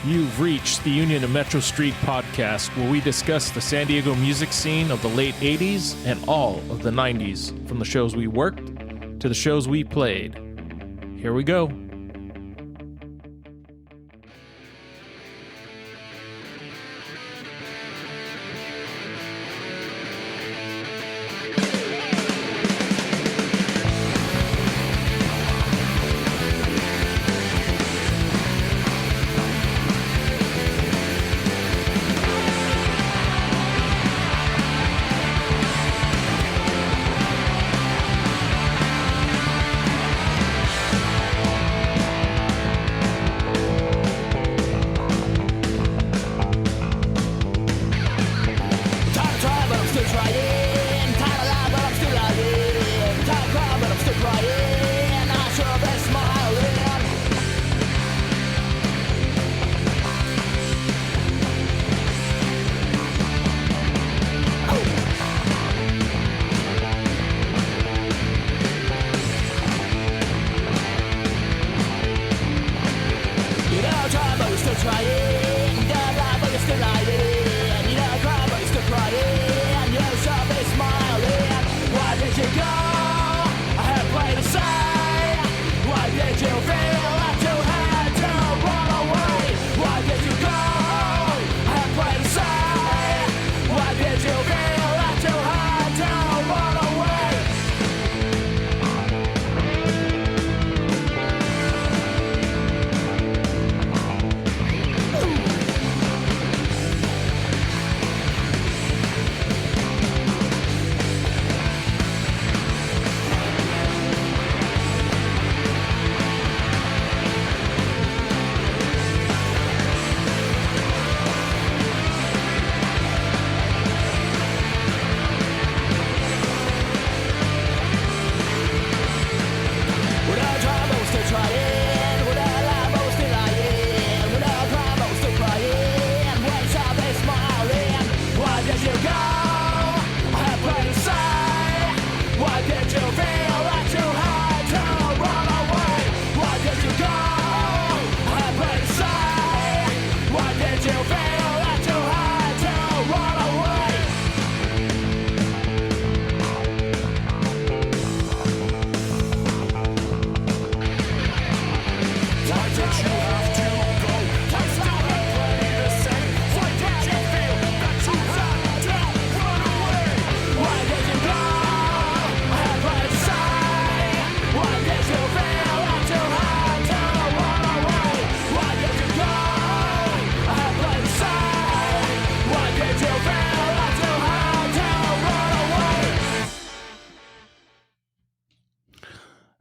You've reached the Union and Metro Street podcast, where we discuss the San Diego music scene of the late 80s and all of the 90s, from the shows we worked to the shows we played. Here we go.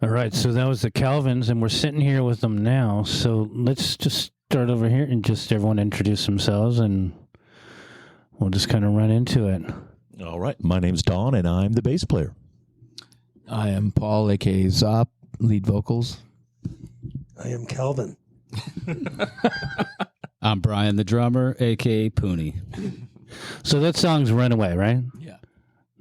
All right, so that was the Calvins, and we're sitting here with them now. So let's just start over here and just everyone introduce themselves, and we'll just kind of run into it. All right, my name's Don, and I'm the bass player. I am Paul, a.k.a. Zop, lead vocals. I am Calvin. I'm Brian, the drummer, a.k.a. Pooney. So that song's Runaway, right? Yeah.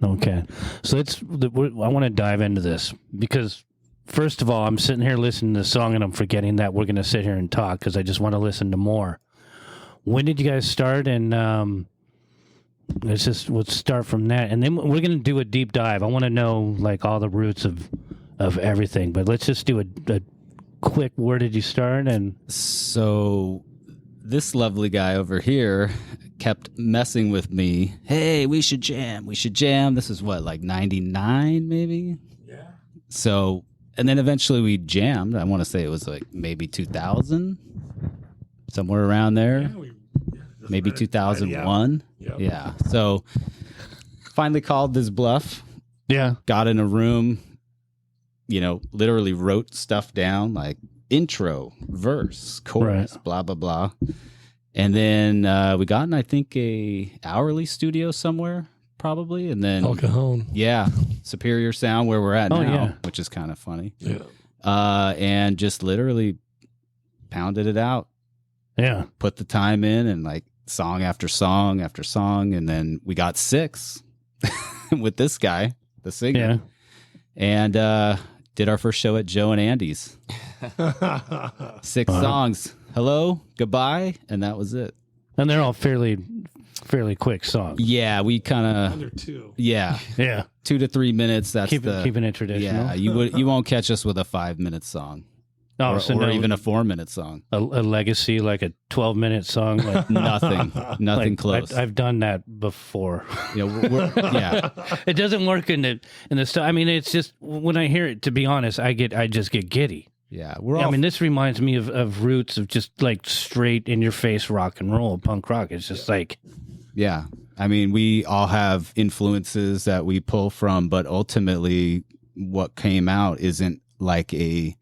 Okay. So I want to dive into this because, first of all, I'm sitting here listening to the song and I'm forgetting that we're going to sit here and talk because I just want to listen to more. When did you guys start? And let's start from that. And then we're going to do a deep dive. I want to know like all the roots of everything, but let's just do a quick, where did you start? And so this lovely guy over here kept messing with me. Hey, we should jam. This is what, like 99 maybe? Yeah. So, and then eventually we jammed. I want to say it was like maybe 2000, somewhere around there. Maybe 2001. Yeah. So finally called this bluff. yeah. Got in a room, literally wrote stuff down like intro, verse, chorus, Right. blah, blah, blah. And then we got in, I think, a hourly studio somewhere, probably. And then, El Cajon. yeah, Superior Sound, where we're at now, yeah. which is kind of funny. Yeah. And just literally pounded it out. Yeah. Put the time in and like song after song after song. And then we got 6 with this guy, the singer. Yeah. And did our first show at Joe and Andy's. 6 songs. Hello, goodbye, and that was it. And they're all fairly quick songs. Yeah, we kind of Under 2. yeah, Yeah. 2 to 3 minutes. That's Keeping it traditional. yeah. You won't catch us with a 5-minute song. Oh, or, so or no, even a 4-minute song. a legacy, like a 12-minute song. Like, Nothing like, close. I've done that before. Yeah, It doesn't work in the stuff. I mean, it's just when I hear it. To be honest, I just get giddy. yeah. We're all. I mean, this reminds me of roots of just like straight in your face rock and roll, punk rock. It's just like, yeah. I mean, we all have influences that we pull from, but ultimately, what came out isn't like a,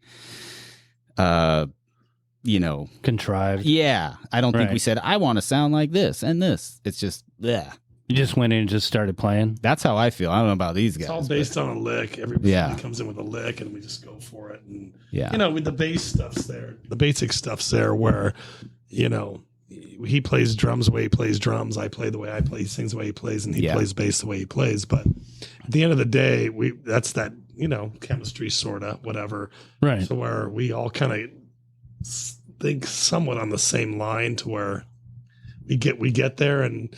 contrived. yeah. I don't think Right. we said I want to sound like this and this. It's just, yeah. You just went in and just started playing. That's how I feel. I don't know about these guys. It's all but- based on a lick. Everybody Yeah. comes in with a lick, and we just go for it. And Yeah. with the bass stuff's there. The basic stuff's there. Where, he plays drums the way he plays drums. I play the way I play. He sings the way he plays, and he Yeah. plays bass the way he plays. But at the end of the day, that's that chemistry, sorta, whatever. Right. So where we all kind of think somewhat on the same line, to where we get there, and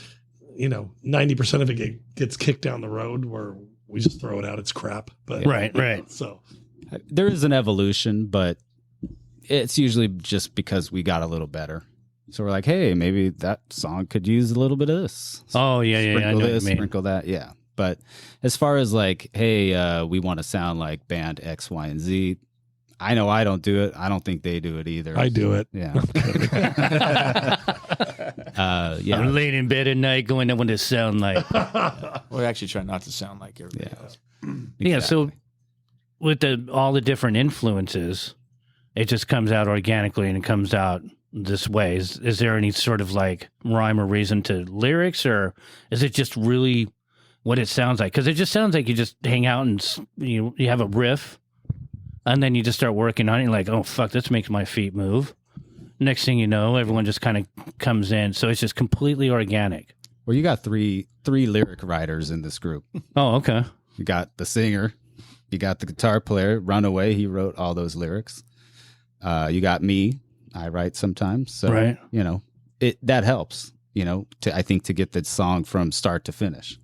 90% of it gets kicked down the road, where we just throw it out. It's crap. But Right. So There is an evolution, but it's usually just because we got a little better. So we're like, hey, maybe that song could use a little bit of this. Oh yeah. I Sprinkle know what this, you mean. sprinkle that. Yeah. But as far as like, hey, we want to sound like band X, Y, and Z, I know I don't do it. I don't think they do it either. I do it. Yeah. I'm Yeah. laying in bed at night going, I want to sound like. We actually try not to sound like everybody Yeah. else. Yeah. So with all the different influences, it just comes out organically and it comes out this way. Is there any sort of like rhyme or reason to lyrics, or is it just really what it sounds like? Because it just sounds like you just hang out and you have a riff, and then you just start working on it. You're like, oh fuck, this makes my feet move. Next thing you know, everyone just kind of comes in. So it's just completely organic. Well, you got three lyric writers in this group. Oh, okay. You got the singer, you got the guitar player, Runaway. He wrote all those lyrics. You got me. I write sometimes. So, Right. That helps, I think to get the song from start to finish.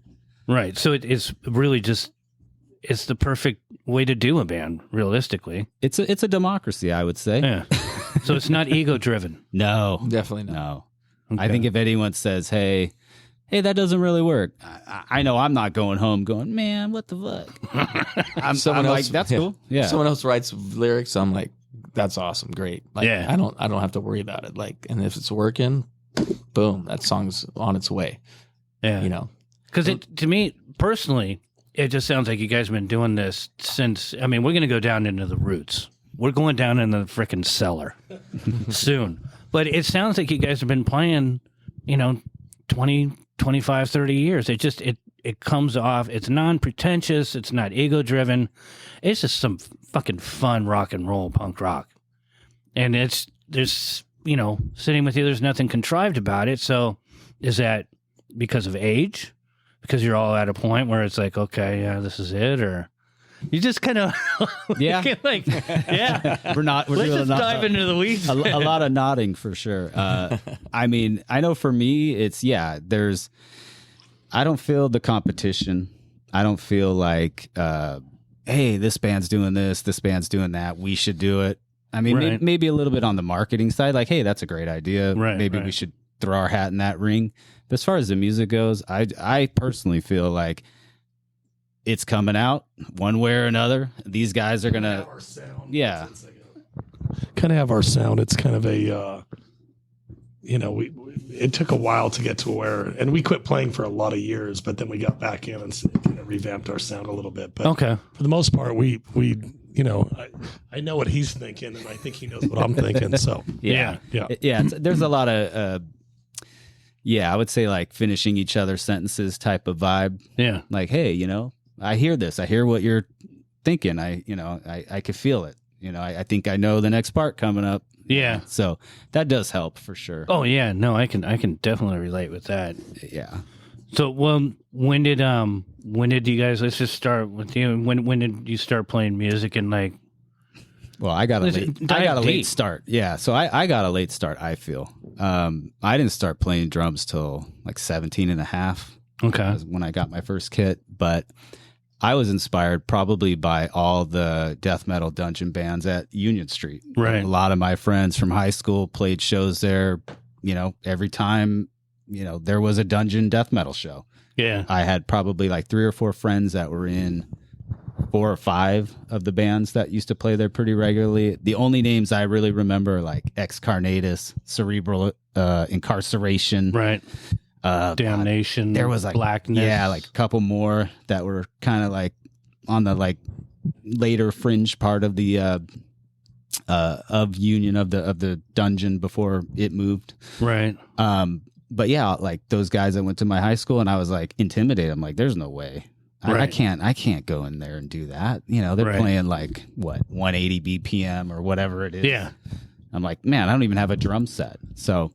Right. So it's really just, it's the perfect way to do a band, realistically. It's a democracy, I would say. Yeah. So it's not ego driven. No, Definitely not. no. Okay. I think if anyone says, hey, that doesn't really work, I know I'm not going home going, man, what the fuck? I'm like, that's cool. Yeah. Someone else writes lyrics. I'm like, that's awesome. Great. Like, Yeah. I don't have to worry about it. Like, and if it's working, boom, that song's on its way. Yeah. Because to me personally, it just sounds like you guys have been doing this since. I mean, we're going to go down into the roots. We're going down in the frickin' cellar soon. But it sounds like you guys have been playing, 20, 25, 30 years. It just it comes off. It's non-pretentious. It's not ego-driven. It's just some fucking fun rock and roll punk rock. And there's sitting with you, there's nothing contrived about it. So is that because of age? Because you're all at a point where it's like, okay, yeah, this is it, or you just kind of Yeah. yeah. We're Let's doing just dive into the weeds. a lot of nodding for sure. I mean, I know for me, it's I don't feel the competition. I don't feel like, hey, this band's doing this band's doing that, we should do it. I mean, Right. maybe a little bit on the marketing side, like, hey, that's a great idea. Right, Maybe we should throw our hat in that ring. But as far as the music goes, I personally feel like it's coming out one way or another. These guys are gonna, our sound. yeah. Kind of have our sound. It's kind of a, it took a while to get to where, and we quit playing for a lot of years, but then we got back in and kind of revamped our sound a little bit. But Okay. for the most part, we I know what he's thinking, and I think he knows what I'm thinking. So Yeah. yeah. There's a lot of, I would say like finishing each other's sentences type of vibe. Yeah. Like, hey, I hear this. I hear what you're thinking. I could feel it. I think I know the next part coming up. Yeah. So that does help for sure. Oh yeah. No, I can definitely relate with that. Yeah. So, well, when did you guys? Let's just start with you. When did you start playing music and like Well, I got a Dive late deep. start. Yeah, so I got a late start, I feel. I didn't start playing drums till like 17 and a half. Okay. Was when I got my first kit, but I was inspired probably by all the death metal dungeon bands at Union Street. Right. A lot of my friends from high school played shows there, every time, there was a dungeon death metal show. Yeah. I had probably like 3 or 4 friends that were in 4 or 5 of the bands that used to play there pretty regularly. The only names I really remember are like Ex Carnatus, Cerebral Incarceration, Right. Damnation. there was like Blackness. Yeah, like a couple more that were kind of like on the like later fringe part of the of Union of the dungeon before it moved. Right. But yeah, like those guys that went to my high school, and I was like intimidated. I'm like, there's no way. I Right. can't go in there and do that. They're Right. playing like what 180 BPM or whatever it is. Yeah. I'm like, man, I don't even have a drum set. So,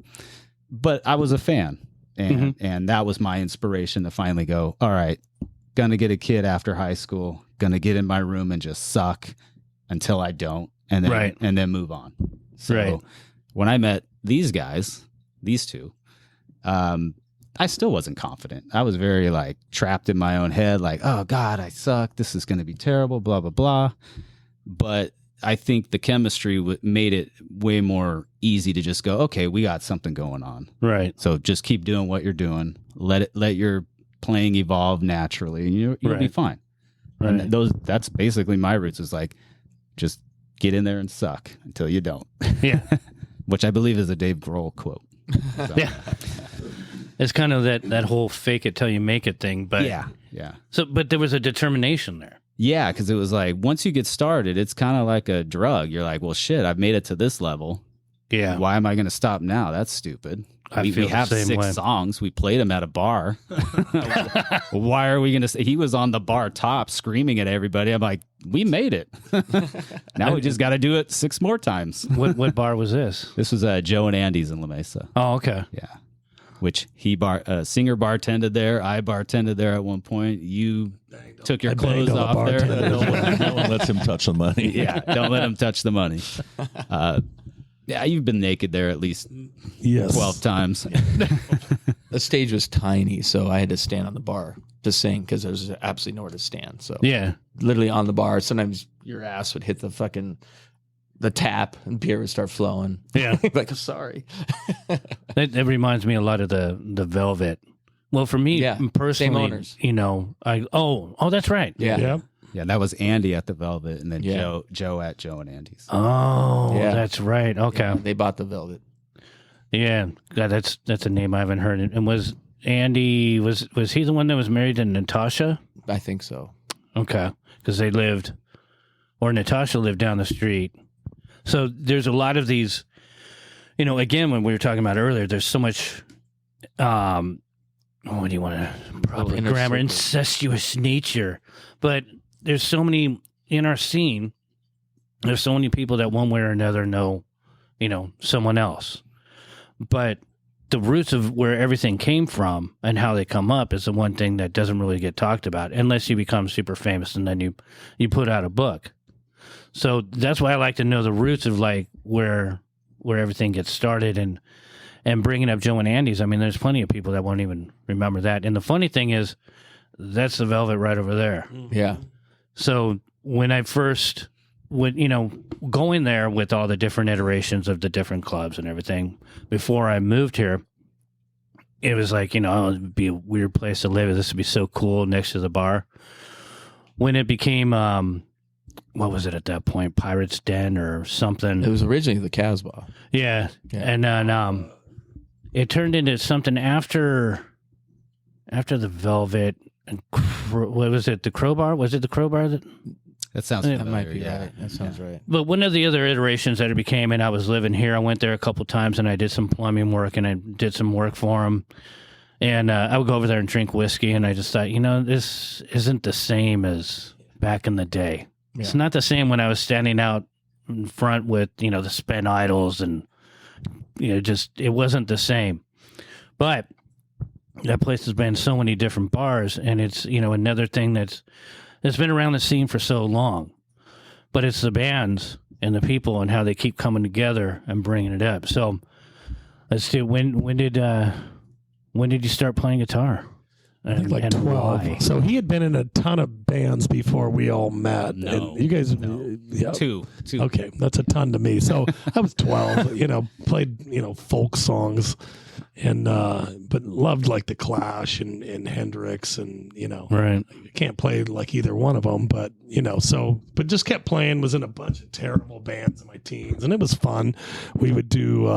but I was a fan, and that was my inspiration to finally go, all right, gonna get a kid after high school, gonna get in my room and just suck until I don't, and then Right. and then move on. So Right. when I met these guys, these two, I still wasn't confident. I was very like trapped in my own head, like, oh God, I suck. This is going to be terrible, blah, blah, blah. But I think the chemistry made it way more easy to just go, okay, we got something going on. Right. So just keep doing what you're doing. Let your playing evolve naturally, and you'll be Right. fine. Right. And that's basically my roots, is like, just get in there and suck until you don't. Yeah. Which I believe is a Dave Grohl quote. So, Yeah. It's kind of that whole fake it till you make it thing. But yeah. but there was a determination there. Yeah, because it was like, once you get started, it's kind of like a drug. You're like, well, shit, I've made it to this level. Yeah. Why am I going to stop now? That's stupid. I We feel the have same 6 way. songs. We played them at a bar. Why are we going to say? He was on the bar top screaming at everybody. I'm like, we made it. Now we just got to do it 6 more times. What bar was this? This was Joe and Andy's in La Mesa. Oh, okay. Yeah. Which singer bartended there. I bartended there at one point. You took your clothes banged on the off there. bartender. No one lets him touch the money. Yeah, don't let him touch the money. Yeah, you've been naked there at least Yes. 12 times. The stage was tiny, so I had to stand on the bar to sing because there was absolutely nowhere to stand. So Yeah. literally on the bar. Sometimes your ass would hit the tap and beer would start flowing. Yeah. Like, sorry. It reminds me a lot of the Velvet. Well, for me Yeah, personally, same owners. That's right. Yeah. Yeah. Yeah, that was Andy at the Velvet, and then Yeah. Joe at Joe and Andy's. Oh, Yeah. that's right. Okay. Yeah, they bought the Velvet. Yeah. God, that's a name I haven't heard. And was Andy was he the one that was married to Natasha? I think so. Okay, because Natasha lived down the street. So there's a lot of these, again, when we were talking about earlier, there's so much, what do you want to, proper inner grammar, circle. incestuous nature. But there's so many, in our scene, there's so many people that one way or another know, someone else. But the roots of where everything came from and how they come up is the one thing that doesn't really get talked about unless you become super famous and then you put out a book. So that's why I like to know the roots of like where everything gets started and bringing up Joe and Andy's. I mean, there's plenty of people that won't even remember that. And the funny thing is, that's the Velvet right over there. Yeah. So when I first going there with all the different iterations of the different clubs and everything, before I moved here, it was like, it would be a weird place to live. This would be so cool next to the bar. When it became, what was it at that point? Pirate's Den or something. It was originally the Casbah. Yeah. Yeah. And then it turned into something after the Velvet. And what was it? The Crowbar? Was it the Crowbar? That sounds That familiar. Might be yeah. right. That sounds right. But one of the other iterations that it became, and I was living here, I went there a couple times and I did some plumbing work and I did some work for them. And I would go over there and drink whiskey, and I just thought, this isn't the same as back in the day. Yeah. It's not the same when I was standing out in front with, the spent idols and, it wasn't the same. But that place has been so many different bars, and it's, another thing that's been around the scene for so long. But it's the bands and the people and how they keep coming together and bringing it up. So let's see. When did you start playing guitar? I think like 12. Why? So he had been in a ton of bands before we all met. No, and you guys, yeah. Two. Okay, that's a ton to me. So I was 12, played, folk songs and but loved like the Clash and Hendrix and, Right. I can't play like either one of them, but but just kept playing, was in a bunch of terrible bands in my teens and it was fun. We would do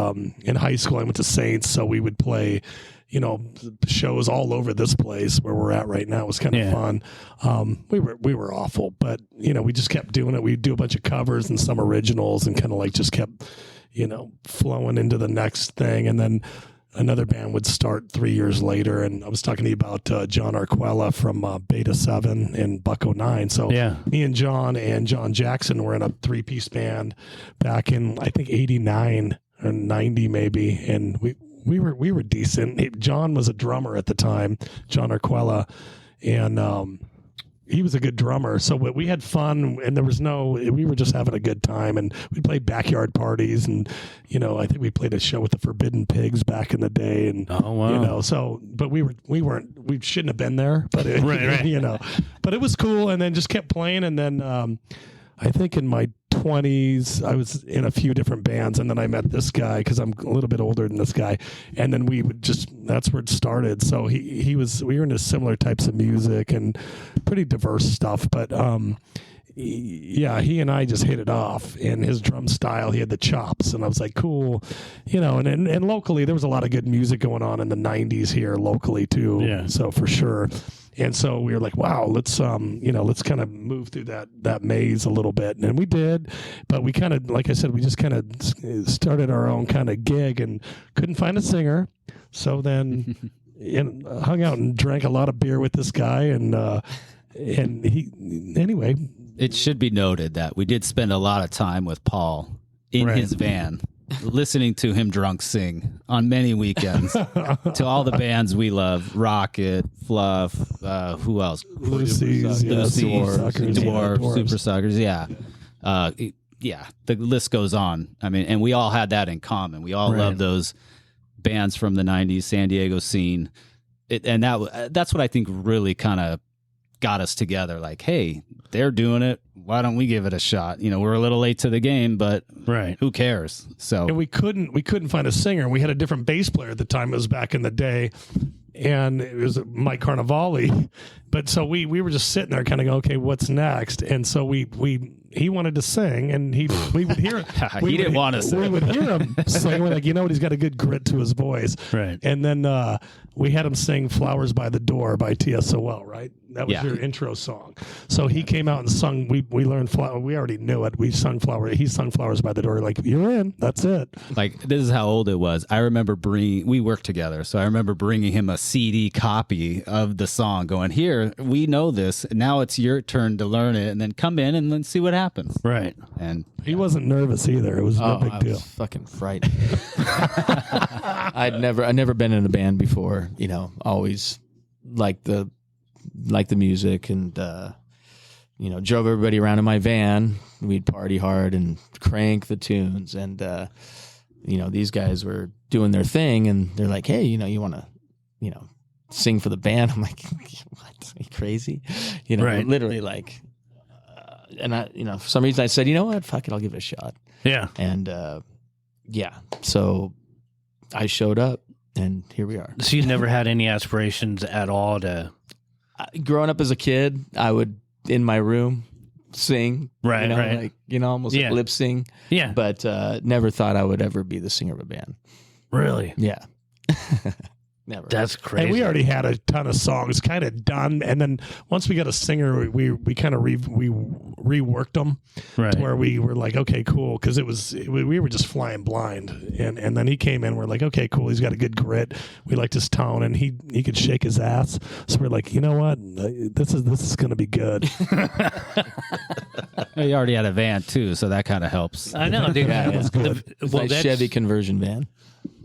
in high school, I went to Saints, so we would play shows all over this place where we're at right now. It was kind of fun. We were awful, but we just kept doing it. We'd do a bunch of covers and some originals and kind of like just kept, flowing into the next thing. And then another band would start 3 years later. And I was talking to you about John Arquella from Beta 7 and Bucko 9. So me and John Jackson were in a 3-piece band back in, I think, 89 or 90 maybe. And we were decent. John was a drummer at the time, John Arquella, and he was a good drummer. So we had fun, and we were just having a good time, and we'd play backyard parties, and I think we played a show with the Forbidden Pigs back in the day, and but we shouldn't have been there, but but it was cool, and then just kept playing, and then I think in my 20s, I was in a few different bands, and then I met this guy because I'm a little bit older than this guy, and then that's where it started. So we were into similar types of music and pretty diverse stuff, but he and I just hit it off, and his drum style, he had the chops, and I was like, cool, and locally there was a lot of good music going on in the 90s here locally too, so for sure. And so we were like, wow, let's kind of move through that maze a little bit. And we did, but we kind of, like I said, we just kind of started our own kind of gig and couldn't find a singer. So then hung out and drank a lot of beer with this guy. And anyway. It should be noted that we did spend a lot of time with Paul in his van, listening to him drunk sing on many weekends to all the bands we love: Rocket, Fluff, who else? Lucy's, Dwarves, Super Suckers, the list goes on. I mean, and we all had that in common. We all loved those bands from the 90s, San Diego scene. That's what I think really kind of got us together. Like, hey, they're doing it. Why don't we give it a shot? We're a little late to the game, but who cares? So and we couldn't find a singer. We had a different bass player at the time. It was back in the day, and it was Mike Carnevale. But so we were just sitting there, kind of go, okay, what's next? And so he wanted to sing, and we would hear he didn't want to sing. We would hear him sing. We're like, he's got a good grit to his voice, right? And then we had him sing "Flowers by the Door" by TSOL, right? That was your intro song. So he came out and sung. We learned flower. We already knew it. We sung "Flower." He sung "Flowers by the Door." Like, you're in. That's it. Like, this is how old it was. I remember we worked together, so I remember bringing him a CD copy of the song, going, "Here, we know this. Now it's your turn to learn it, and then come in and then see what happens." Right. And he wasn't nervous either. It was no big deal. I was fucking frightened. I'd never been in a band before. Always liked the music, and drove everybody around in my van. We'd party hard and crank the tunes, and these guys were doing their thing, and they're like, hey, you want to sing for the band? I'm like, what, are you crazy? Literally, like, and I, for some reason I said, you know what, fuck it, I'll give it a shot. Yeah. And so I showed up, and here we are. So you never had any aspirations at all to... Growing up as a kid, I would, in my room, sing. Right, right. Like, almost like lip sing. Yeah. But never thought I would ever be the singer of a band. Really? Yeah. Never. That's crazy. And we already had a ton of songs kind of done, and then once we got a singer, we kind of reworked them, right? To where we were like, okay, cool, because we were just flying blind, and then he came in, we're like, okay, cool, he's got a good grit, we liked his tone, and he could shake his ass, so we're like, you know what, this is going to be good. You already had a van too, so that kind of helps. I know, dude. Yeah, that's good. Well, Chevy conversion van.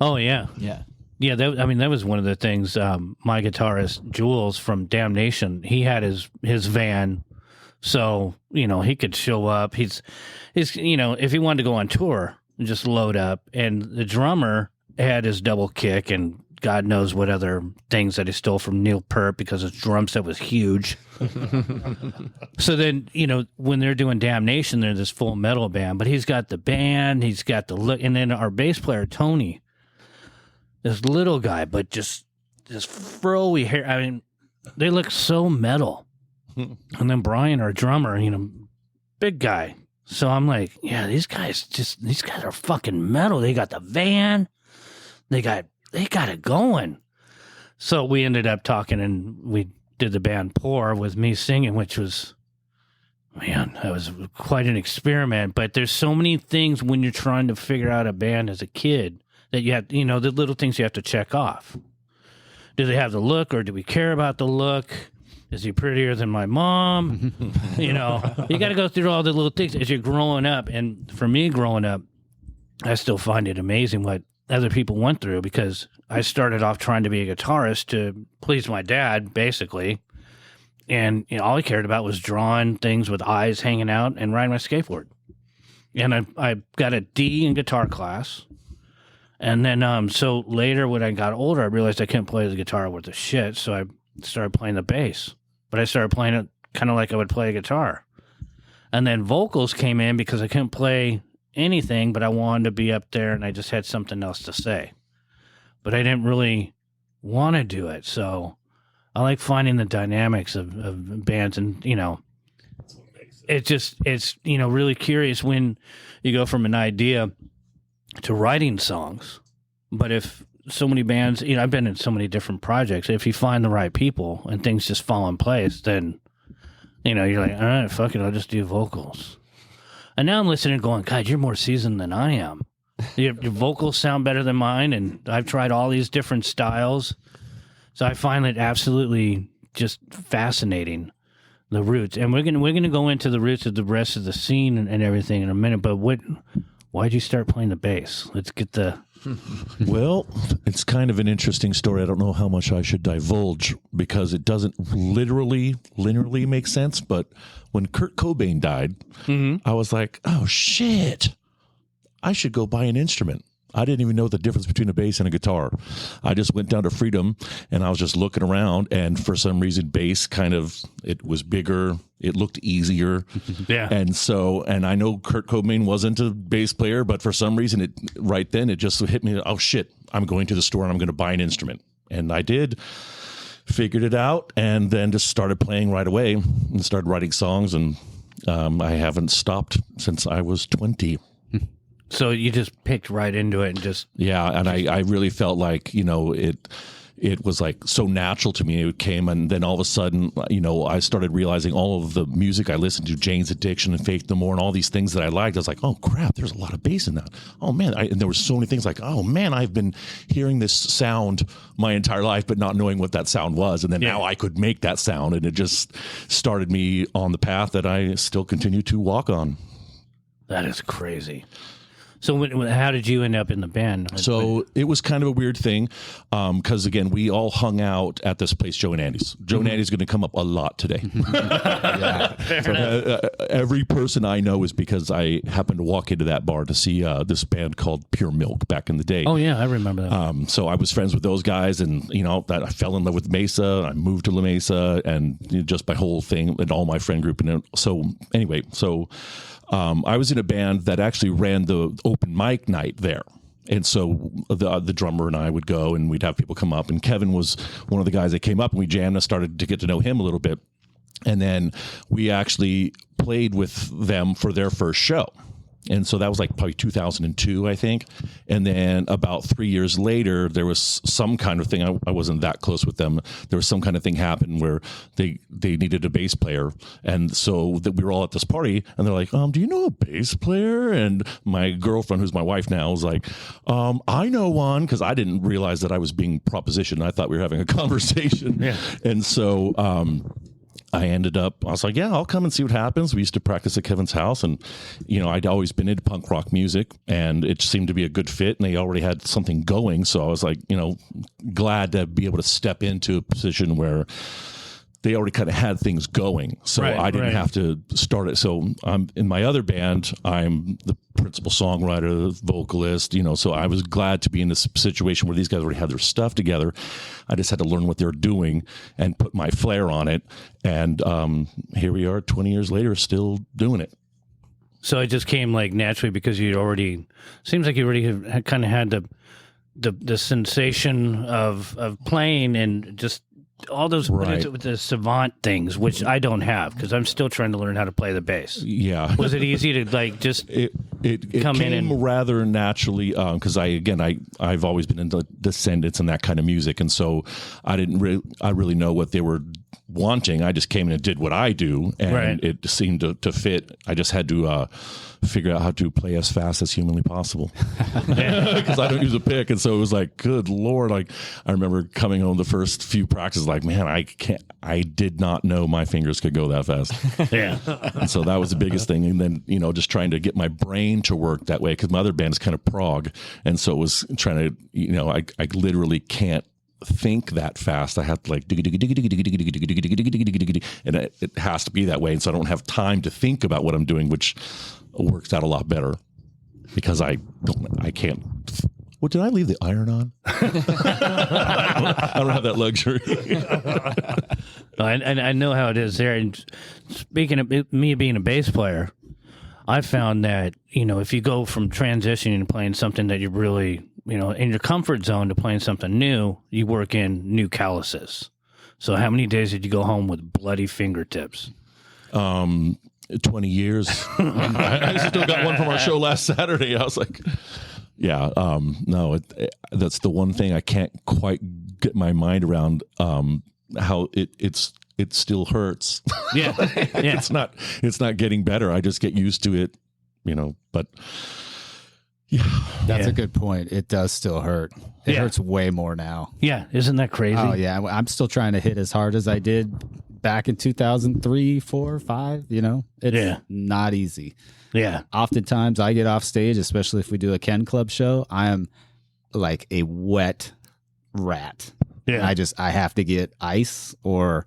Oh yeah. Yeah. Yeah, that was one of the things. My guitarist Jules from Damnation, he had his van So, he could show up. He's, if he wanted to go on tour, just load up. And the drummer had his double kick and God knows what other things that he stole from Neil Peart because his drum set was huge. So then, when they're doing Damnation, they're this full metal band, but he's got the band, he's got the look. And then our bass player, Tony, this little guy, but just froey hair. I mean, they look so metal. And then Brian, our drummer, big guy. So I'm like, yeah, these guys are fucking metal. They got the van. They got it going. So we ended up talking and we did the band Pour with me singing, which was, man, that was quite an experiment. But there's so many things when you're trying to figure out a band as a kid that you have, the little things you have to check off. Do they have the look or do we care about the look? Is he prettier than my mom? You got to go through all the little things as you're growing up. And for me growing up, I still find it amazing what other people went through because I started off trying to be a guitarist to please my dad, basically. And all he cared about was drawing things with eyes hanging out and riding my skateboard. And I got a D in guitar class. And then so later when I got older, I realized I couldn't play the guitar worth a shit. So I started playing the bass. But I started playing it kind of like I would play a guitar. And then vocals came in because I couldn't play anything, but I wanted to be up there and I just had something else to say. But I didn't really want to do it. So I like finding the dynamics of bands and, it's really curious when you go from an idea to writing songs. But if so many bands, I've been in so many different projects. If you find the right people and things just fall in place, then, you're like, all right, fuck it, I'll just do vocals. And now I'm listening and going, God, you're more seasoned than I am. Your vocals sound better than mine, and I've tried all these different styles. So I find it absolutely just fascinating, the roots. And we're gonna go into the roots of the rest of the scene and everything in a minute. But why'd you start playing the bass? Let's get the... Well, it's kind of an interesting story. I don't know how much I should divulge because it doesn't linearly make sense. But when Kurt Cobain died, I was like, oh, shit, I should go buy an instrument. I didn't even know the difference between a bass and a guitar. I just went down to Freedom and I was just looking around, and for some reason bass it was bigger, it looked easier. Yeah. And I know Kurt Cobain wasn't a bass player, but for some reason it just hit me, oh shit, I'm going to the store and I'm going to buy an instrument. And I did, figured it out, and then just started playing right away and started writing songs, and I haven't stopped since I was 20. So you just picked right into it and just... Yeah, and I really felt like, it was like so natural to me. It came, and then all of a sudden, I started realizing all of the music I listened to, Jane's Addiction and Faith No More and all these things that I liked. I was like, oh crap, there's a lot of bass in that. Oh man, and there were so many things like, oh man, I've been hearing this sound my entire life, but not knowing what that sound was. And then now I could make that sound, and it just started me on the path that I still continue to walk on. That is crazy. So how did you end up in the band? So it was kind of a weird thing because, again, we all hung out at this place, Joe and Andy's. Joe and Andy's going to come up a lot today. Every person I know is because I happened to walk into that bar to see this band called Pure Milk back in the day. Oh, yeah, I remember that. So I was friends with those guys, and, that I fell in love with Mesa. I moved to La Mesa, and just my whole thing and all my friend group. And so anyway, I was in a band that actually ran the open mic night there. And so the drummer and I would go, and we'd have people come up. And Kevin was one of the guys that came up, and we jammed and started to get to know him a little bit. And then we actually played with them for their first show. And so that was like probably 2002, I think. And then about 3 years later, there was some kind of thing. I wasn't that close with them. There was some kind of thing happened where they needed a bass player. And so that we were all at this party, and they're like, do you know a bass player? And my girlfriend, who's my wife now, was like, I know one, because I didn't realize that I was being propositioned. I thought we were having a conversation. Yeah. And so I was like, yeah, I'll come and see what happens. We used to practice at Kevin's house, and, I'd always been into punk rock music, and it seemed to be a good fit, and they already had something going. So I was like, glad to be able to step into a position where they already kind of had things going, so Right, I didn't right. have to start it. So in my other band, I'm the principal songwriter, the vocalist, so I was glad to be in this situation where these guys already had their stuff together. I just had to learn what they're doing and put my flair on it. And here we are 20 years later, still doing it. So it just came like naturally because you already seems like you already had kind of had the sensation of playing and just all those Right. with the savant things, which I don't have because I'm still trying to learn how to play the bass. Yeah. Was it easy to like just It come came in and rather naturally because I've always been into Descendants and that kind of music, and so I really know what they were wanting. I just came in and did what I do, and Right. it seemed to fit. I just had to figure out how to play as fast as humanly possible because I don't use a pick, and so it was like, good Lord! Like I remember coming home the first few practices, like, man, I did not know my fingers could go that fast. yeah. And so that was the biggest thing. And then, just trying to get my brain to work that way because my other band is kind of prog. And so it was trying to, I literally can't think that fast. I have to like, and it has to be that way. And so I don't have time to think about what I'm doing, which works out a lot better because I can't. Well, did I leave the iron on? I don't have that luxury. And I know how it is there. And speaking of me being a bass player, I found that, if you go from transitioning to playing something that you're really, in your comfort zone to playing something new, you work in new calluses. So how many days did you go home with bloody fingertips? 20 years. I still got one from our show last Saturday. I was like, yeah, no, that's the one thing I can't quite get my mind around, how it still hurts. Yeah. Yeah. It's not getting better. I just get used to it, but yeah. That's a good point. It does still hurt. It hurts way more now. Yeah. Isn't that crazy? Oh yeah, I'm still trying to hit as hard as I did back in 2003, 4, 5. It's not easy. Yeah. Oftentimes I get off stage, especially if we do a Ken Club show, I am like a wet rat. Yeah. I have to get ice or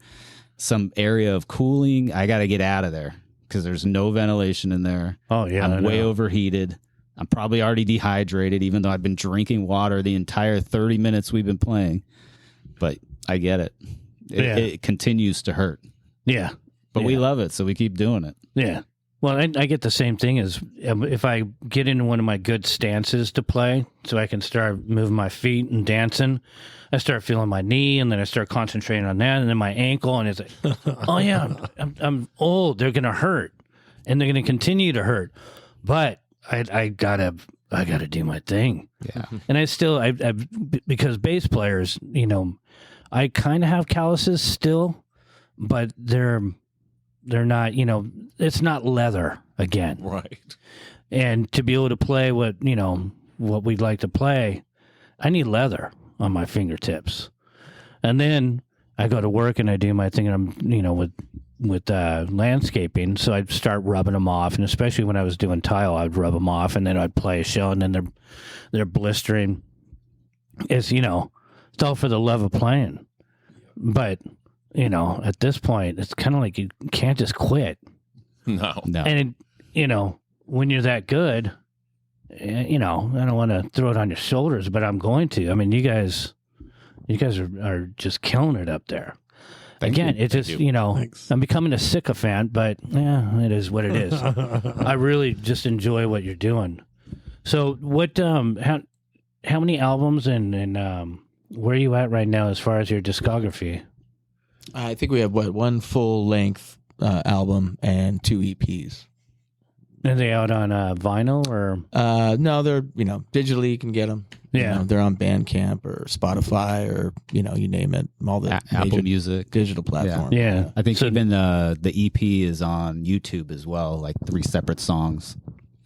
some area of cooling. I got to get out of there because there's no ventilation in there. Oh, yeah. I'm I way know. overheated. I'm probably already dehydrated, even though I've been drinking water the entire 30 minutes we've been playing. But I get it. It continues to hurt. Yeah. But we love it, so we keep doing it. Yeah. Well, I get the same thing as if I get into one of my good stances to play so I can start moving my feet and dancing, I start feeling my knee and then I start concentrating on that and then my ankle and it's like, oh yeah, I'm old. They're going to hurt and they're going to continue to hurt. But I gotta do my thing. Yeah. And I because bass players, I kind of have calluses still, but they're not, it's not leather again. Right. And to be able to play what we'd like to play, I need leather on my fingertips. And then I go to work and I do my thing and I'm, with landscaping. So I'd start rubbing them off. And especially when I was doing tile, I'd rub them off and then I'd play a show and then they're blistering. It's all for the love of playing. But, at this point, it's kind of like you can't just quit. No. And, when you're that good, I don't want to throw it on your shoulders, but I'm going to. I mean, you guys are just killing it up there. Again, it's just, Thanks. I'm becoming a sycophant, but yeah, it is what it is. I really just enjoy what you're doing. So what, how many albums and where are you at right now as far as your discography? I think we have one full length album and 2 EPs. Are they out on vinyl or? No, they're digitally you can get them. Yeah. They're on Bandcamp or Spotify or you name it. All the Apple major Music. digital platforms. Yeah. I think even the EP is on YouTube as well, like 3 separate songs.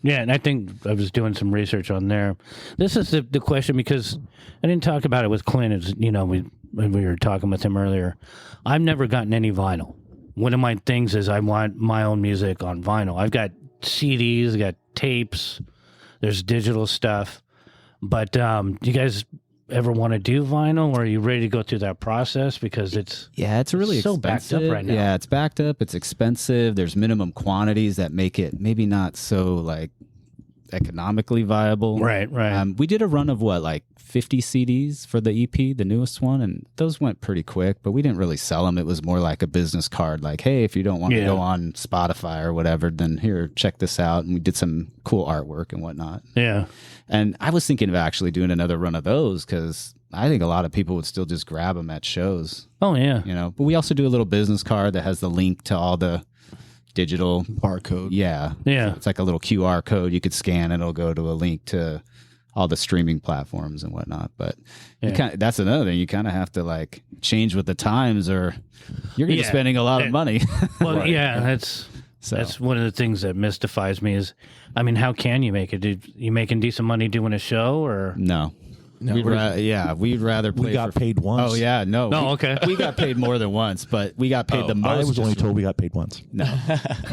Yeah, and I think I was doing some research on there. This is the question because I didn't talk about it with Clint. As when we were talking with him earlier, I've never gotten any vinyl. One of my things is I want my own music on vinyl. I've got CDs, I got tapes. There's digital stuff, but you guys ever want to do vinyl, or are you ready to go through that process? Because it's really so expensive. backed up right now. Yeah, it's backed up. It's expensive. There's minimum quantities that make it maybe not so like economically viable. Right. We did a run of 50 CDs for the EP, the newest one, and those went pretty quick, but we didn't really sell them. It was more like a business card, like, hey, if you don't want to go on Spotify or whatever, then here, check this out. And we did some cool artwork and whatnot. Yeah. And I was thinking of actually doing another run of those because I think a lot of people would still just grab them at shows. Oh, yeah. But we also do a little business card that has the link to all the digital barcode. Yeah. Yeah. So it's like a little QR code you could scan and it'll go to a link to all the streaming platforms and whatnot. But that's another thing. You kind of have to change with the times or you're going to be spending a lot of money. Well, that's one of the things that mystifies me is, how can you make it? You making decent money doing a show or? No. We'd rather play. We got paid once. Oh yeah, no. Okay. We got paid more than once, but we got paid the most. I was only told we got paid once. No.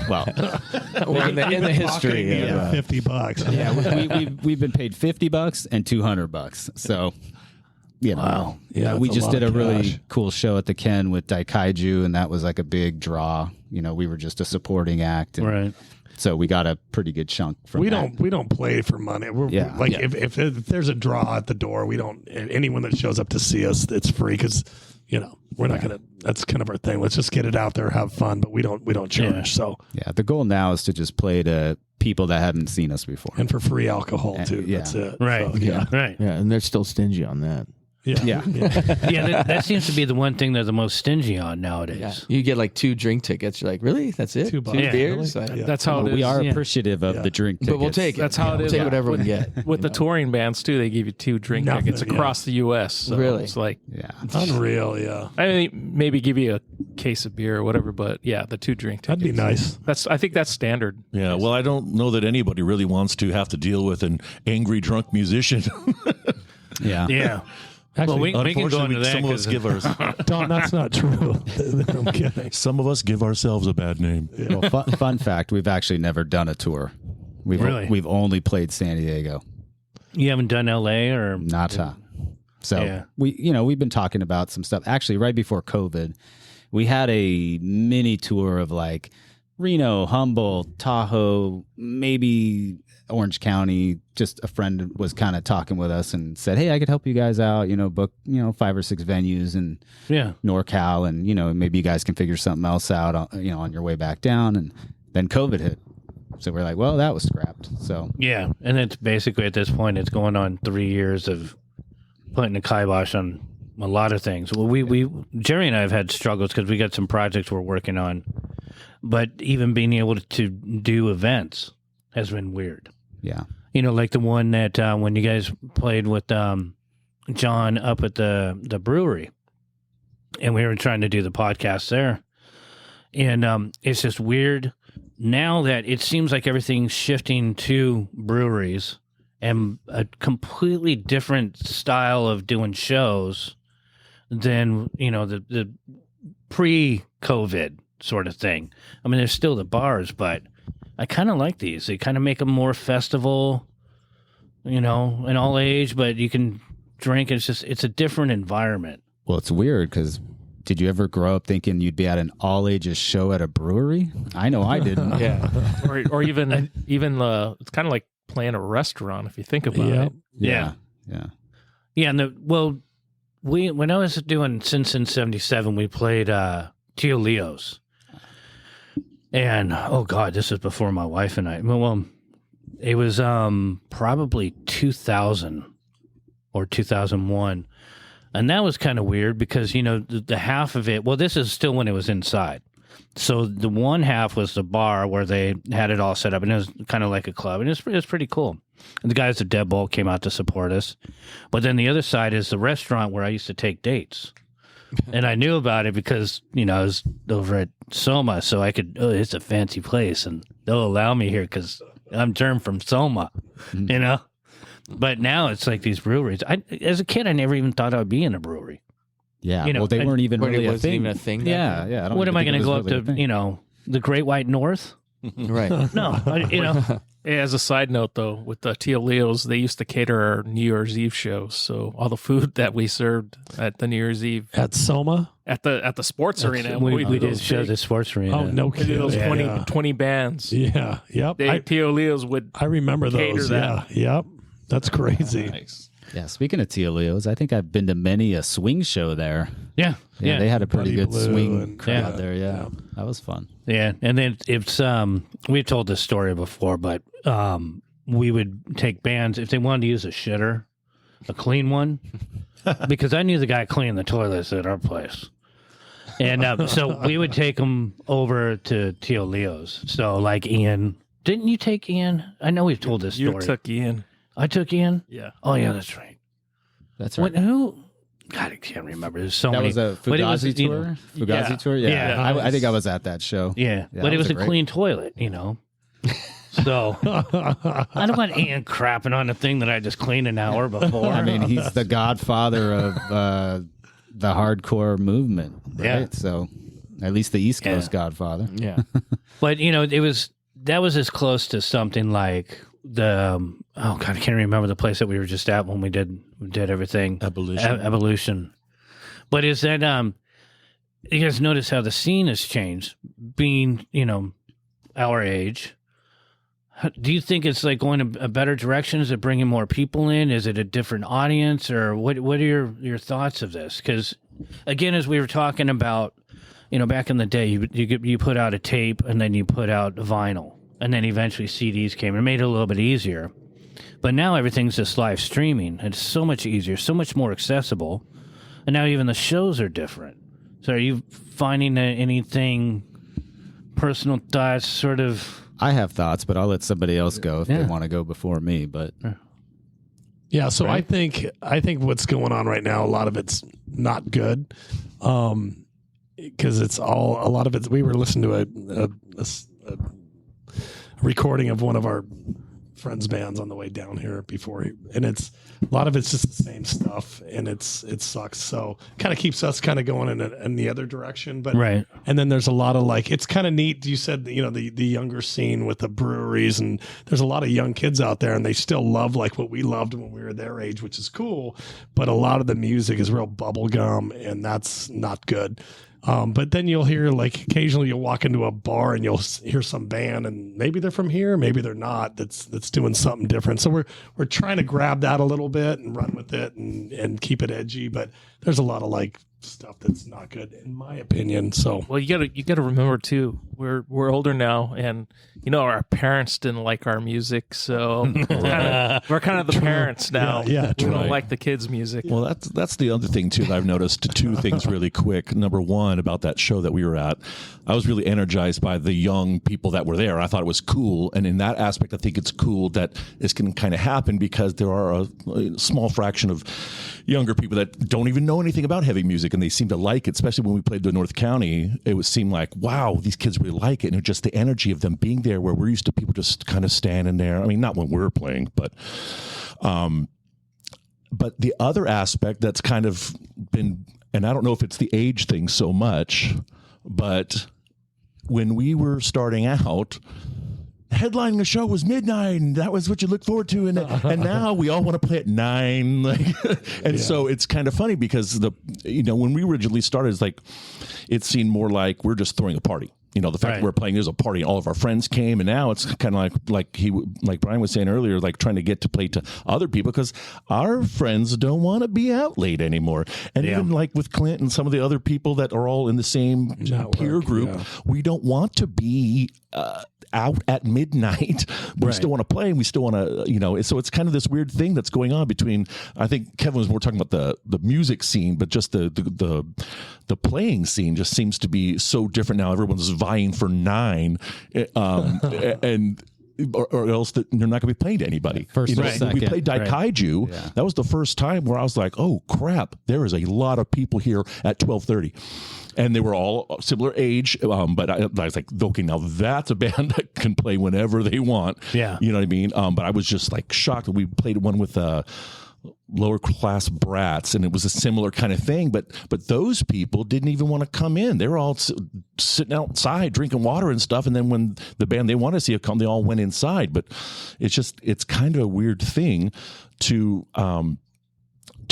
Well, in the history, $50. Yeah, we've been paid $50 and $200. So, wow. Yeah, we just did a really cool show at the Ken with Daikaiju, and that was like a big draw. We were just a supporting act, and right. So we got a pretty good chunk from we that. don't play for money. If there's a draw at the door, we don't. Anyone that shows up to see us, it's free because we're not gonna. That's kind of our thing. Let's just get it out there, have fun, but we don't charge. Yeah. So the goal now is to just play to people that haven't seen us before, and for free alcohol too. Yeah. That's it. Right. So, Right. Yeah, and they're still stingy on that. Yeah. That seems to be the one thing they're the most stingy on nowadays. Yeah. You get 2 drink tickets. You're like, really? That's it? $2. Yeah. beers? Really? Yeah. That's how it is. We are appreciative of the drink tickets. But we'll take it. That's how it We'll is. take whatever we can get. With the touring bands too, they give you 2 drink Nothing, tickets yeah. across the U.S. So Really? it's like Yeah. Unreal. Yeah. I mean, maybe give you a case of beer or whatever, but yeah, the 2 drink tickets. That'd be nice. I think that's standard. Yeah, well, I don't know that anybody really wants to have to deal with an angry drunk musician. Yeah. Yeah. Actually, we can go into that. some of us give Don, that's not true. I'm kidding. some of us give ourselves a bad name. Well, fun fact, we've actually never done a tour. Really? We've only played San Diego. You haven't done L.A. or Nata. So Yeah. we've been talking about some stuff. Actually, right before COVID, we had a mini tour of Reno, Humboldt, Tahoe, maybe Orange County. Just a friend was kind of talking with us and said, hey, I could help you guys out, book, 5 or 6 venues in NorCal. And, maybe you guys can figure something else out, on your way back down. And then COVID hit. So we're like, well, that was scrapped. So Yeah, and it's basically at this point, it's going on 3 years of putting the kibosh on a lot of things. Well, we Jerry and I have had struggles because we got some projects we're working on, but even being able to do events has been weird. yeah. Like the one that when you guys played with John up at the brewery, and we were trying to do the podcast there, and it's just weird now that it seems like everything's shifting to breweries and a completely different style of doing shows than the pre-COVID sort of thing. I mean, there's still the bars, but I kind of like these. They kind of make them more festival, in all age, but you can drink. It's a different environment. Well, it's weird because did you ever grow up thinking you'd be at an all ages show at a brewery? I know I didn't. Yeah. or even it's kind of like playing a restaurant if you think about it. Yeah. Yeah. And when I was doing Since in 77, we played Tio Leo's. And, oh, God, this is before my wife and I. Well, it was probably 2000 or 2001. And that was kind of weird because, the half of it, well, this is still when it was inside. So the one half was the bar where they had it all set up, and it was kind of like a club, and it was pretty cool. And the guys at Deadbolt came out to support us. But then the other side is the restaurant where I used to take dates. And I knew about it because, I was over at Soma, so I could, it's a fancy place, and they'll allow me here because I'm turned from Soma, But now it's like these breweries. As a kid, I never even thought I would be in a brewery. Yeah. Well, they weren't even really a thing. Even a thing. Yeah. Yeah. What am I going to go up to, the Great White North? Right. No, Hey, as a side note, though, with the Tio Leo's, they used to cater our New Year's Eve shows. So all the food that we served at the New Year's Eve At Soma? at the sports arena, We did those show big- the sports arena. Oh, no we did kidding. those Yeah, 20, yeah. 20 bands. Yeah, yep. Tio Leo's would I remember cater those. that. Yeah, yep. That's crazy. Nice. Yeah, speaking of Tio Leo's, I think I've been to many a swing show there. Yeah. Yeah, they had a pretty Buddy good Blue swing and- crowd yeah, there. Yeah. yeah. That was fun. Yeah, and then it's we've told this story before, but we would take bands if they wanted to use a shitter, a clean one, because I knew the guy cleaning the toilets at our place, and so we would take them over to Tio Leo's. So like Ian, didn't you take Ian? I know we've told this You story. took Ian. I took Ian. Yeah. Oh yeah, that's right. That's right. Who? God, I can't remember. There's so That many. was a but it was, Fugazi you tour? know, Fugazi yeah. tour? Yeah. Yeah. I think I was at that show. Yeah, Yeah, but that it was a great- clean toilet, So I don't want Ian crapping on a thing that I just cleaned an hour before. I mean, he's the godfather of the hardcore movement, right? Yeah. So at least the East Coast Yeah. godfather. Yeah. But that was as close to something like the oh god, I can't remember the place that we were just at when we did everything. Evolution. But is that you guys notice how the scene has changed, being our age? Do you think it's like going a better direction? Is it bringing more people in? Is it a different audience, or what are your thoughts of this? Because again, as we were talking about, back in the day, you put out a tape and then you put out vinyl, and then eventually CDs came and made it a little bit easier. But now everything's just live streaming. It's so much easier, so much more accessible, and now even the shows are different. So, are you finding anything, personal thoughts, sort of? I have thoughts, but I'll let somebody else go if they want to go before me. But Yeah, so I think what's going on right now, a lot of it's not good, because it's all a lot of it. We were listening to a recording of one of our friends' bands on the way down here and it's a lot of it's just the same stuff, and it sucks. So kind of keeps us kind of going in the other direction, but Right. And then there's a lot of it's kind of neat. You said the younger scene with the breweries, and there's a lot of young kids out there, and they still love what we loved when we were their age, which is cool. But a lot of the music is real bubblegum, and that's not good. But then you'll hear occasionally you'll walk into a bar and you'll hear some band, and maybe they're from here, maybe they're not. That's doing something different. So we're trying to grab that a little bit and run with it and keep it edgy. But there's a lot of stuff that's not good in my opinion. So Well, you gotta remember too. We're older now, and our parents didn't like our music, so we're kind of the parents now. Yeah, we don't right. like the kids' music. Well, that's the other thing too that I've noticed. Two things really quick. Number one, about that show that we were at, I was really energized by the young people that were there. I thought it was cool, and in that aspect, I think it's cool that this can kind of happen because there are a small fraction of younger people that don't even know anything about heavy music, and they seem to like it. Especially when we played the North County, it would seem like, wow, these kids really like it, and just the energy of them being there, where we're used to people just kind of standing there. I mean, not when we're playing, but the other aspect that's kind of been, and I don't know if it's the age thing so much, but when we were starting out, headlining the show was midnight, and that was what you look forward to. And now we all want to play at 9. So it's kind of funny because when we originally started, it seemed more like we're just throwing a party. The fact that we're playing is a party, and all of our friends came, and now it's kind of like Brian was saying earlier, trying to get to play to other people because our friends don't want to be out late anymore. And even with Clint and some of the other people that are all in the same peer group, we don't want to be out at midnight. We still want to play, and we still want to, so it's kind of this weird thing that's going on between, I think Kevin was more talking about the music scene, but just the playing scene just seems to be so different now. Everyone's vying for 9, and or else they're not going to be playing to anybody. First or When second. we played Daikaiju, that was the first time where I was like, oh crap, there is a lot of people here at 12:30. And they were all similar age, but I was like, okay, now that's a band that can play whenever they want. Yeah. You know what I mean? But I was just shocked that we played one with lower class brats, and it was a similar kind of thing. But those people didn't even want to come in. They were all sitting outside drinking water and stuff. And then when the band they wanted to see it come, they all went inside. But it's kind of a weird thing to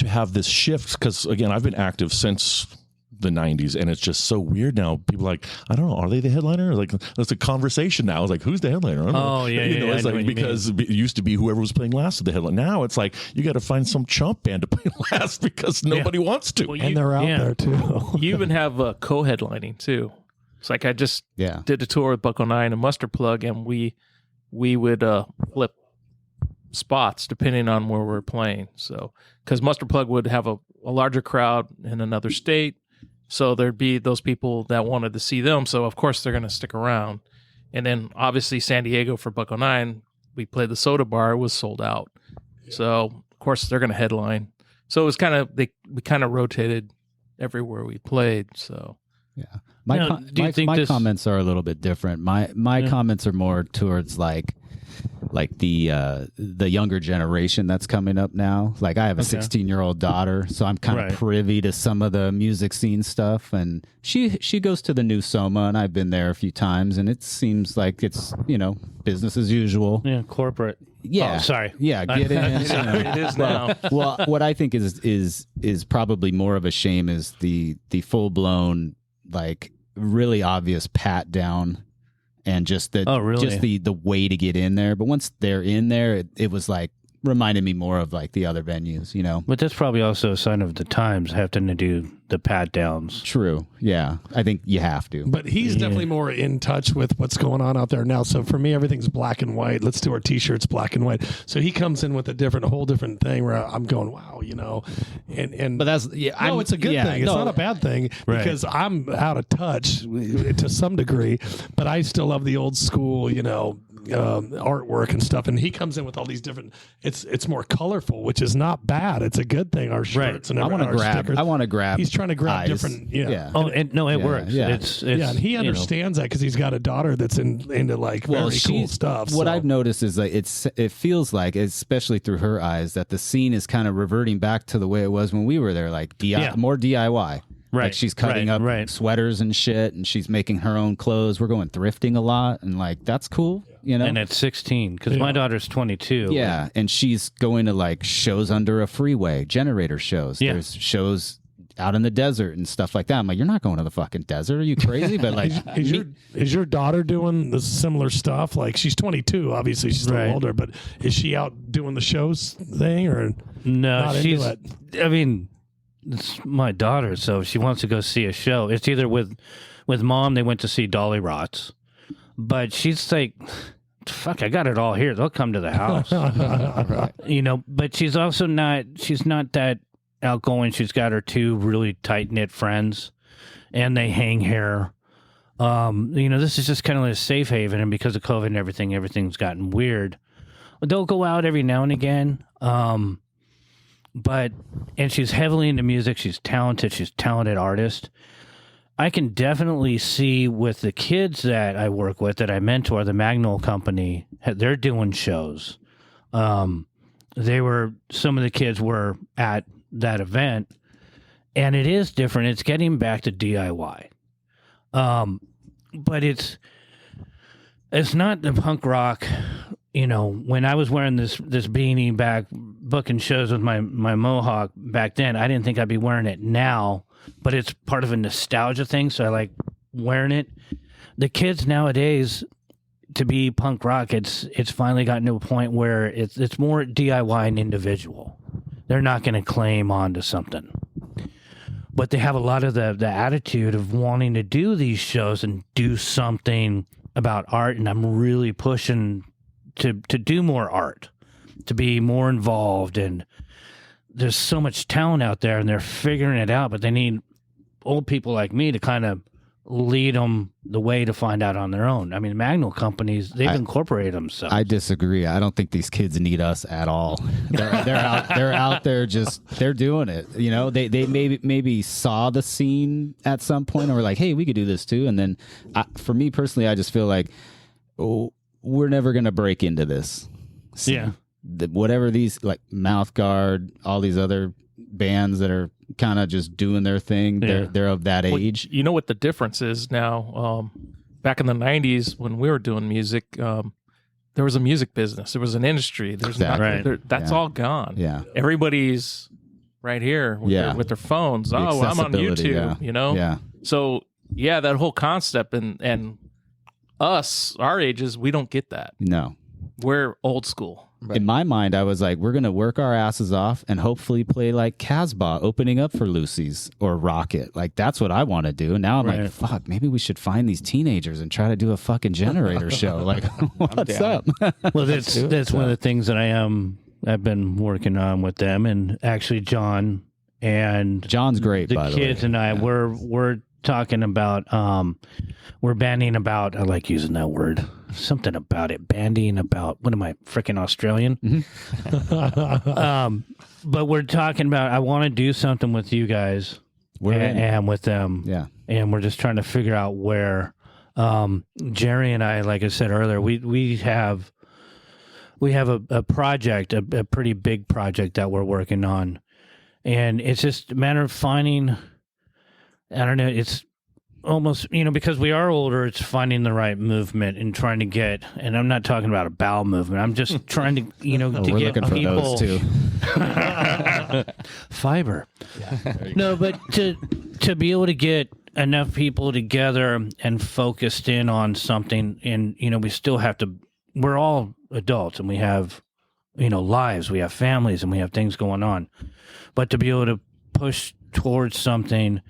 have this shift, because again, I've been active since the 90s, and it's just so weird now. People are like, I don't know, are they the headliner? Like, that's a conversation now. It's like, who's the headliner? I don't know. It's like, because it used to be whoever was playing last of the headliner. Now it's like you got to find some chump band to play last because nobody wants to. Well, and they're out there too. You even have co-headlining too. It's like I just did a tour with Bucko 9 and Mustard Plug, and we would flip spots depending on where we're playing. So because Mustard Plug would have a larger crowd in another state, so there'd be those people that wanted to see them. So of course they're going to stick around. And then obviously San Diego for Bucko 9, we played the Soda Bar, it was sold out. Yeah. So of course they're going to headline. So it was kind of we kind of rotated everywhere we played. So yeah, my comments are a little bit different. My comments are more towards like the younger generation that's coming up now. Like I have a 16-year-old daughter, so I'm kind of privy to some of the music scene stuff, and she goes to the new Soma, and I've been there a few times, and it seems like it's, business as usual. Yeah, corporate. Yeah. Oh, sorry. Yeah, get in. It is now. Well, what I think is probably more of a shame is the full-blown, like, really obvious pat down, and just the way to get in there. But once they're in there, it was like reminded me more of like the other venues, But that's probably also a sign of the times having to do the pat downs. True. Yeah. I think you have to. But he's definitely more in touch with what's going on out there now. So for me, everything's black and white. Let's do our t-shirts black and white. So he comes in with a whole different thing where I'm going, wow, and but that's it's a good thing. It's not a bad thing because I'm out of touch to some degree, but I still love the old school, artwork and stuff. And he comes in with all these different, it's more colorful, which is not bad. It's a good thing. Our shirts and I want to grab. He's trying to grab different. Yeah. Oh, and no, it works. Yeah. It's and he understands that because he's got a daughter that's into like very cool stuff. What I've noticed is like it feels like, especially through her eyes, that the scene is kind of reverting back to the way it was when we were there, like more DIY. Right. Like she's cutting up sweaters and shit, and she's making her own clothes. We're going thrifting a lot, and like that's cool, And at 16, because my daughter's 22. Yeah, and she's going to like shows under a freeway, generator shows. Yeah. There's shows out in the desert and stuff like that. I'm like, you're not going to the fucking desert. Are you crazy? But like, is your daughter doing the similar stuff? Like she's 22, obviously she's still older, but is she out doing the shows thing or no? She's. I mean. It's my daughter, so if she wants to go see a show, it's either with mom. They went to see Dolly Rots, but she's like, "Fuck, I got it all here. They'll come to the house." But she's also not. She's not that outgoing. She's got her two really tight knit friends, and they hang here. This is just kind of like a safe haven, and because of COVID and everything's gotten weird. They'll go out every now and again. And she's heavily into music. She's talented. She's a talented artist. I can definitely see with the kids that I work with, that I mentor, the Magnol Company, they're doing shows. Some of the kids were at that event, and it is different. It's getting back to DIY. But it's not the punk rock. When I was wearing this beanie back, booking shows with my mohawk back then, I didn't think I'd be wearing it now, but it's part of a nostalgia thing, so I like wearing it. The kids nowadays, to be punk rock, it's finally gotten to a point where it's more DIY and individual. They're not going to claim onto something. But they have a lot of the attitude of wanting to do these shows and do something about art, and I'm really pushing to do more art, to be more involved, and there's so much talent out there and they're figuring it out, but they need old people like me to kind of lead them the way to find out on their own. I mean, Magnol companies, they've incorporated themselves. I disagree. I don't think these kids need us at all. They're out there they're doing it. They maybe saw the scene at some point and were like, hey, we could do this too. And then for me personally, I just feel like, we're never going to break into this scene. Yeah. whatever these like Mouth Guard, all these other bands that are kind of just doing their thing, they're of that age. You know what the difference is now? Back in the 90s when we were doing music, there was a music business. There was an industry. There's that's all gone. Yeah. Everybody's right here with their phones. The I'm on YouTube, you know? Yeah. So, that whole concept and us, our ages, we don't get that. No. We're old school. Right. In my mind, I was like, we're going to work our asses off and hopefully play like Casbah opening up for Lucy's or Rocket. Like, that's what I want to do. And now I'm like, fuck, maybe we should find these teenagers and try to do a fucking Generator show. Like, what's up? Well, that's one of the things that I've been working on with them. And actually, John's great, the by the way. kids and I, we're talking about, we're banding about, I like using that word, something about it, banding about, what am I, freaking Australian? But we're talking about, I want to do something with you guys and with them. Yeah. And we're just trying to figure out where, Jerry and I, like I said earlier, we have a project, a pretty big project that we're working on. And it's just a matter of finding, I don't know, it's almost, because we are older, it's finding the right movement and trying to get, and I'm not talking about a bowel movement. I'm just trying to, to we're get looking for people. those too. Fiber. Yeah. No, but to be able to get enough people together and focused in on something, and, we still have to, we're all adults and we have, lives, we have families and we have things going on. But to be able to push towards something,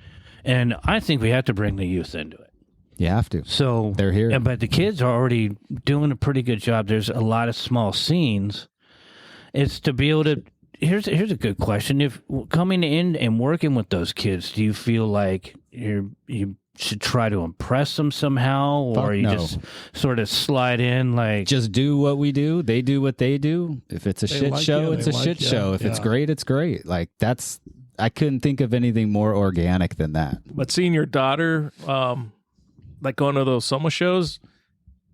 and I think we have to bring the youth into it. You have to. So they're here. But the kids are already doing a pretty good job. There's a lot of small scenes. It's to be able to. Here's a good question. If coming in and working with those kids, do you feel like you should try to impress them somehow, or you just sort of slide in like just do what we do? They do what they do. If it's a shit show, it's a shit show. If it's great, it's great. Like that's. I couldn't think of anything more organic than that. But seeing your daughter, like going to those summer shows,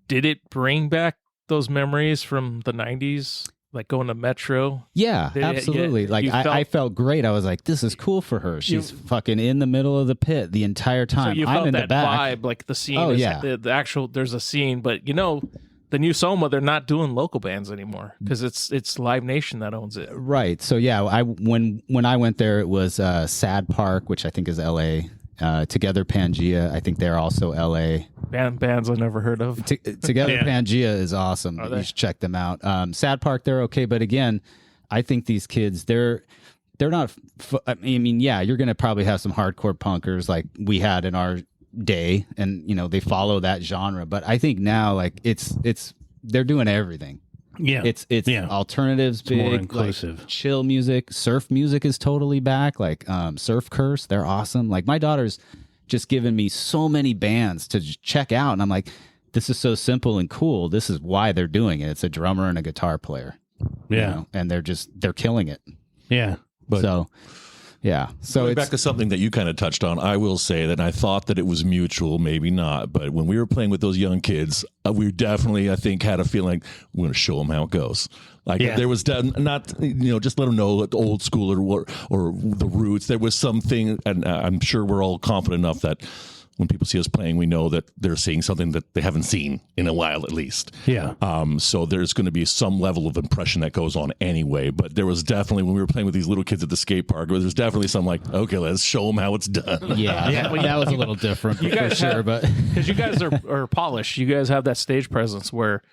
did it bring back those memories from the 90s? Like going to Metro? Yeah, absolutely. Like I felt great. I was like, this is cool for her. She's fucking in the middle of the pit the entire time. So you I'm felt in that the back. vibe, like the scene. Oh, is yeah. The actual, there's a scene, but the new Soma, they're not doing local bands anymore because it's Live Nation that owns it. Right. So yeah, when I went there, it was Sad Park, which I think is L.A. Together Pangea, I think they're also L.A. Bands I've never heard of. Together Pangea is awesome. You should check them out. Sad Park, they're okay, but again, I think these kids, they're not. I mean, yeah, you're gonna probably have some hardcore punkers like we had in our day, and they follow that genre. But I think now, like it's they're doing everything. Yeah, it's alternatives, it's big, more inclusive. Like, chill music, surf music is totally back. Like Surf Curse, they're awesome. Like my daughter's just given me so many bands to check out, and I'm like, this is so simple and cool. This is why they're doing it. It's a drummer and a guitar player. Yeah, and they're killing it. Yeah, but yeah. So going back to something that you kind of touched on, I will say that I thought that it was mutual, maybe not, but when we were playing with those young kids, we definitely, I think, had a feeling we're going to show them how it goes. Like there was not, just let them know the old school or the roots. There was something, and I'm sure we're all confident enough that when people see us playing, we know that they're seeing something that they haven't seen in a while, at least. Yeah. So there's going to be some level of impression that goes on anyway. But there was definitely, when we were playing with these little kids at the skate park, there's definitely some like, okay, let's show them how it's done. Yeah. Well, that was a little different for sure, but because you guys are polished, you guys have that stage presence where,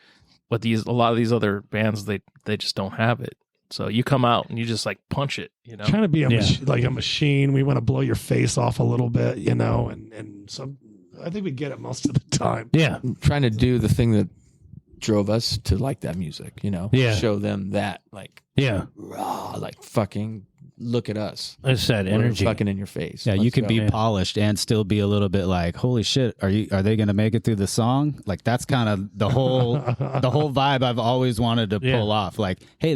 with a lot of these other bands, they just don't have it. So you come out and you just like punch it, Trying to be like a machine. We want to blow your face off a little bit, and some. I think we get it most of the time. Yeah, trying to do the thing that drove us to like that music. Yeah, show them that raw, like fucking look at us. It's that energy, fucking in your face. Yeah, you can be polished and still be a little bit like, holy shit, are they going to make it through the song? Like that's kind of the whole vibe I've always wanted to pull off. Like, hey,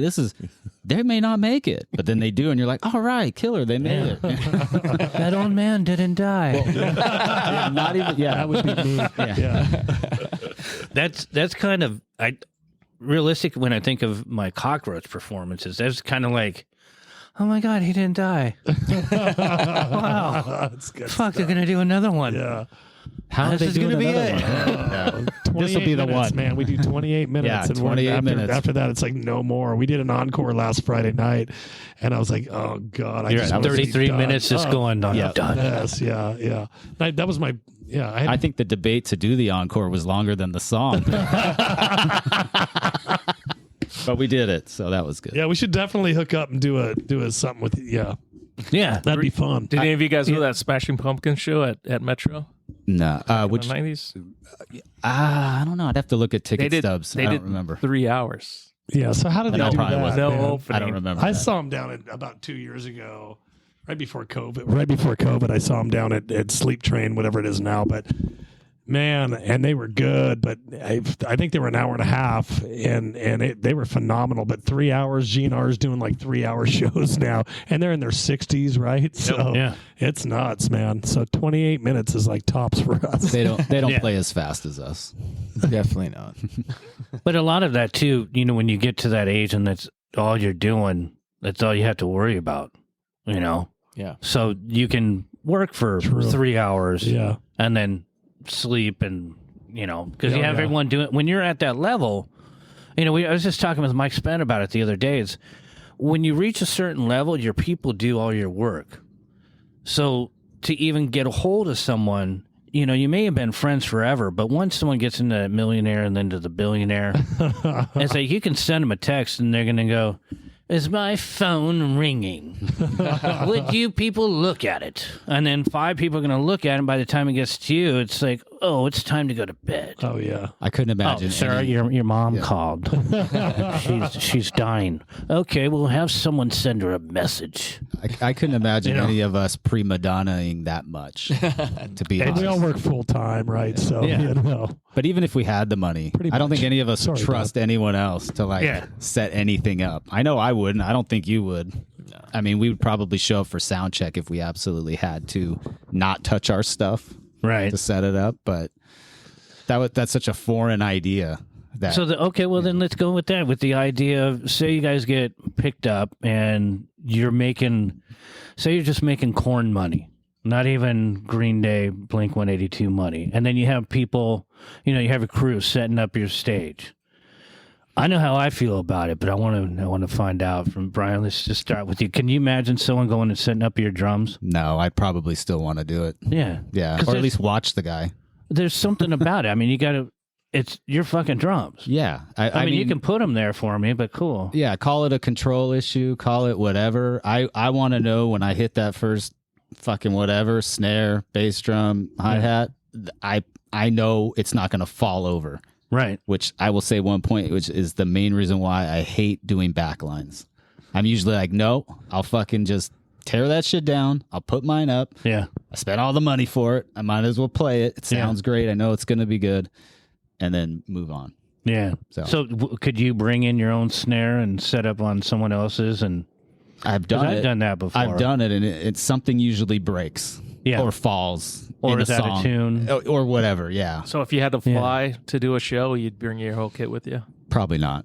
they may not make it, but then they do, and you're like, all right, killer, they made it. That old man didn't die. Well, not even. Yeah, that would be me. Yeah. That's kind of realistic when I think of my cockroach performances. That's kind of like, oh my God, he didn't die. Wow. That's good Fuck, they're stuff. going to do another one. Yeah. How This they is doing gonna be another it. one? This will be the one. man. We do 28 minutes. Yeah, and 28 minutes. After that, it's like no more. We did an encore last Friday night, and I was like, oh God, I You're just at wanna be 33 done. minutes just going, I'm Yeah. done. Yes, yeah. That was my, yeah. I think the debate to do the encore was longer than the song. But we did it, so that was good. Yeah, we should definitely hook up and do a something with, yeah. Yeah. That'd be fun. Did any of you guys know that Smashing Pumpkins show at Metro No, in which the 90s? I don't know. I'd have to look at ticket They did. stubs. They I did don't remember. 3 hours. Yeah, so how did they No, do probably that? wasn't. No man? opening. I don't remember. I that. saw him down at about 2 years ago, right before COVID. I saw him down at Sleep Train, whatever it is now. But man, and they were good. But I think they were an hour and a half, and they were phenomenal. But 3 hours, GNR's doing like 3 hour shows now, and they're in their 60s, right? So Yeah. it's nuts, man. So 28 minutes is like tops for us. They don't Yeah. play as fast as us. Definitely not. But a lot of that too, when you get to that age and that's all you're doing, that's all you have to worry about, Yeah. So you can work for True. 3 hours Yeah. and then sleep and, because you Yeah, have yeah. everyone doing, when you're at that level, I was just talking with Mike Spen about it the other day. It's when you reach a certain level, your people do all your work. So to even get a hold of someone, you may have been friends forever, but once someone gets into that millionaire and then to the billionaire, it's like you can send them a text and they're going to go, is my phone ringing? Would you people look at it? And then 5 people are going to look at it, and by the time it gets to you, it's like, oh, it's time to go to bed. Oh yeah. I couldn't imagine. Oh, sir, any- your mom called. she's dying. Okay, we'll have someone send her a message. I couldn't imagine any of us prima donnaing that much. To be And we all honest. work full time, right? So Yeah. But even if we had the money, Pretty I don't much. think any of us would Sorry, trust anyone else to Yeah. set anything up. I know I wouldn't. I don't think you would. No. I mean, we would probably show up for sound check if we absolutely had to not touch our stuff Right. to set it up. But that's such a foreign idea. That So, then let's go with that. With the idea of, say you guys get picked up and you're just making corn money, not even Green Day, Blink 182 money. And then you have people, you have a crew setting up your stage. I know how I feel about it, but I want to find out from Brian. Let's just start with you. Can you imagine someone going and setting up your drums? no, I'd probably still want to do it. Yeah. Yeah, 'Cause or at there's- least watch the guy. There's something about it. I mean, it's your fucking drums. Yeah, I mean, you can put them there for me, but cool. Yeah, call it a control issue, call it whatever. I want to know when I hit that first fucking whatever, snare, bass drum, hi-hat, I know it's not going to fall over, Right. which I will say one point, which is the main reason why I hate doing backlines. I'm usually like, no, I'll fucking just tear that shit down. I'll put mine up. Yeah. I spent all the money for it. I might as well play it. It sounds great. I know it's going to be good. And then move on. Yeah. So- Could you bring in your own snare and set up on someone else's? And I've 'cause done I've it. done that before. I've done it, and it's something usually breaks. Yeah. Or falls. Or in is a out of song. tune. Or whatever, yeah. So if you had to fly to do a show, you'd bring your whole kit with you. Probably not.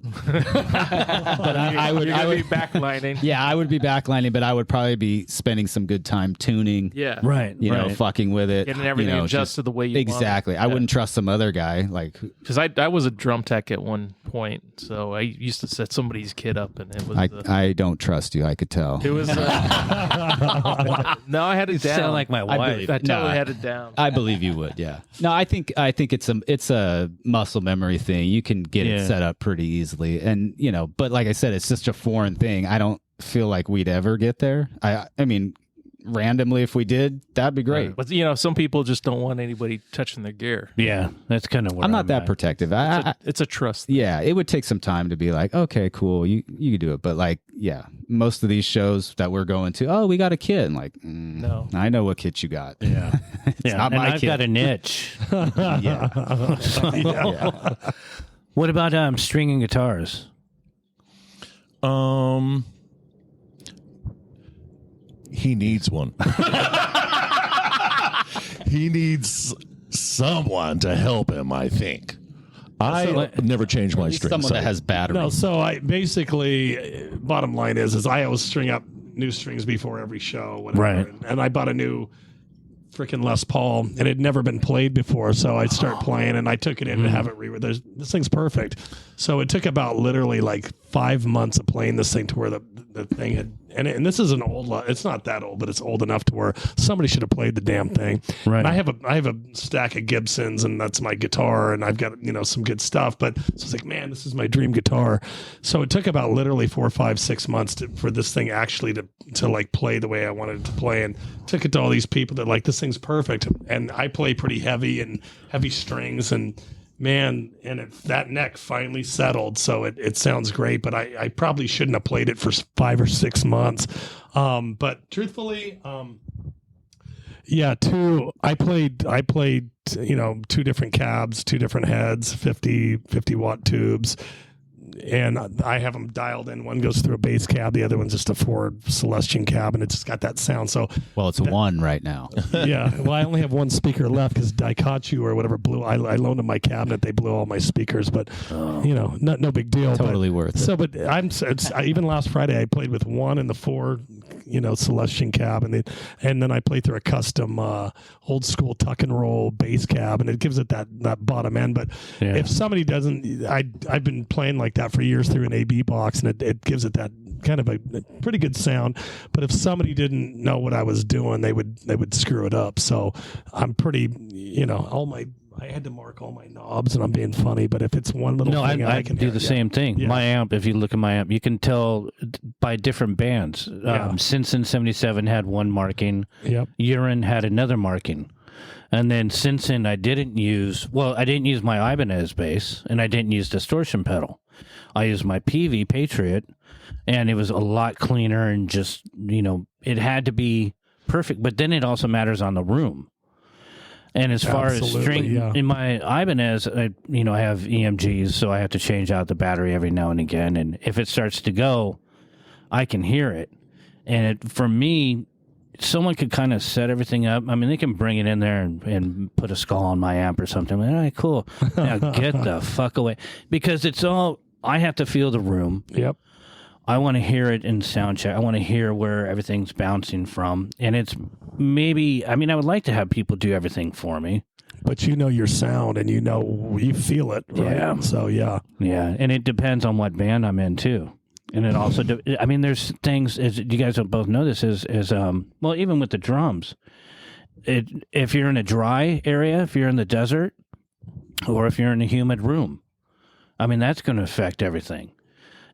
But I would. You're I gonna would. be backlining. Yeah, I would be backlining, but I would probably be spending some good time tuning. Yeah. Right. You know, right. fucking with it. Getting everything adjusted the way you want it. exactly. I wouldn't trust some other guy. Like, Because I was a drum tech at one point, so I used to set somebody's kit up, and it was I don't trust you. I could tell. it was no, I had it down. Sound like my I wife. believe I it. totally No, had it down. I believe you would. Yeah. No, I think it's a muscle memory thing. You can get Yeah. it set up pretty easily, and but like I said, it's just a foreign thing. I don't feel like we'd ever get there. I mean, randomly, if we did, that'd be great. But some people just don't want anybody touching their gear. Yeah, that's kind of where I'm not that at. protective. It's a trust thing. Yeah, it would take some time to be like, okay, cool, you can do it. But like, yeah, most of these shows that we're going to, oh, we got a kit. And like, No. I know what kit you got. Yeah. It's not and my I've kit. got a niche. Yeah. Yeah. What about stringing guitars? He needs one. He needs someone to help him, I think. I never change my strings. Someone that has battery. No, so I basically, bottom line is I always string up new strings before every show, whatever. Right. And I bought a new freaking Les Paul, and it had never been played before, so I'd start playing, and I took it in to have it this thing's perfect. So it took about literally like 5 months of playing this thing to where the thing had, and this is an old, it's not that old, but it's old enough to where somebody should have played the damn thing. Right. And I have a stack of Gibsons, and that's my guitar, and I've got, some good stuff, but so it's like, man, this is my dream guitar. So it took about literally 4, 5, 6 months for this thing actually to like play the way I wanted it to play, and took it to all these people that like, this thing's perfect. And I play pretty heavy strings, and man, and that neck finally settled, so it sounds great, but I probably shouldn't have played it for 5 or 6 months. But truthfully, I played 2 different cabs, 2 different heads, 50 watt tubes, and I have them dialed in. One goes through a bass cab, the other one's just a Ford Celestion cab, and it's just got that sound. So, well, it's one right now. Yeah. Well, I only have one speaker left because Daikachu or whatever blew. I loaned them my cabinet. They blew all my speakers, but no big deal. Totally worth it. So, but even last Friday I played with one in the 4, Celestion cab, and then I played through a custom old school tuck and roll bass cab, and it gives it that bottom end. But if somebody doesn't, I've been playing like that for years through an AB box, and it gives it that kind of a pretty good sound. But if somebody didn't know what I was doing, they would screw it up. So I'm pretty, I had to mark all my knobs, and I'm being funny, but if it's one little thing, I can do the same thing. Yeah. My amp, if you look at my amp, you can tell by different bands. Sinson 77 had one marking. Yep. Urine had another marking. And then Sinson, I didn't use my Ibanez bass, and I didn't use distortion pedal. I used my PV Patriot, and it was a lot cleaner, and just, it had to be perfect. But then it also matters on the room. And as far as string, in my Ibanez, I have EMGs, so I have to change out the battery every now and again. And if it starts to go, I can hear it. And for me, someone could kind of set everything up. I mean, they can bring it in there and put a skull on my amp or something. All right, cool. Now get the fuck away. Because I have to feel the room. Yep. I want to hear it in sound check. I want to hear where everything's bouncing from. And it's I would like to have people do everything for me. But your sound, and you feel it, right? Yeah. So, yeah. Yeah, and it depends on what band I'm in, too. And it also, there's things, as you guys both know this, even with the drums, if you're in a dry area, if you're in the desert, or if you're in a humid room, that's going to affect everything.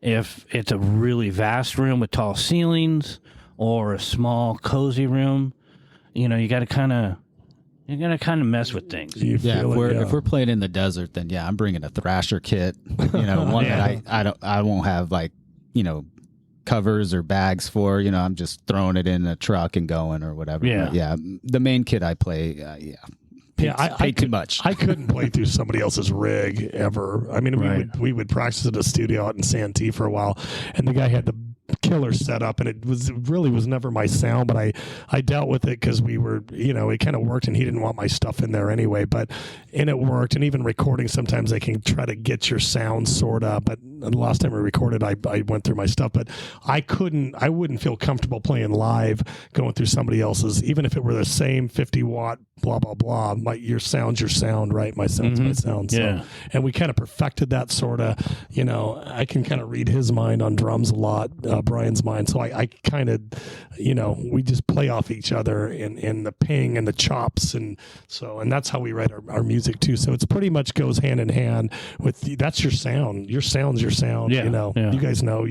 If it's a really vast room with tall ceilings, or a small cozy room, you got to kind of mess with things. If we're playing in the desert, then I'm bringing a Thrasher kit, one that I won't have covers or bags for. I'm just throwing it in a truck and going or whatever. Yeah, but the main kit I play, I paid too much. I couldn't play through somebody else's rig ever. We would practice at a studio out in Santee for a while, and the guy had the killer setup, and it really was never my sound, but I dealt with it because we were, it kind of worked, and he didn't want my stuff in there anyway, and it worked. And even recording, sometimes they can try to get your sound sort of, but the last time we recorded, I went through my stuff, but I wouldn't feel comfortable playing live, going through somebody else's, even if it were the same 50 watt, blah, blah, blah. Your sound's your sound, right? My sound's my sound. So, and we kind of perfected that sort of, I can kind of read his mind on drums a lot, Brian's mind. So I kind of, we just play off each other in the ping and the chops. And that's how we write our music too. So it's pretty much goes hand in hand with, that's your sound. Your sound's your sound. You guys know,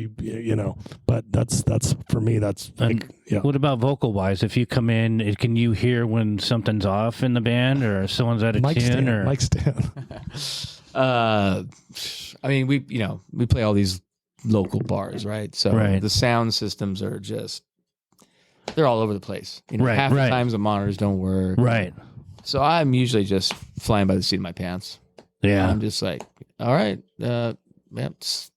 but that's for me, that's like, What about vocal wise? If you come in, can you hear when something's off in the band, or someone's out of tune, or Mike Stan? We play all these local bars, right? So the sound systems are they're all over the place. Half the times the monitors don't work. Right. So I'm usually just flying by the seat of my pants. Yeah. I'm just like, all right,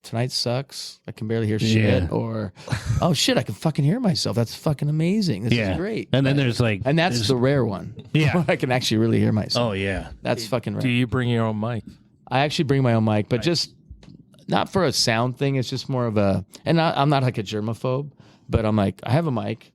tonight sucks. I can barely hear shit. Or, oh shit, I can fucking hear myself. That's fucking amazing. This is great. And then there's the rare one. Yeah. Where I can actually really hear myself. Oh yeah. That's fucking rare. Do you bring your own mic? I actually bring my own mic, but just not for a sound thing. It's just more of a, and I'm not like a germaphobe, but I'm like, I have a mic.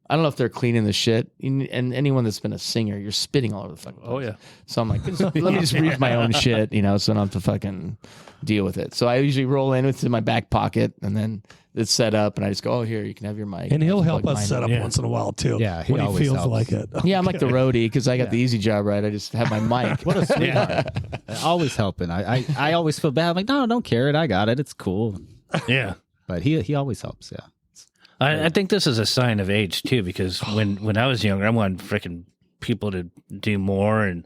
I don't know if they're cleaning the shit. And anyone that's been a singer, you're spitting all over the fucking place. Oh, yeah. So I'm like, let me just read my own shit, so I don't have to fucking deal with it. So I usually roll in with it in my back pocket, and then it's set up, and I just go, oh, here, you can have your mic. And he'll I help plug us mine set in. up once in a while, too. Yeah, when he always feels helps. like it. Yeah, I'm like the roadie because I got the easy job, right? I just have my mic. What a sweetheart. Always helping. I always feel bad. I'm like, no, don't care it. I got it. It's cool. Yeah. But he always helps. Yeah. I think this is a sign of age too, because when I was younger, I wanted freaking people to do more and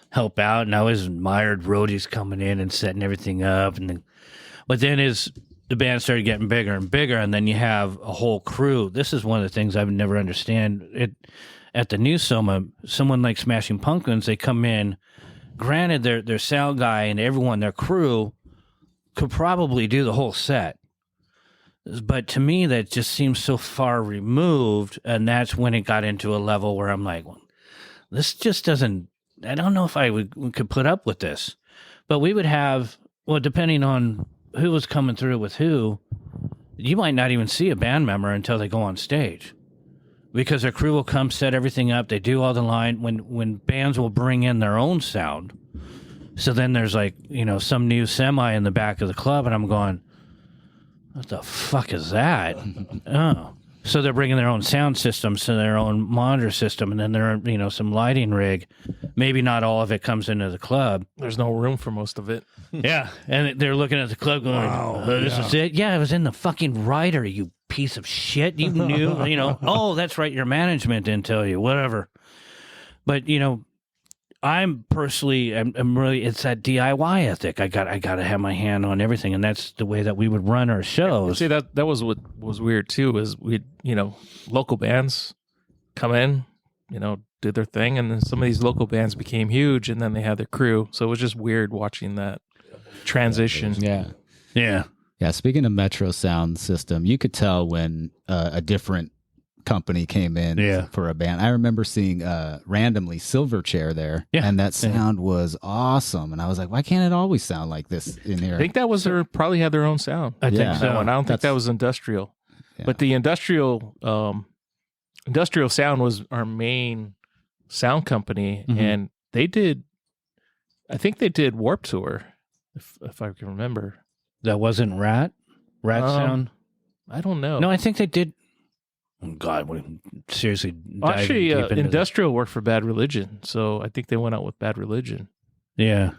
help out, and I always admired roadies coming in and setting everything up, but then as the band started getting bigger and bigger, and then you have a whole crew. This is one of the things I've never understand. At the new Soma, someone like Smashing Pumpkins, they come in. Granted, their sound guy and everyone, their crew, could probably do the whole set. But to me, that just seems so far removed, and that's when it got into a level where I'm like, well, this just doesn't. I don't know if we could put up with this. But we would have, well, depending on who was coming through with who, you might not even see a band member until they go on stage, because their crew will come set everything up. They do all the line when bands will bring in their own sound. So then there's like some new semi in the back of the club, and I'm going, what the fuck is that? Oh. So they're bringing their own sound systems to their own monitor system, and then they're, some lighting rig. Maybe not all of it comes into the club. There's no room for most of it. Yeah. And they're looking at the club going, this is it? Yeah, it was in the fucking rider, you piece of shit. You knew, oh, that's right, your management didn't tell you, whatever. But, I'm personally, I'm really, it's that DIY ethic. I got to have my hand on everything, and that's the way that we would run our shows. See, that was what was weird too. Is local bands come in, did their thing, and then some of these local bands became huge, and then they had their crew. So it was just weird watching that transition. Yeah. Yeah. Yeah. Speaking of Metro sound system, you could tell when a different company came in for a band. I remember seeing randomly Silverchair there, and that sound was awesome. And I was like, why can't it always sound like this in here? I think that was probably had their own sound. I think so. I don't think that was industrial, but the industrial sound was our main sound company, and they did. I think they did Warped Tour, if I can remember. That wasn't Rat sound. I don't know. No, I think they did. Oh, God, we seriously. Actually, industrial worked for Bad Religion, so I think they went out with Bad Religion. Yeah,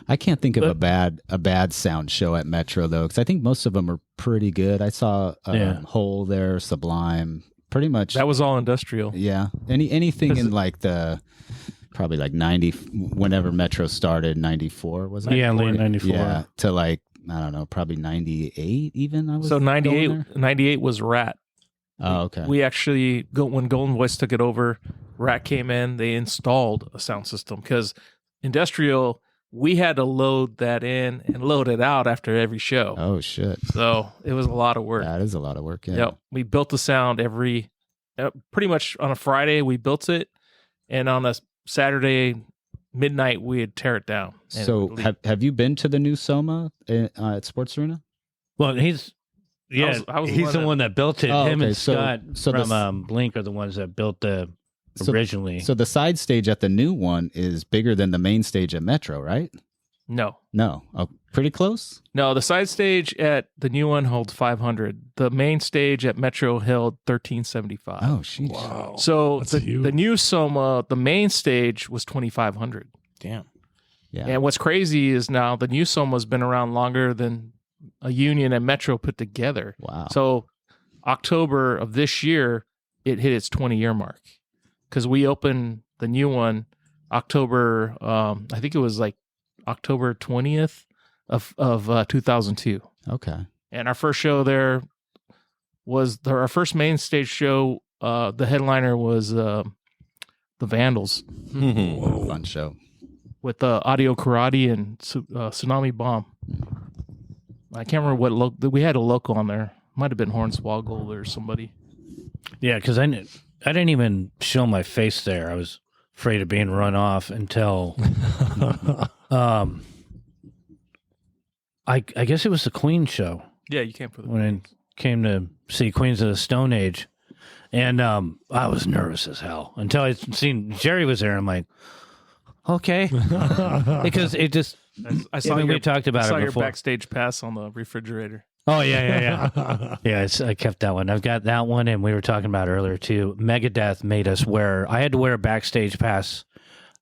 I can't think of a bad sound show at Metro though, because I think most of them are pretty good. I saw Hole there, Sublime, pretty much. That was all industrial. Yeah, anything in like the probably like 90, whenever Metro started, 94 was it? Yeah, late 94. Yeah, to like I don't know, probably 98 even. I was so 98 was Rat. Oh, okay. We actually, when Golden Voice took it over, Rat came in, they installed a sound system, because industrial, we had to load that in and load it out after every show. Oh, shit. So it was a lot of work. That is a lot of work, yeah. Yep. We built the sound pretty much on a Friday, we built it, and on a Saturday midnight, we'd tear it down. So have you been to the new Soma at Sports Arena? Well, he's the one that built it. Him and Scott from Blink are the ones that built the originally. So the side stage at the new one is bigger than the main stage at Metro, right? No. Oh, pretty close? No, the side stage at the new one holds 500. The main stage at Metro held 1375. Oh, sheesh. Wow. So the new Soma, the main stage was 2500. Damn. Yeah. And what's crazy is now the new Soma's been around longer than a Union and Metro put together. Wow. So October of this year, it hit its 20-year mark, because we opened the new one October, I think it was like October 20th of 2002. Okay. And our first show there was our first main stage show. The headliner was the Vandals Fun show. with Audio Karate and Tsunami Bomb. I can't remember what we had a local on there. Might have been Hornswoggle or somebody. Yeah, because I didn't even show my face there. I was afraid of being run off until I guess it was the Queen show Yeah, you came for the when I came to see Queens of the Stone Age, and I was nervous as hell until I seen Jerry was there. I'm like, okay, because it just. I saw we your, talked about I saw it your before. backstage pass on the refrigerator. Oh yeah. Yeah, I kept that one. I've got that one, and we were talking about earlier too. Megadeth made us wear. I had to wear a backstage pass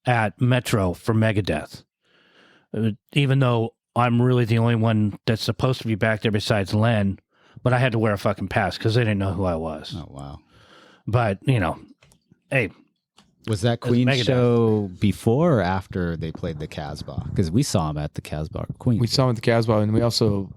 at Metro for Megadeth, even though I'm really the only one that's supposed to be back there besides Len. But I had to wear a fucking pass because they didn't know who I was. Oh wow. But hey, Was that That's Queen Megadeth. show before or after they played the Casbah? Because we saw him at the Casbah Queen. We saw him at the Casbah, and we also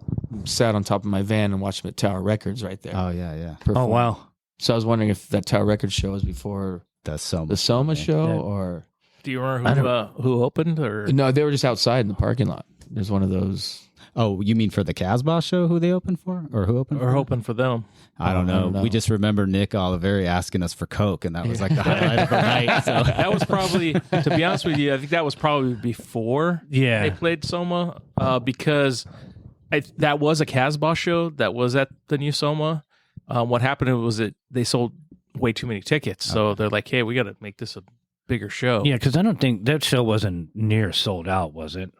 sat on top of my van and watched him at Tower Records right there. Oh yeah. oh perform. wow, So I was wondering if that Tower Records show was before The Soma. the Soma show Yeah. or Do you remember who opened? Or no? They were just outside in the parking lot. There's one of those. Oh, you mean for the Casbah show? Who they opened for, or who opened? or for? hoping for them? I don't know. don't know. We just remember Nick Oliveri asking us for Coke, and that was like the highlight of the night. So That was probably, to be honest with you, I think that was probably before yeah. they played Soma, because that was a Casbah show that was at the new Soma. What happened was they sold way too many tickets, so they're like, "Hey, we got to make this a bigger show." Yeah, because I don't think that show wasn't near sold out, was it?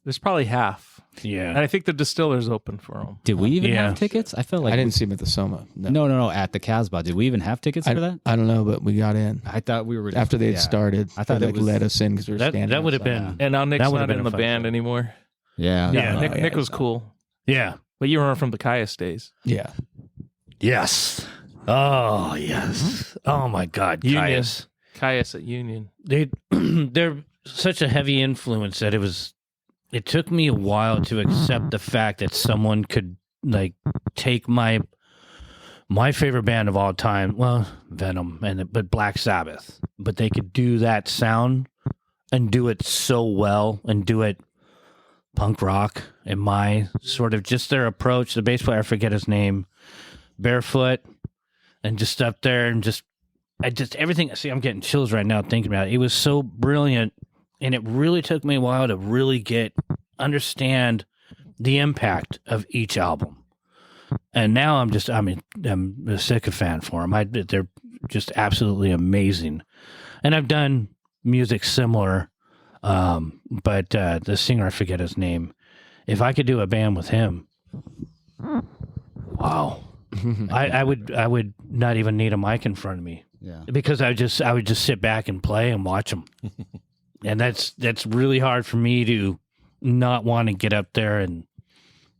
There's probably half, and Yeah. I think the Distiller's open for them. did we even Yeah. have tickets? I felt like I didn't see him at the Soma. No. At the Casbah, did we even have tickets for that? I don't know, but we got in I thought we were after they had yeah. started. I thought they it was- let us in because we were standing. That would have outside. been. And now Nick's That would've not been in a the fun band show. anymore. Yeah. Yeah. Nick yeah, was it's cool, Yeah. but you remember from the Caius days. Yeah. Yes. Oh yes. Oh my God, Union. Caius. Caius at Union. They're such a heavy influence that it took me a while to accept the fact that someone could like take my favorite band of all time, well, Venom, but Black Sabbath, but they could do that sound and do it so well and do it punk rock and my sort of just their approach. The bass player, I forget his name, barefoot and just up there and just everything. See, I'm getting chills right now thinking about it. It was so brilliant, and it really took me a while to really understand the impact of each album. And now I'm a sycophant for them. They're just absolutely amazing. And I've done music similar, but the singer, I forget his name. If I could do a band with him, wow. I would not even need a mic in front of me. Yeah. Because I would just sit back and play and watch them. And that's really hard for me to not want to get up there and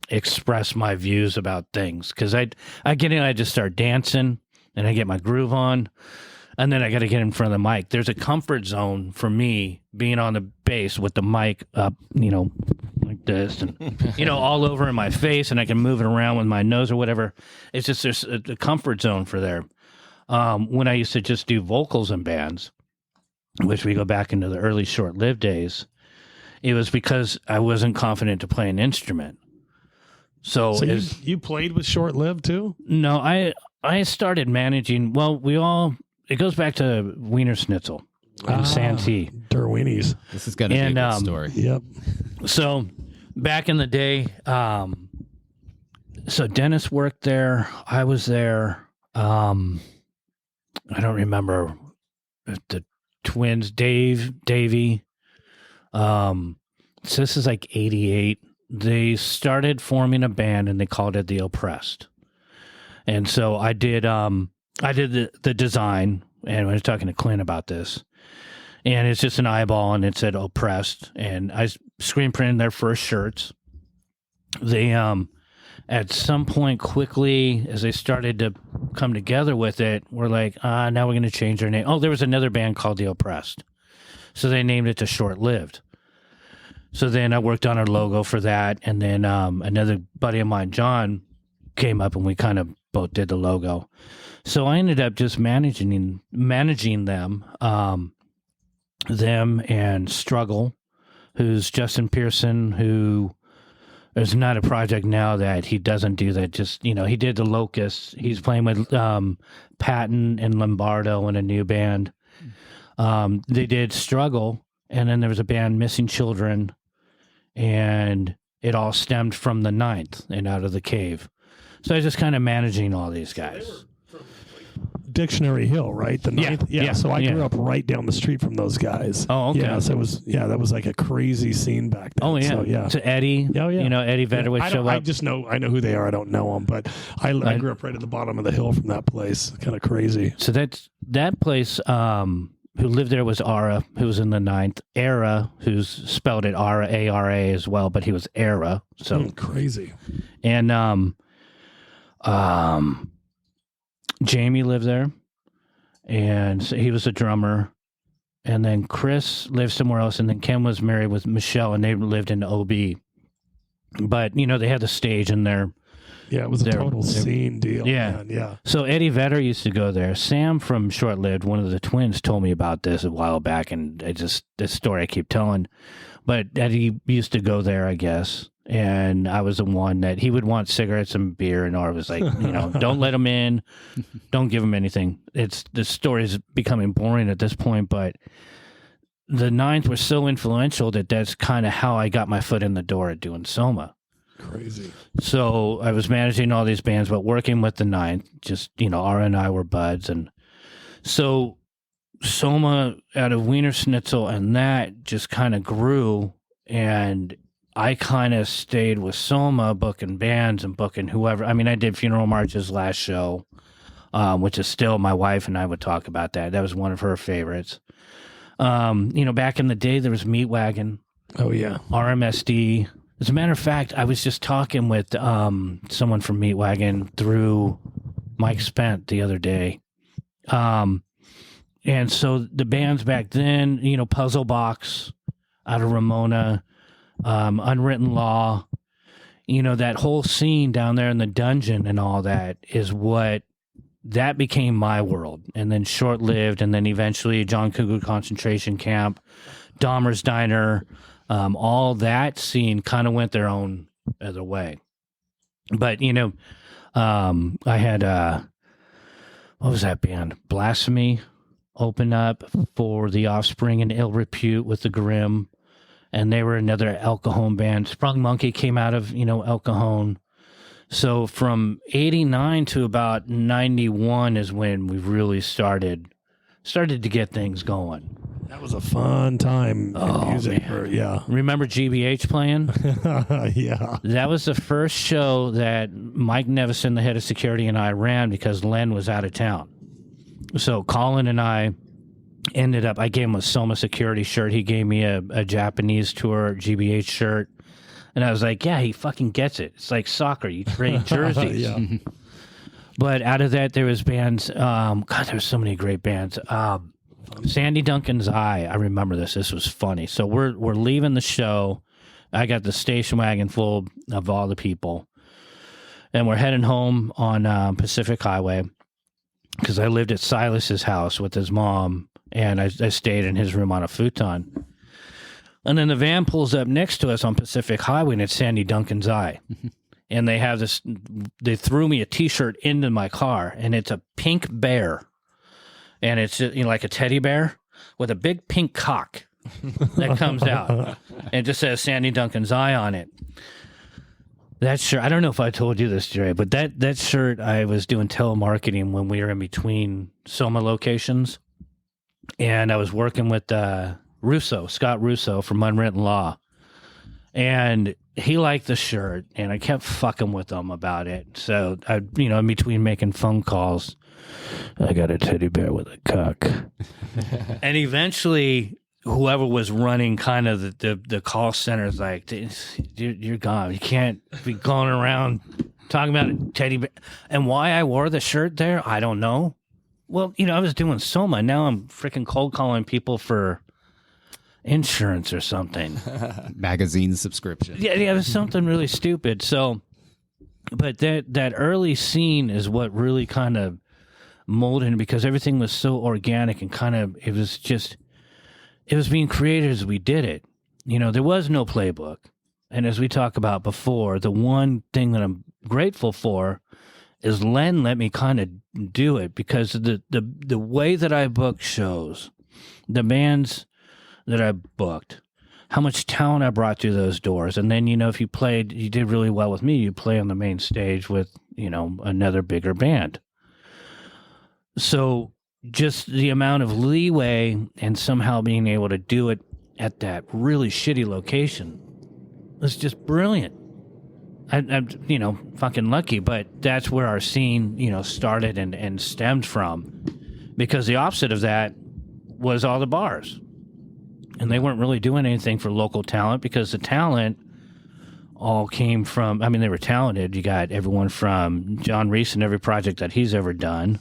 express my views about things. Because I get in, I just start dancing and I get my groove on, and then I got to get in front of the mic. There's a comfort zone for me being on the bass with the mic up, like this, and all over in my face, and I can move it around with my nose or whatever. It's just there's a comfort zone for there. When I used to just do vocals in bands, which we go back into the early short-lived days, it was because I wasn't confident to play an instrument. So you played with Short Lived too? no, I started managing. Well, it goes back to Wiener Schnitzel and Santee. Derweenies. This is gonna be a And, good story. Yep. So back in the day, so Dennis worked there. I was there. I don't remember the twins, Davey. So this is like 88. They started forming a band and they called it The Oppressed. And so I did the design, and I was talking to Clint about this. And it's just an eyeball, and it said Oppressed. And I screen printed their first shirts. They, at some point quickly, as they started to come together with it, were like, now we're going to change their name. Oh, there was another band called The Oppressed. So they named it to Short Lived. So then I worked on our logo for that. And then another buddy of mine, John, came up and we kind of both did the logo. So I ended up just managing them. Them and Struggle, who's Justin Pearson, who there's not a project now that he doesn't do that. Just, he did the Locusts. He's playing with Patton and Lombardo in a new band. They did Struggle, and then there was a band, Missing Children, and it all stemmed from the 9th and Out of the Cave. So I was just kind of managing all these guys. Dictionary Hill, right? The 9th? Yeah. So I grew up right down the street from those guys. Oh, okay. Yeah, so that was like a crazy scene back then. Oh, yeah. So, yeah. So Eddie, Eddie Vedder would show up. I know who they are. I don't know them, but I grew up right at the bottom of the hill from that place. Kind of crazy. So that place, who lived there was Ara, who was in the 9th. Era, who's spelled it Ara, A-R-A as well, but he was Era. So crazy. And Jamie lived there, and so he was a drummer. And then Chris lived somewhere else, and then Ken was married with Michelle, and they lived in OB. But, they had the stage in there. Yeah, it was a total scene deal. Yeah. Man. Yeah. So Eddie Vedder used to go there. Sam from Short Lived, one of the twins, told me about this a while back, and this story I keep telling. But Eddie used to go there, I guess. And I was the one that he would want cigarettes and beer, and I was like, don't let him in, don't give him anything. The story is becoming boring at this point, but the 9th were so influential that's kind of how I got my foot in the door at doing Soma. Crazy. So I was managing all these bands, but working with the 9th, just, Ara and I were buds. And so Soma out of Wiener Schnitzel and that just kind of grew, and I kind of stayed with Soma, booking bands and booking whoever. I mean, I did Funeral March's last show, which is still, my wife and I would talk about that. That was one of her favorites. Back in the day, there was Meat Wagon. Oh, yeah. RMSD. As a matter of fact, I was just talking with someone from Meat Wagon through Mike Spent the other day. And so the bands back then, Puzzle Box out of Ramona, Unwritten Law, that whole scene down there in the dungeon and all that that became my world. And then Short Lived, and then eventually John Cougar Concentration Camp, Dahmer's Diner, all that scene kind of went their own other way. But, I had, what was that band? Blasphemy open up for The Offspring and Ill Repute with the Grim. And they were another El Cajon band. Sprung Monkey came out of, El Cajon. So from 89 to about 91 is when we really started to get things going. That was a fun time in music. Man. Remember GBH playing? Yeah. That was the first show that Mike Nevison, the head of security, and I ran because Len was out of town. So Colin and I I gave him a Soma security shirt. He gave me a Japanese tour GBH shirt. And I was like, yeah, he fucking gets it. It's like soccer. You trade jerseys. Yeah. But out of that, there was bands. God, there were so many great bands. Sandy Duncan's Eye. I remember this. This was funny. So we're leaving the show. I got the station wagon full of all the people. And we're heading home on Pacific Highway because I lived at Silas's house with his mom. And I stayed in his room on a futon. And then the van pulls up next to us on Pacific Highway, and it's Sandy Duncan's Eye. And they have this, they threw me a T-shirt into my car, and it's a pink bear. And it's like a teddy bear with a big pink cock that comes out. And it just says Sandy Duncan's Eye on it. That shirt, I don't know if I told you this, Jerry, but that shirt, I was doing telemarketing when we were in between Soma locations. And I was working with Scott Russo from Unwritten Law. And he liked the shirt, and I kept fucking with him about it. So, in between making phone calls, I got a teddy bear with a cock. And eventually, whoever was running kind of the call center is like, you're gone. You can't be going around talking about a teddy bear. And why I wore the shirt there, I don't know. Well, I was doing Soma. Now I'm freaking cold calling people for insurance or something. Magazine subscription. Yeah, it was something really stupid. So, but that early scene is what really kind of molded, because everything was so organic and kind of, it was being created as we did it. There was no playbook. And as we talked about before, the one thing that I'm grateful for is Len let me kind of do it, because the way that I book shows, the bands that I booked, how much talent I brought through those doors. And then, if you did really well with me, you play on the main stage with, another bigger band. So just the amount of leeway and somehow being able to do it at that really shitty location was just brilliant. I'm fucking lucky, but that's where our scene, started and stemmed from, because the opposite of that was all the bars. And they weren't really doing anything for local talent, because the talent all came from, they were talented. You got everyone from John Reese and every project that he's ever done,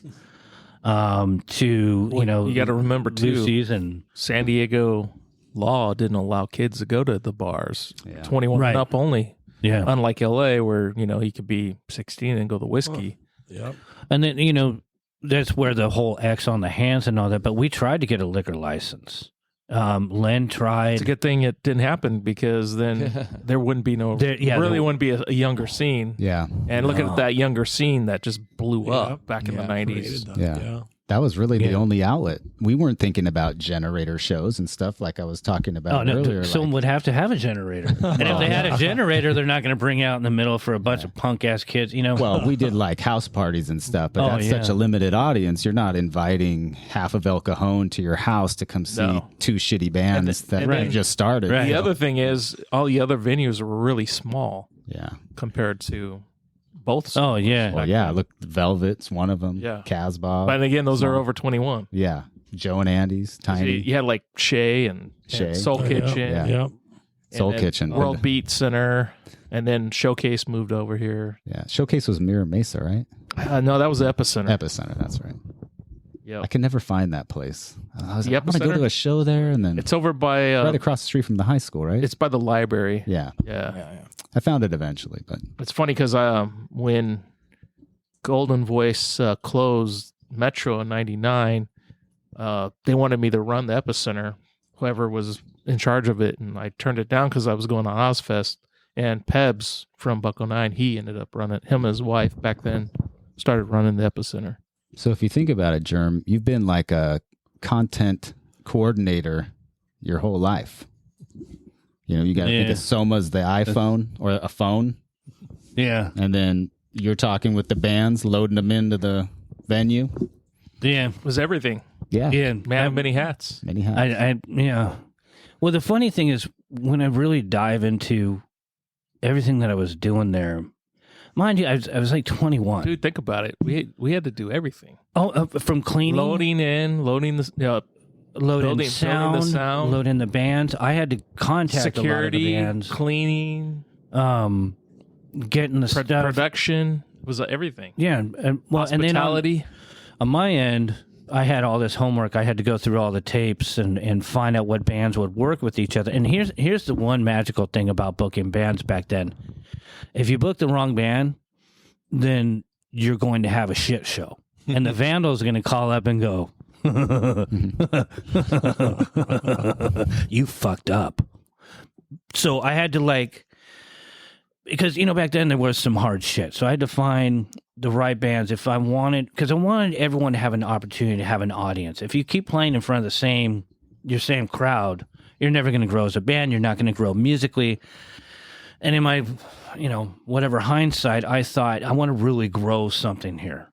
to, you got to remember too, Lucy's, and San Diego law didn't allow kids to go to the bars. Yeah. 21 Right. and up only. yeah. Unlike LA, where, he could be 16 and go to whiskey. Yep. And then, that's where the whole X on the hands and all that, but we tried to get a liquor license. Len tried. It's a good thing it didn't happen, because then there wouldn't be wouldn't be a younger scene. Yeah. And looking at that younger scene that just blew Yeah. up back in the 90s. Yeah. That was really the only outlet. We weren't thinking about generator shows and stuff like I was talking about earlier. Someone would have to have a generator. And if they had a generator, they're not going to bring out in the middle for a bunch of punk-ass kids, Well, we did like house parties and stuff, but that's such a limited audience. You're not inviting half of El Cajon to your house to come see two shitty bands that just started. Right. The other thing is, all the other venues were really small Yeah. compared to both. Oh, yeah. Well, yeah. Look, Velvet's one of them. Yeah. Casbah. But again, those are over 21. Yeah. Joe and Andy's, So Tiny. you had like Shay and Soul Oh, yeah. Kitchen. Yeah. Yep. and Soul then Kitchen. World Beat Center. And then Showcase moved over here. Yeah. Showcase was Mira Mesa, right? No, that was Epicenter. Epicenter, that's right. Yep. I can never find that place. I was The like, I want to go Epicenter? to a show there, and then It's over by right across the street from the high school, right? it's by the library. Yeah. Yeah. I found it eventually, but It's funny because when Golden Voice closed Metro in '99, they wanted me to run the Epicenter, whoever was in charge of it, and I turned it down because I was going on Ozfest. And Pebs from Bucko 9, he ended up running, him and his wife back then started running the Epicenter. so if you think about it, Germ, you've been like a content coordinator your whole life. You got to think of Soma's the iPhone or a phone, Yeah. and then you're talking with the bands, loading them into the venue. Yeah. It was everything. Yeah. Yeah. Man of many hats. Many hats. Yeah. Well, the funny thing is, when I really dive into everything that I was doing there, mind you, I was like 21. Dude, think about it. We had to do everything. From cleaning, Loading in, loading the loading building sound, the sound. loading the bands. I had to contact security, a lot of the bands. cleaning, Getting the stuff. production. It was everything. Yeah. And then Hospitality. on my end, I had all this homework. I had to go through all the tapes and find out what bands would work with each other. And here's the one magical thing about booking bands back then. If you book the wrong band, then you're going to have a shit show. And the Vandals are going to call up and go, you fucked up. So I had to because, back then there was some hard shit. So I had to find the right bands if I wanted, because I wanted everyone to have an opportunity to have an audience. If you keep playing in front of your same crowd, you're never going to grow as a band. You're not going to grow musically. And in my, whatever hindsight, I thought, I want to really grow something here.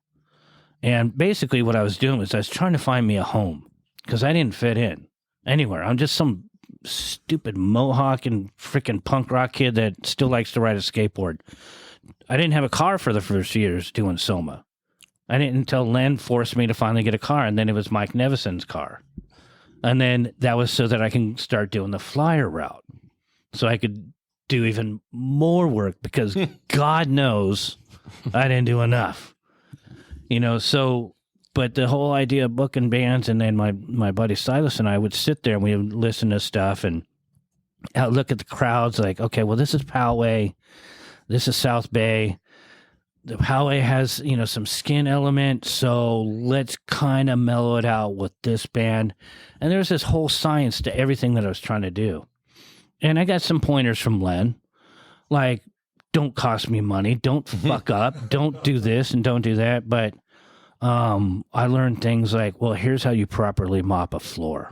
And basically what I was doing was I was trying to find me a home, because I didn't fit in anywhere. I'm just some stupid mohawk and freaking punk rock kid that still likes to ride a skateboard. I didn't have a car for the first years doing Soma. I didn't until Len forced me to finally get a car, and then it was Mike Nevison's car. And then that was so that I can start doing the flyer route. So I could do even more work, because God knows I didn't do enough. But the whole idea of booking bands, and then my buddy Silas and I would sit there and we would listen to stuff and look at the crowds like, okay, well, this is Poway. This is South Bay. The Poway has, some skin element, so let's kind of mellow it out with this band. And there's this whole science to everything that I was trying to do. And I got some pointers from Len, like, don't cost me money, don't fuck up, don't do this and don't do that. But I learned things like, well, here's how you properly mop a floor.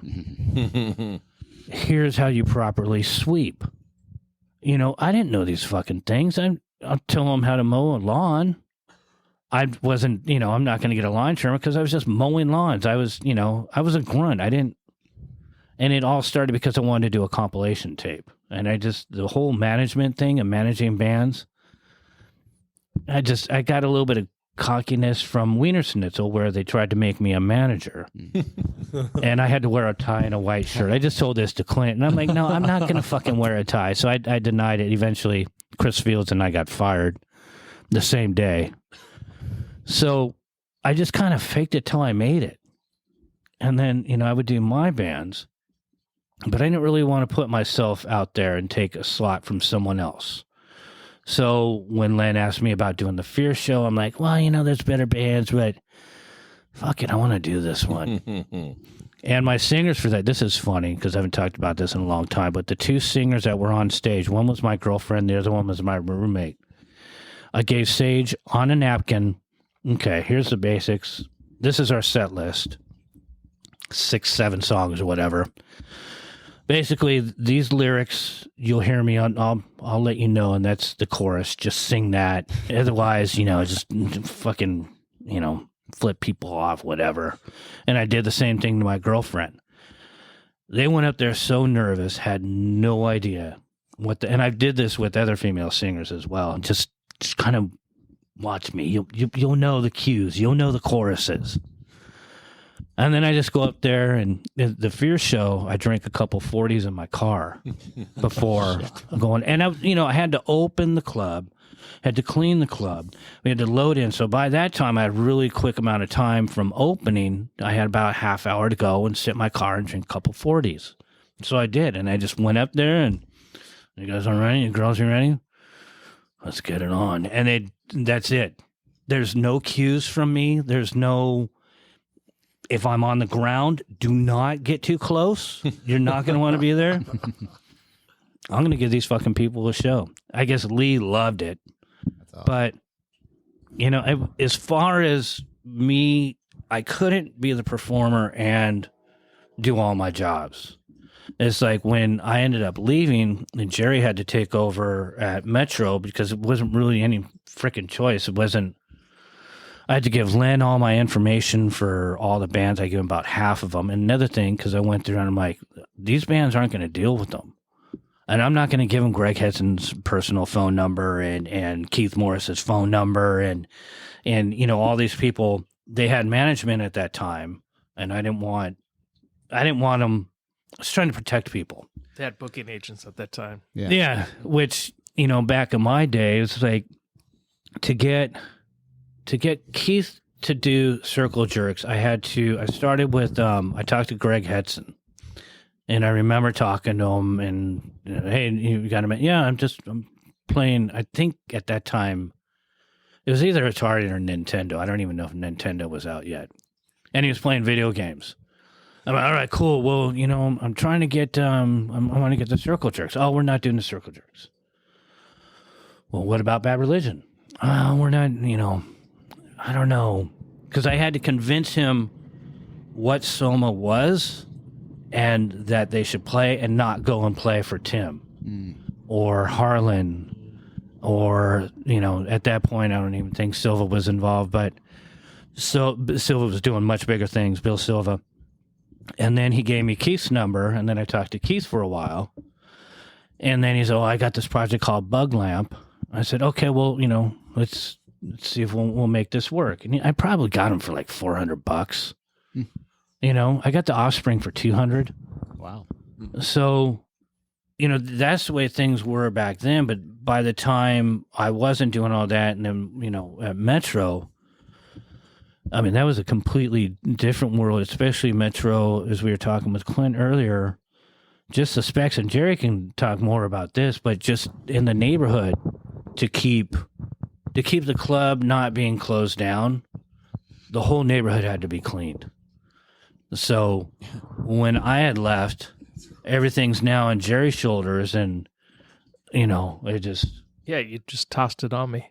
here's how you properly sweep. I didn't know these fucking things. I'll tell them how to mow a lawn. I wasn't, I'm not going to get a lawn trimmer because I was just mowing lawns. I was a grunt. and it all started because I wanted to do a compilation tape. And the whole management thing and managing bands, I got a little bit of cockiness from Wiener Schnitzel where they tried to make me a manager. And I had to wear a tie and a white shirt. I just told this to Clint, and I'm like, no, I'm not going to fucking wear a tie. So I denied it. Eventually, Chris Fields and I got fired the same day. So I just kind of faked it till I made it. And then, I would do my bands, but I didn't really want to put myself out there and take a slot from someone else. So when Len asked me about doing the Fear show, I'm like, well, there's better bands, but fuck it, I want to do this one. And my singers for that, this is funny because I haven't talked about this in a long time, but the two singers that were on stage, one was my girlfriend, the other one was my roommate. I gave Sage on a napkin, okay, here's the basics. This is our set list. 6, 7 songs or whatever. Basically, these lyrics, you'll hear me on, I'll let you know, and that's the chorus. Just sing that. Otherwise, just fucking, flip people off, whatever. And I did the same thing to my girlfriend. They went up there so nervous, had no idea and I did this with other female singers as well. Just kind of watch me. You'll know the cues. You'll know the choruses. And then I just go up there, and the Fear show, I drank a couple 40s in my car before going. And I had to open the club, had to clean the club. We had to load in. So by that time, I had a really quick amount of time from opening. I had about a half hour to go and sit in my car and drink a couple 40s. So I did. And I just went up there, and you guys are ready? You girls are ready? Let's get it on. And that's it. There's no cues from me. There's no... If I'm on the ground, do not get too close. You're not going to want to be there. I'm going to give these fucking people a show. I guess Lee loved it. Awesome. But, as far as me, I couldn't be the performer and do all my jobs. It's like when I ended up leaving and Jerry had to take over at Metro because it wasn't really any freaking choice. I had to give Len all my information for all the bands. I gave him about half of them. And another thing, because I went through and I'm like, these bands aren't going to deal with them. And I'm not going to give them Greg Hetson's personal phone number and Keith Morris's phone number and all these people. They had management at that time, and I didn't want them. I was trying to protect people. They had booking agents at that time. Yeah, which back in my day, it was like to get Keith to do Circle Jerks, I started with, I talked to Greg Hetson, and I remember talking to him and, hey, you got him? Yeah, I'm playing, I think at that time, it was either Atari or Nintendo. I don't even know if Nintendo was out yet. And he was playing video games. I'm like, all right, cool. Well, I'm trying to get, I want to get the Circle Jerks. Oh, we're not doing the Circle Jerks. Well, what about Bad Religion? We're not, I don't know, because I had to convince him what Soma was and that they should play and not go and play for Tim or Harlan or, at that point, I don't even think Silva was involved, but Silva was doing much bigger things, Bill Silva. And then he gave me Keith's number, and then I talked to Keith for a while. And then he said, I got this project called Bug Lamp. I said, okay, well, let's see if we'll make this work. And I probably got him for like $400. I got the Offspring for $200. Wow. So, that's the way things were back then. But by the time I wasn't doing all that, and then, at Metro, I mean, that was a completely different world, especially Metro, as we were talking with Clint earlier. Just the specs, and Jerry can talk more about this, but just in the neighborhood to keep the club not being closed down, the whole neighborhood had to be cleaned. So when I had left, everything's now on Jerry's shoulders, and it just... Yeah, you just tossed it on me.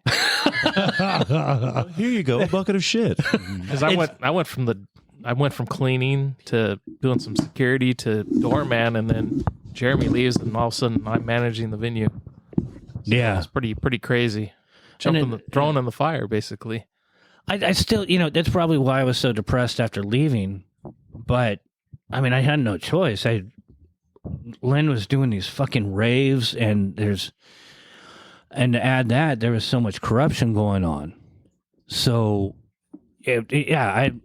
Here you go, a bucket of shit. Because I went from the I went from cleaning to doing some security to doorman, and then Jeremy leaves, and all of a sudden I'm managing the venue. So it's pretty crazy. Thrown in the fire, basically. I still, that's probably why I was so depressed after leaving. But I mean, I had no choice. Lynn was doing these fucking raves, and to add that, there was so much corruption going on. So, again,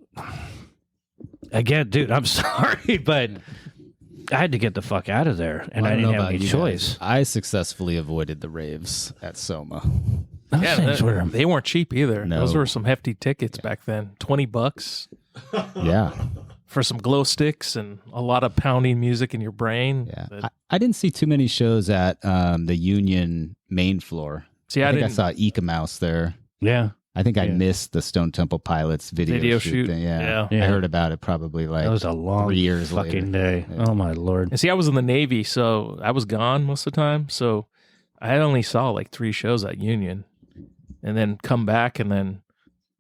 dude, I'm sorry, but I had to get the fuck out of there, and I didn't have any choice. I successfully avoided the raves at Soma. They weren't cheap either. No. Those were some hefty tickets back then. $20. Yeah. For some glow sticks and a lot of pounding music in your brain. Yeah. I didn't see too many shows at the Union main floor. See, I saw Eka Mouse there. Yeah. I think I missed the Stone Temple Pilots video shoot thing. Yeah. I heard about it probably like that was a long 3 years fucking later. day. Yeah. Oh my Lord. And see, I was in the Navy, so I was gone most of the time. So I only saw like 3 shows at Union, and then come back, and then,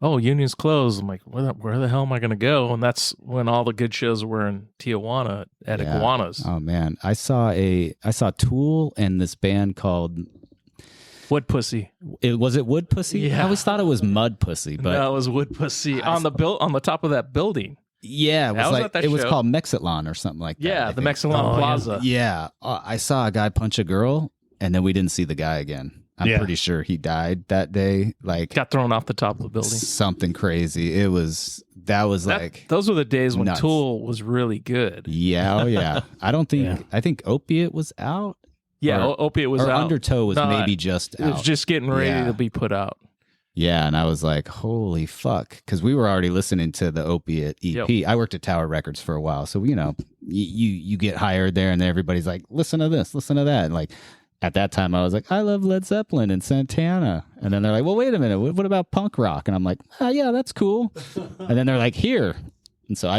Union's closed. I'm like, where the hell am I going to go? And that's when all the good shows were in Tijuana at Iguanas. Oh man, I saw Tool and this band called Wood Pussy. Was it Wood Pussy? Yeah. I always thought it was Mud Pussy, but no, it was Wood Pussy on the top of that building. Yeah, it was called Mexitlon or something like that. Yeah, the Mexitlon Plaza. Yeah, I saw a guy punch a girl, and then we didn't see the guy again. I'm pretty sure he died that day. Like, got thrown off the top of the building. Something crazy. Those were the days when nuts. Tool was really good. Yeah, yeah. I think Opiate was out. Yeah, Opiate was out. Undertow was maybe just out. It was just getting ready to be put out. Yeah, and I was like, holy fuck. Because we were already listening to the Opiate EP. Yep. I worked at Tower Records for a while. So, you get hired there, and everybody's like, listen to this, listen to that. And like, at that time, I was like, I love Led Zeppelin and Santana. And then they're like, well, wait a minute. What about punk rock? And I'm like, yeah, that's cool. And then they're like, here. And so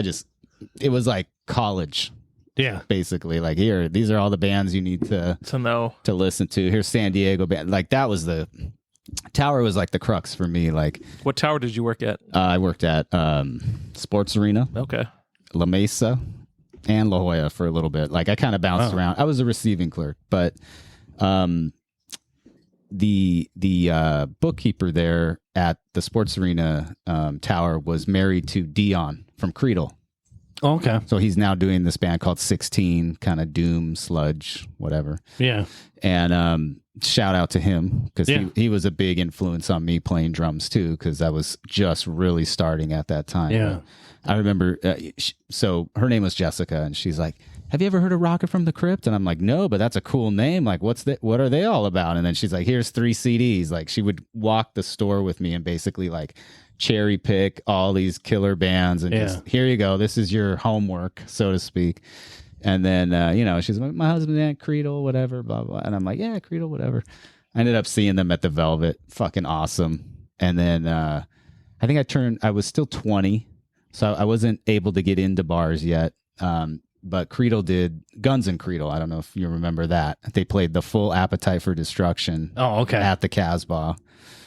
it was like college. Yeah. Basically, like, here, these are all the bands you need to know, to listen to. Here's San Diego band. Like, that was Tower was like the crux for me. Like, what tower did you work at? I worked at Sports Arena. Okay. La Mesa and La Jolla for a little bit. Like, I kind of bounced around. I was a receiving clerk, but the bookkeeper there at the Sports Arena tower was married to Dion from Creedle. Oh, okay. So he's now doing this band called 16, kind of doom, sludge, whatever. Yeah. And shout out to him because he was a big influence on me playing drums too, because I was just really starting at that time. Yeah. I remember, so her name was Jessica, and she's like, have you ever heard of Rocket from the Crypt? And I'm like, no, but that's a cool name. Like, what are they all about? And then she's like, here's 3 CDs. Like, she would walk the store with me and basically like cherry pick all these killer bands and just, here you go. This is your homework, so to speak. And then, she's like, my husband and Creedle, whatever, blah, blah. And I'm like, yeah, Creedle, whatever. I ended up seeing them at the Velvet. Fucking awesome. And then I think I was still 20. So I wasn't able to get into bars yet. But Creedle did Guns and Creedle. I don't know if you remember that. They played the full Appetite for Destruction. Oh, okay. At the Casbah.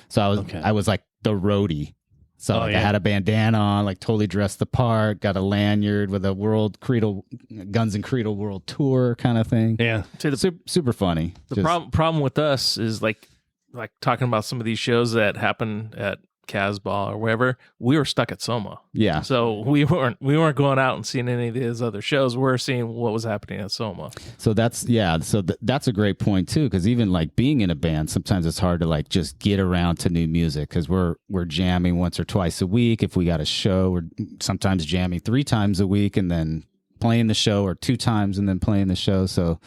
So I was like the roadie. So I had a bandana on, like totally dressed the part, got a lanyard with a Guns and Creedle World Tour kind of thing. Yeah. Super funny. The problem with us is like talking about some of these shows that happen at Casbah or wherever, we were stuck at Soma. Yeah. So we weren't going out and seeing any of these other shows. We're seeing what was happening at Soma. So that's a great point too, because even like being in a band, sometimes it's hard to like just get around to new music because we're jamming once or twice a week. If we got a show, we're sometimes jamming 3 times a week and then playing the show, or 2 times and then playing the show. So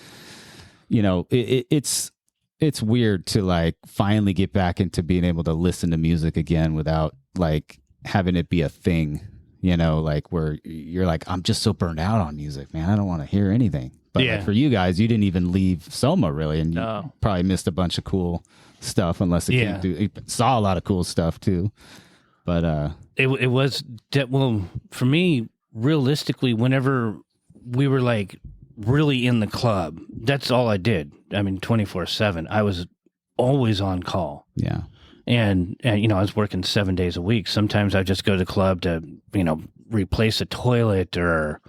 it's weird to like finally get back into being able to listen to music again without like having it be a thing, like where you're like, I'm just so burned out on music, man. I don't want to hear anything. But like for you guys, you didn't even leave Soma really. And you probably missed a bunch of cool stuff unless you saw a lot of cool stuff too. But it was, for me, realistically, whenever we were like really in the club, that's all I did. I mean, 24/7. I was always on call. Yeah. And I was working 7 days a week. Sometimes I'd just go to the club to, replace a toilet or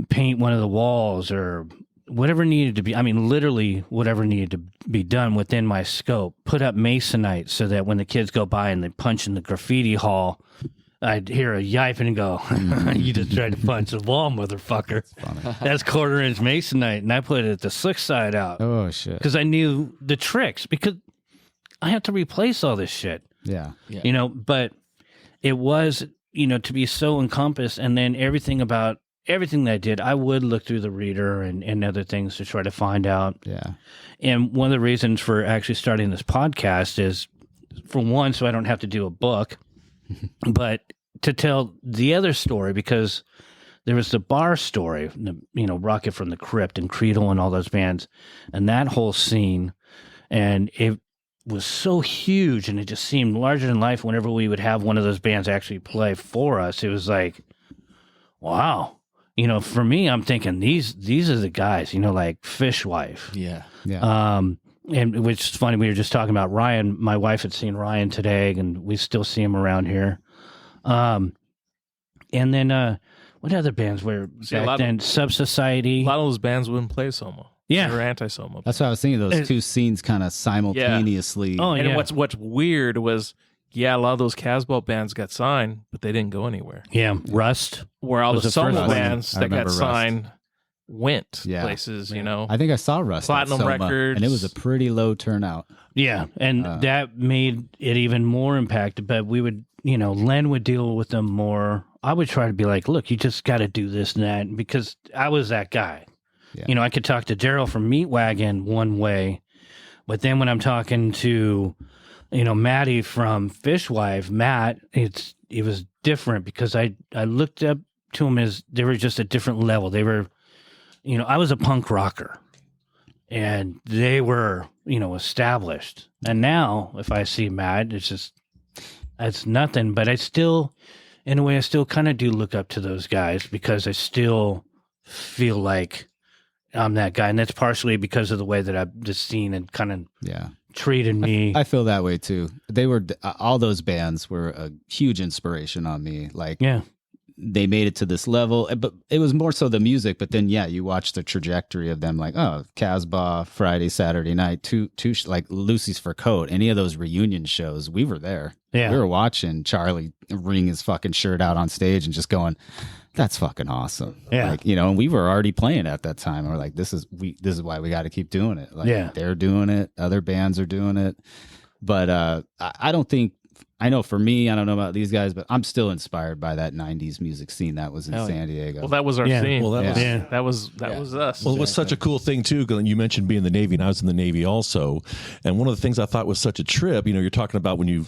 paint one of the walls or whatever needed to be. I mean, literally whatever needed to be done within my scope. Put up masonite so that when the kids go by and they punch in the graffiti hall, I'd hear a yipe and go, "You just tried to punch the wall, motherfucker." That's 1/4-inch masonite, and I put it at the slick side out. Oh shit! Because I knew the tricks. Because I have to replace all this shit. Yeah. But it was, to be so encompassed, and then everything that I did, I would look through the reader and other things to try to find out. Yeah. And one of the reasons for actually starting this podcast is, for one, so I don't have to do a book, but to tell the other story, because there was the bar story, Rocket from the Crypt and Creedle and all those bands, and that whole scene, and it was so huge, and it just seemed larger than life whenever we would have one of those bands actually play for us. It was like, wow. For me, I'm thinking these are the guys, like Fishwife. Yeah. Yeah. And which is funny, we were just talking about Ryan. My wife had seen Ryan today, and we still see him around here. And then what other bands were back then? Sub Society. A lot of those bands wouldn't play Soma. Yeah. They were anti-Soma. That's what I was thinking. Those two scenes kind of simultaneously. Oh, and yeah. what's weird was, a lot of those Casbah bands got signed, but they didn't go anywhere. Yeah, Rust. Where all Was the the first Soma one. bands I that got remember Rust. signed went Yeah. places, I think I saw Rust at Platinum Soma, Records. and it was a pretty low turnout. Yeah, and that made it even more impacted. But we would, Len would deal with them more. I would try to be like, look, you just got to do this and that, because I was that guy. Yeah. I could talk to Daryl from Meat Wagon one way, but then when I'm talking to, Matty from Fishwife, it was different, because I looked up to him as they were just a different level. They were, I was a punk rocker, and they were, established. And now if I see Matt, it's nothing, but I still, in a way, I still kind of do look up to those guys, because I still feel like I'm that guy. And that's partially because of the way that I've just seen and kind of treated me. I feel that way too. They were all those bands were a huge inspiration on me. Like, they made it to this level, but it was more so the music. But then, you watch the trajectory of them, like, Casbah, Friday, Saturday night, two like Lucy's for Coat, any of those reunion shows, we were there. Yeah. We were watching Charlie wring his fucking shirt out on stage and just going, that's fucking awesome. Yeah. Like, and we were already playing at that time. And we're like, this is why we got to keep doing it. Like, they're doing it. Other bands are doing it. But I don't think, I know for me, I don't know about these guys, but I'm still inspired by that 90s music scene that was in San Diego. Well, that was our scene. Well, that was us. Well, it was such a cool thing too. Glenn, you mentioned being in the Navy, and I was in the Navy also. And one of the things I thought was such a trip, you're talking about when you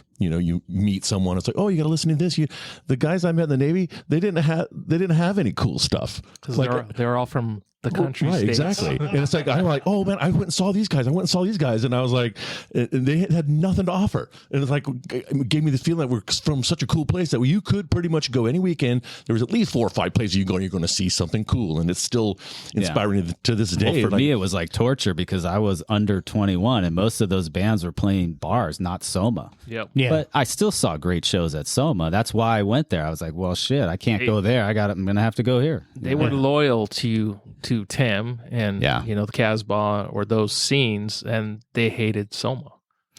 meet someone, it's like, oh, you got to listen to this. The guys I met in the Navy, they didn't have any cool stuff, because they were all from the country, right? states. Exactly. And it's like, I'm like, oh man, I went and saw these guys. And I was like, and they had nothing to offer. And it's like, it gave me this feeling that we're from such a cool place that you could pretty much go any weekend. There was at least 4 or 5 places you go and you're going to see something cool. And it's still inspiring to this day. Well, for me, it was like torture, because I was under 21 and most of those bands were playing bars, not Soma. Yep. Yeah. But I still saw great shows at Soma. That's why I went there. I was like, well, shit, I can't go there. I'm going to have to go here. They were loyal to Tim and the Casbah or those scenes, and they hated Soma.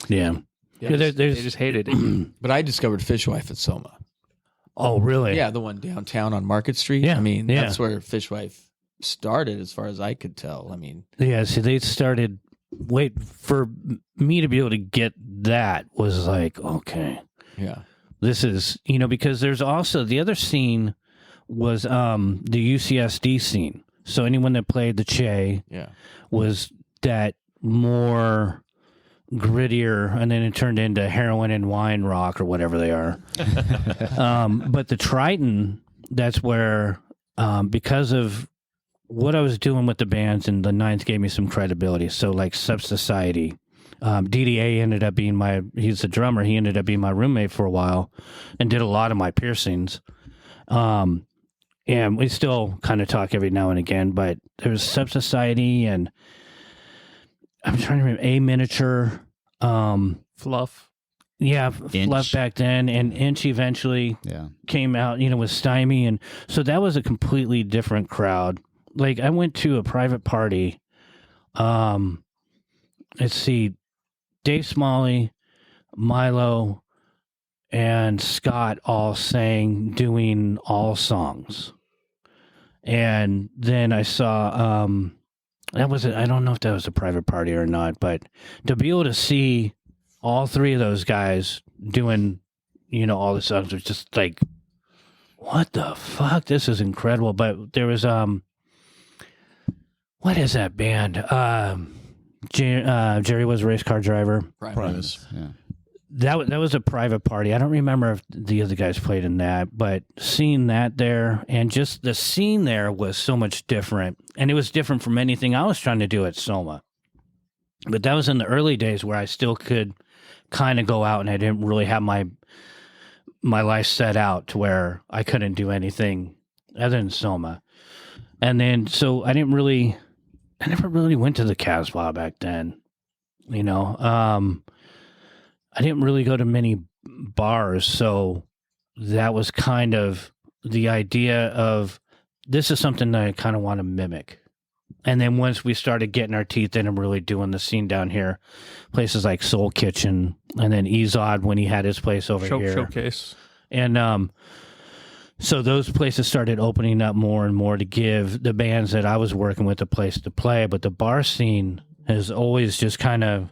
Yeah. They just hated it. But I discovered Fishwife at Soma. Oh, really? Yeah, the one downtown on Market Street. Yeah, I mean, yeah. that's where Fishwife started, as far as I could tell. I mean, Yeah, see, they started. Wait, for me to be able to get that was like, okay, this is, because there's also the other scene was the UCSD scene. So anyone that played the Che was that more grittier, and then it turned into heroin and wine rock or whatever they are. But the Triton, that's where, because of what I was doing with the bands, and the Ninth gave me some credibility. So like Sub Society, DDA ended up being he's the drummer. He ended up being my roommate for a while and did a lot of my piercings. And we still kind of talk every now and again, but there was Sub Society, and I'm trying to remember A Miniature, Fluff. Inch. left back then, and Inch eventually Yeah. came out, with Stymie, and so that was a completely different crowd. Like I went to a private party. Let's see, Dave Smalley, Milo, and Scott all sang, doing all songs. And then I saw I don't know if that was a private party or not, but to be able to see all three of those guys doing, all the songs was just like, what the fuck? This is incredible. But there was what is that band? Jerry was a race car driver. Primus. Yeah. That was a private party. I don't remember if the other guys played in that, but seeing that there and just the scene there was so much different. And it was different from anything I was trying to do at Soma. But that was in the early days where I still could kind of go out, and I didn't really have my life set out to where I couldn't do anything other than Soma. And then, so I never really went to the Casbah back then, I didn't really go to many bars, so that was kind of the idea of this is something that I kind of want to mimic. And then once we started getting our teeth in and really doing the scene down here, places like Soul Kitchen, and then Ezod when he had his place over here. Showcase. And so those places started opening up more and more to give the bands that I was working with a place to play. But the bar scene has always just kind of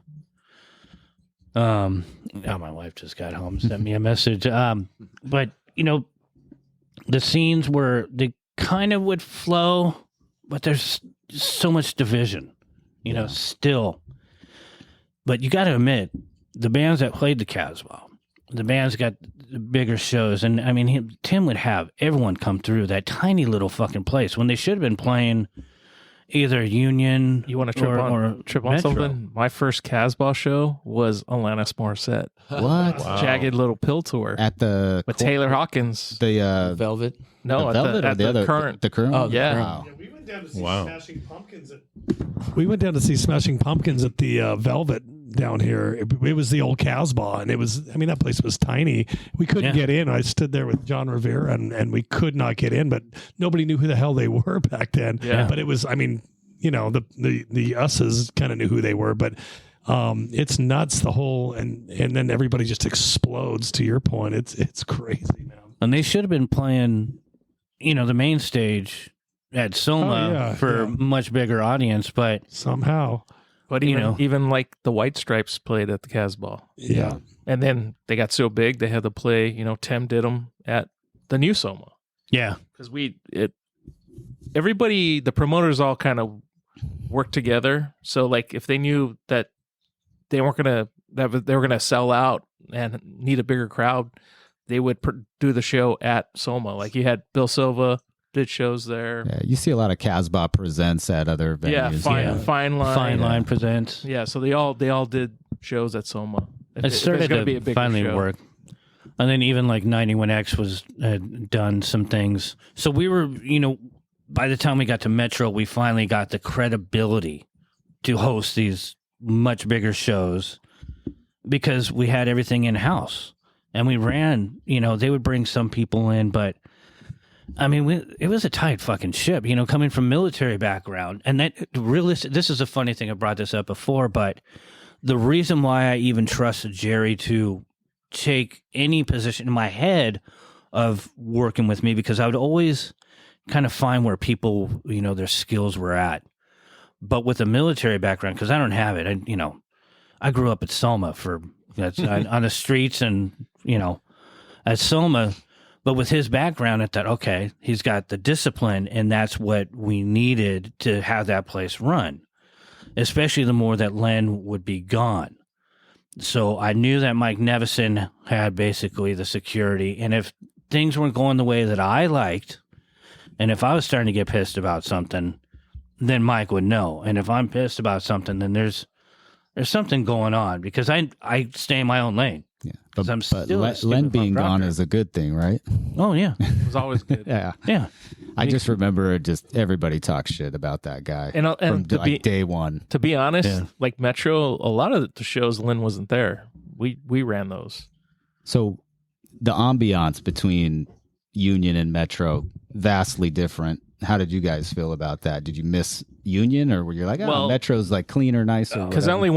my wife just got home, sent me a message. But the scenes they kind of would flow, but there's so much division, still. But you got to admit, the bands that played the Casbah, the bands got the bigger shows, and I mean, Tim would have everyone come through that tiny little fucking place when they should have been playing either Union. You want to trip on Metro. something? My first Casbah show was Alanis Morissette. What? Jagged Little Pill tour At the with Taylor Hawkins. the Velvet. No, the Velvet or at the other Current. the Current. Oh, Yeah. Wow. Yeah, we went down to see Wow. Smashing Pumpkins. We went down to see Smashing Pumpkins at the Velvet down here. It was the old Casbah, and it was. I mean, that place was tiny. We couldn't get in. I stood there with John Rivera, and we could not get in. But nobody knew who the hell they were back then. Yeah. But it was. I mean, the us's kind of knew who they were, but. It's nuts, the whole, and then everybody just explodes. To your point, it's crazy, man. And they should have been playing, the main stage at Soma for a much bigger audience, but Somehow, But even like the White Stripes played at the Casbah. yeah. And then they got so big they had to play, Tim did them at the new Soma. yeah. Because everybody, the promoters all kind of worked together. So like if they knew that they weren't gonna they were gonna sell out and need a bigger crowd, they would do the show at Soma. Like you had Bill Silva did shows there. Yeah, you see a lot of Casbah presents at other venues. Yeah, Fine Line. Fine Line presents. Yeah, so they all did shows at Soma. It started gonna to be a bigger finally show. work. And then even like 91X was done some things. So we were, by the time we got to Metro, we finally got the credibility to host these much bigger shows because we had everything in-house. And we ran, they would bring some people in, but I mean, it was a tight fucking ship, coming from military background. And that this is a funny thing. I brought this up before, but the reason why I even trusted Jerry to take any position in my head of working with me, because I would always kind of find where people, their skills were at. But with a military background, because I don't have it, I grew up at Soma on the streets and, at Soma. But with his background, I thought, okay, he's got the discipline, and that's what we needed to have that place run, especially the more that Len would be gone. So I knew that Mike Nevison had basically the security, and if things weren't going the way that I liked, and if I was starting to get pissed about something, then Mike would know. And if I'm pissed about something, then there's something going on, because I stay in my own lane. Yeah, But I'm still a Len stupid being punk gone rocker. is a good thing, right? Oh, yeah. It was always good. Yeah. Yeah. I just remember everybody talks shit about that guy And from to be day one. To be honest, Yeah. like Metro, a lot of the shows Lynn wasn't there. we ran those. So the ambiance between Union and Metro, vastly different. How did you guys feel about that? Did you miss Union, or were you like, oh, Well, Metro's like cleaner, nicer? Because I only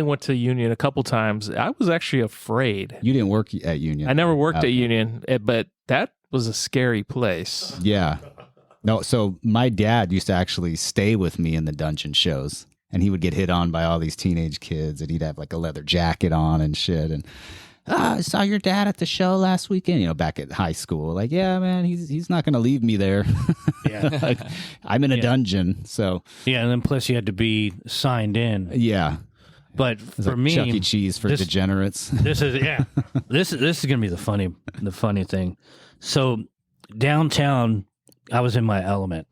went to Union a couple times. I was actually afraid. You didn't work at Union. I never worked at Union, but that was a scary place. Yeah. No, so my dad used to actually stay with me in the dungeon shows, and he would get hit on by all these teenage kids, and he'd have like a leather jacket on and shit. And I saw your dad at the show last weekend, back at high school. Like, yeah, man, he's not going to leave me there. Yeah. Like, I'm in a dungeon. So, Yeah, and then plus you had to be signed in. yeah. But It's for like me, Chuck E. Cheese for this- degenerates. this is this is gonna be the funny thing. So downtown, I was in my element.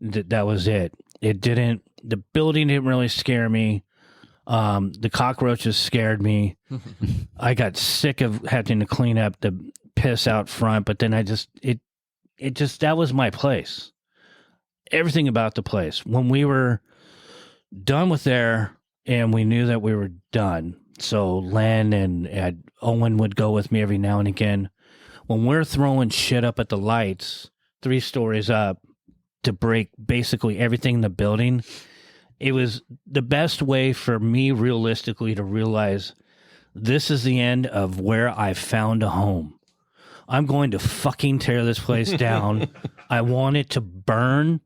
That was it. The building didn't really scare me. The cockroaches scared me. I got sick of having to clean up the piss out front, but then that was my place. Everything about the place. When we were done with there and we knew that we were done, so Len and Owen would go with me every now and again. When we're throwing shit up at the lights, 3 stories up, to break basically everything in the building, it was the best way for me realistically to realize this is the end of where I found a home. I'm going to fucking tear this place down. I want it to burn.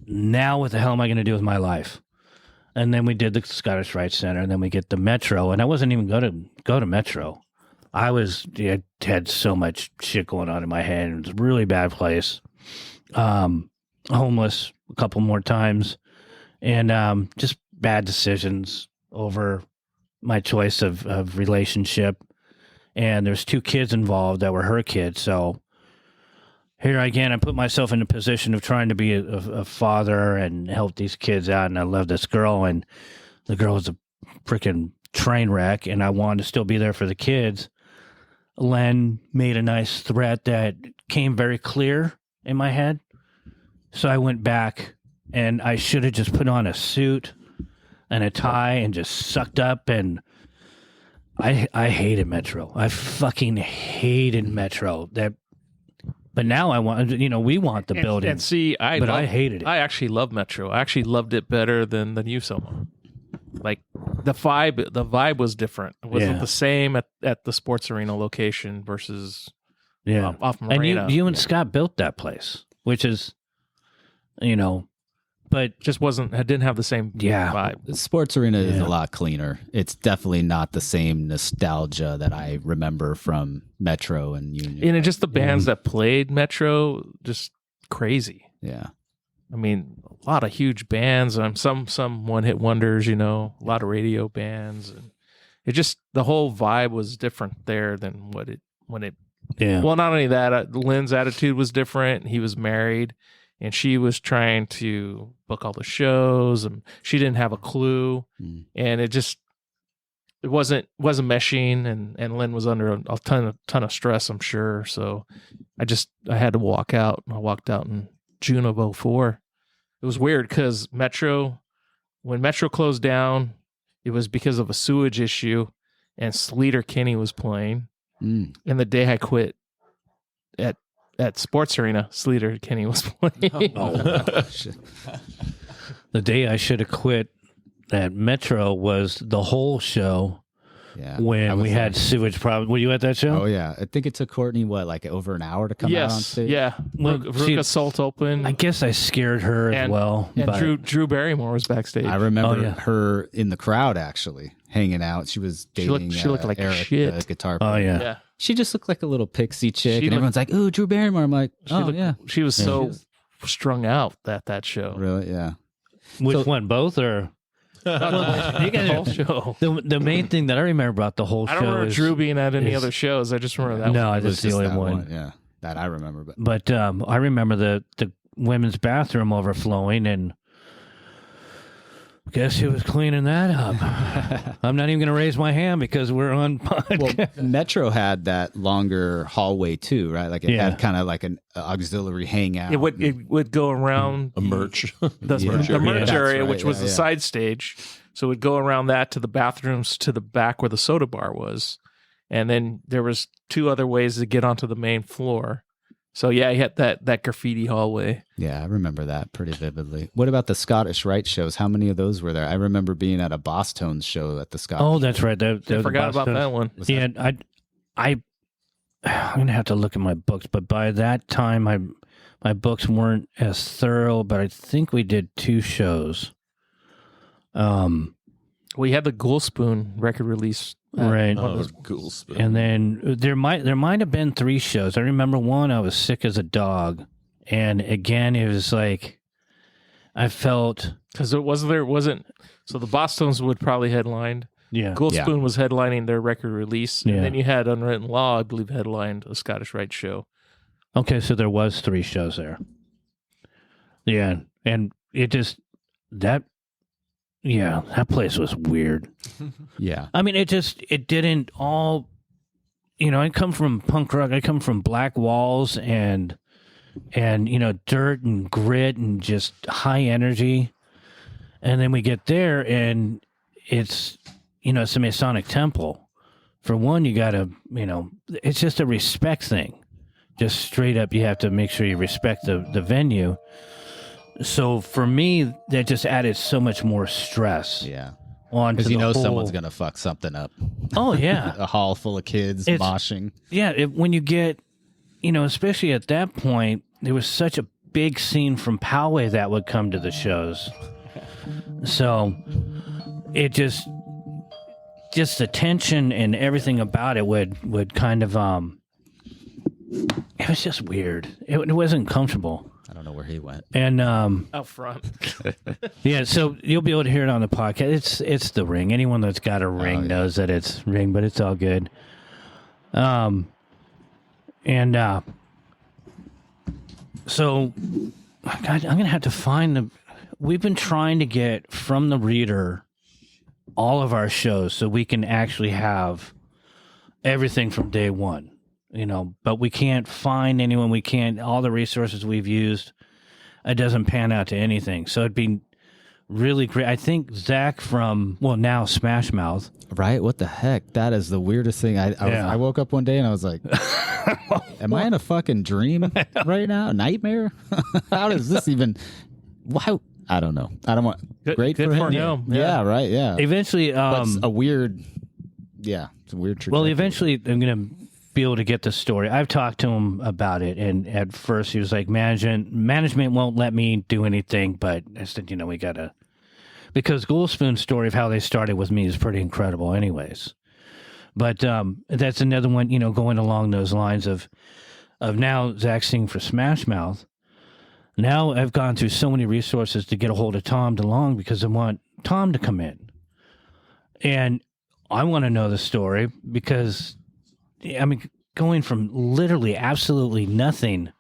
Now what the hell am I going to do with my life? And then we did the Scottish Rite Center, and then we get the Metro, and I wasn't even going to go to Metro. I had so much shit going on in my head. It was a really bad place. Homeless a couple more times, and just bad decisions over my choice of relationship. And there's 2 kids involved that were her kids. So here again, I put myself in a position of trying to be a father and help these kids out. And I love this girl, and the girl was a freaking train wreck, and I wanted to still be there for the kids. Len made a nice threat that came very clear in my head. So I went back, and I should have just put on a suit and a tie and just sucked up. And I hated Metro. I fucking hated Metro. But now I want, we want the building. And see, I hated it. I actually love Metro. I actually loved it better than you, Soma. Like the vibe was different. It wasn't the same at the sports arena location versus off Marina. And you and Scott built that place, which is, but just wasn't. It didn't have the same vibe. The sports arena is a lot cleaner. It's definitely not the same nostalgia that I remember from Metro and Union. And just the bands that played Metro, just crazy. Yeah. I mean, a lot of huge bands, and some one-hit wonders, a lot of radio bands, and it just, the whole vibe was different there than when it. Well, not only that, Lynn's attitude was different. He was married, and she was trying to book all the shows, and she didn't have a clue, and it wasn't meshing, and Lynn was under a ton of stress, I'm sure. So I had to walk out. I walked out in June of 2004. It was weird because when Metro closed down, it was because of a sewage issue, and Sleater Kinney was playing. And the day I quit at Sports Arena, Sleater Kinney was playing. Shit. The day I should have quit at Metro was the whole show. Yeah, when we had sewage problems. Were you at that show? Oh yeah, I think it took Courtney over an hour to come out on stage. Yeah, Veruca Salt opened. I guess I scared her as well. And Drew Barrymore was backstage. I remember her in the crowd actually hanging out. She was dating. She looked like Eric, shit. the guitar player. Oh yeah. She just looked like a little pixie chick, and everyone's like, "Ooh, Drew Barrymore." I'm like, She was so strung out that show. Really? Yeah. Which one? Both or? You got the whole show. The main thing that I remember about the whole show I don't remember is Drew being at any other shows. I just remember that. No, one. that's the only one. Yeah, that I remember. But I remember the women's bathroom overflowing, and guess who was cleaning that up? I'm not even going to raise my hand because we're on podcast. Well, Metro had that longer hallway too, right? Like it had kind of like an auxiliary hangout. It would go around a merch. the merch area, right, which was the side stage. So we'd go around that to the bathrooms to the back where the soda bar was. And then there was 2 other ways to get onto the main floor. So yeah, you had that graffiti hallway. Yeah, I remember that pretty vividly. What about the Scottish Rite shows? How many of those were there? I remember being at a Boss Tones show at the Scottish. Oh, that's right. I forgot about that one. Yeah, I'm gonna have to look at my books, but by that time, my books weren't as thorough. But I think we did 2 shows. We had the Ghoul Spoon record release. Right. Oh, cool. And then there might have been 3 shows. I remember one. I was sick as a dog, and again, it was like I felt because it wasn't. So the Boston's would probably headlined. yeah. Ghoul Yeah. Spoon was headlining their record release, Yeah. and then you had Unwritten Law, I believe, headlined a Scottish Rite show. Okay, so there was 3 shows there. Yeah, and it just that place was weird. Yeah. I mean, it didn't all, I come from punk rock. I come from Black Walls and dirt and grit and just high energy. And then we get there and it's, it's a Masonic temple. For one, you got to, it's just a respect thing. Just straight up, you have to make sure you respect the venue. So for me, that just added so much more stress. Yeah. On Because the someone's whole- going to fuck something up. Oh yeah, A hall full of kids It's- moshing. yeah. When you get, especially at that point, there was such a big scene from Poway that would come to the shows. So it just the tension and everything about it would kind of it was just weird. It wasn't comfortable. I don't know where he went. And Out front. yeah, so you'll be able to hear it on the podcast. It's the Ring. Anyone that's got a ring knows that it's Ring, but it's all good. So God, I'm gonna have to find the. We've been trying to get from the Reader all of our shows so we can actually have everything from day one. But we can't find anyone. We can't. All the resources we've used, it doesn't pan out to anything. So it'd be really great. I think Zach from now Smash Mouth. Right? What the heck? That is the weirdest thing. I woke up one day and I was like, am I in a fucking dream right now? Nightmare? How does this even... Why? I don't know. I don't want... Great good for him. him. Yeah, right. Yeah. Eventually, But it's a weird... Yeah. It's a weird trajectory. well, eventually I'm going to be able to get the story. I've talked to him about it, and at first he was like, management won't let me do anything, but I said, we got to... Because Ghoul Spoon's story of how they started with me is pretty incredible anyways. But that's another one, going along those lines of now Zach singing for Smash Mouth. Now I've gone through so many resources to get a hold of Tom DeLonge because I want Tom to come in. And I want to know the story because, going from literally absolutely nothing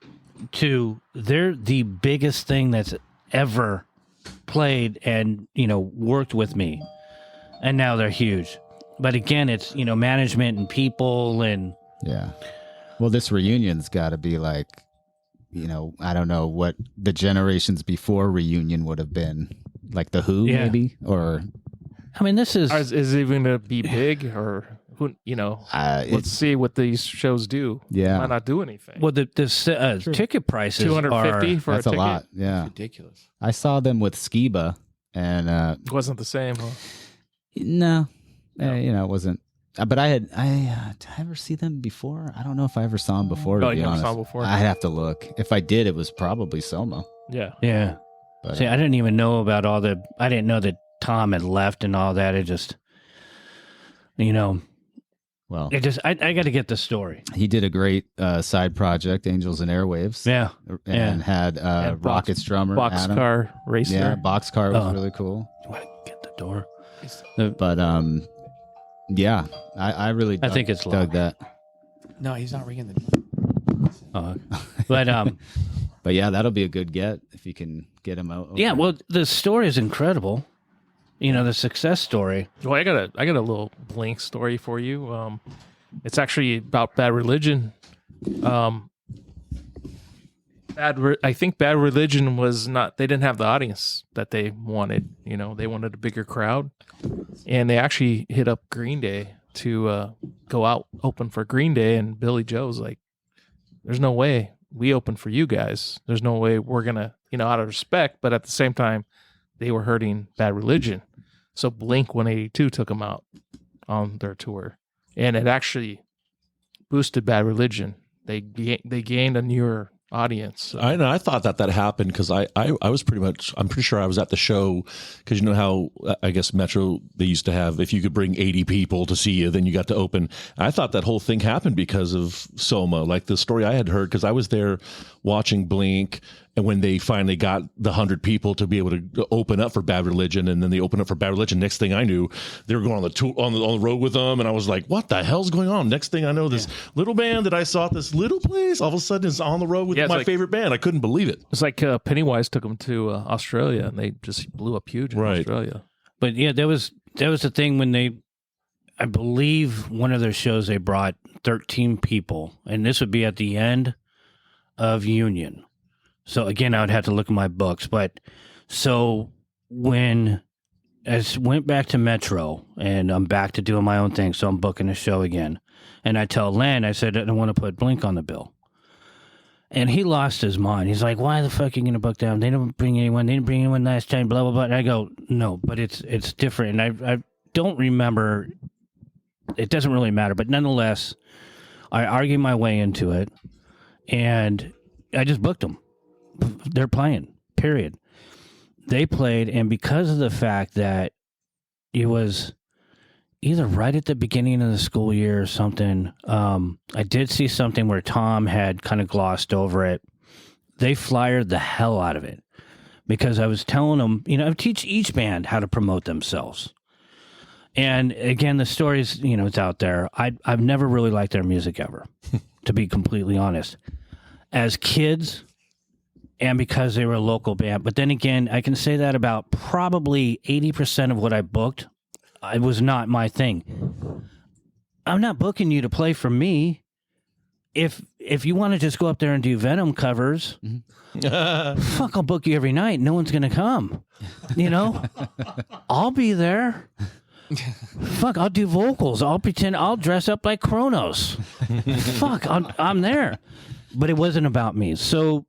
to they're the biggest thing that's ever played and, worked with me. And now they're huge. But again, it's, management and people and... Yeah. Well, this reunion's got to be like, I don't know what the generations before reunion would have been. Like the Who, Yeah. maybe? Or... Is it even going to be big or who? Let's see what these shows do. Yeah. Might not do anything. Well, the ticket prices $250 are... for That's a a ticket. lot. Yeah. Ridiculous. I saw them with Skiba and It wasn't the same, huh? no. It wasn't. But did I ever see them before? I don't know if I ever saw them before, to Oh, be you never honest. saw them before? I'd have to look. If I did, it was probably Soma. Yeah. Yeah. But, See, I didn't even know about all the... I didn't know that Tom had left and all that. It just... well, I got to get the story. he did a great side project, Angels and Airwaves. Yeah. And had And Rockets drummer, Adam. Boxcar Racer. Yeah, Boxcar was Oh. really cool. You want to get the door? But, yeah, I really I think it's dug locked. that. No, he's not ringing the. But But yeah, that'll be a good get if you can get him out. yeah, well, the story is incredible. The success story. Well, I got a little blank story for you. It's actually about Bad Religion. I think Bad Religion was not. They didn't have the audience that they wanted. You know, they wanted a bigger crowd, and they actually hit up Green Day to go out open for Green Day. And Billy Joe's like, "There's no way we open for you guys. There's no way we're gonna, out of respect." But at the same time, they were hurting Bad Religion, so Blink 182 took them out on their tour, and it actually boosted Bad Religion. They gained a newer audience. I know. I thought that happened because I was I'm pretty sure I was at the show because you know how I guess Metro, they used to have, if you could bring 80 people to see you, then you got to open. I thought that whole thing happened because of Soma, like the story I had heard, because I was there watching Blink, and when they finally got the 100 people to be able to open up for Bad Religion, and then they opened up for Bad Religion, next thing I knew, they were going on the tour, on the road with them, and I was like, what the hell's going on? Next thing I know, this little band that I saw at this little place all of a sudden is on the road with my favorite band. I couldn't believe it. It's like Pennywise took them to Australia, and they just blew up huge in Australia. But yeah, there was the thing when I believe one of their shows, they brought 13 people, and this would be at the end of Union. So again, I would have to look at my books. But so when I went back to Metro, and I'm back to doing my own thing, so I'm booking a show again. And I tell Len, I said, I don't want to put Blink on the bill. And he lost his mind. He's like, why the fuck are you going to book them? They didn't bring anyone last time, blah, blah, blah. And I go, no, but it's different. And I don't remember. It doesn't really matter. But nonetheless, I argued my way into it, and I just booked them. They're playing, period. They played, and because of the fact that it was either right at the beginning of the school year or something, I did see something where Tom had kind of glossed over it. They flyered the hell out of it because I was telling them, I teach each band how to promote themselves. And again, the stories, it's out there. I've never really liked their music ever, to be completely honest. As kids, and because they were a local band. But then again, I can say that about probably 80% of what I booked, it was not my thing. I'm not booking you to play for me. If you want to just go up there and do Venom covers, fuck, I'll book you every night. No one's going to come. I'll be there. Fuck, I'll do vocals. I'll pretend I'll dress up like Kronos. Fuck, I'm there. But it wasn't about me. So,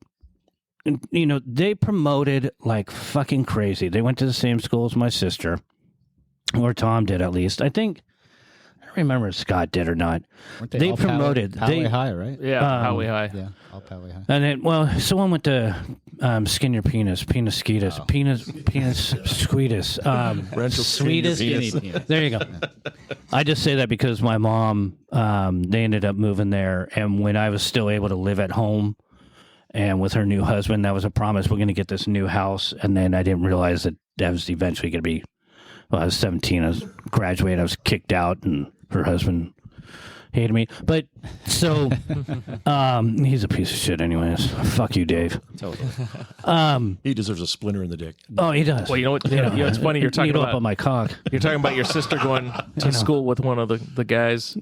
they promoted like fucking crazy. They went to the same school as my sister, or Tom did at least. I don't remember if Scott did or not. They all promoted Poway High, right? Yeah, Poway High. Yeah, all Poway High. And then, someone went to Skin Your Penis, Penis Skeetus, Penis Squeetus, Sweetest skinny penis. There you go. I just say that because my mom, they ended up moving there, and when I was still able to live at home, and with her new husband, that was a promise. We're going to get this new house. And then I didn't realize that was eventually going to be, I was 17. I was graduated. I was kicked out, and her husband hated me. But so he's a piece of shit anyways. Fuck you, Dave. Totally. He deserves a splinter in the dick. Oh, he does. Well, you know what? It's funny. You're talking up on my cock. You're talking about your sister going to school with one of the guys.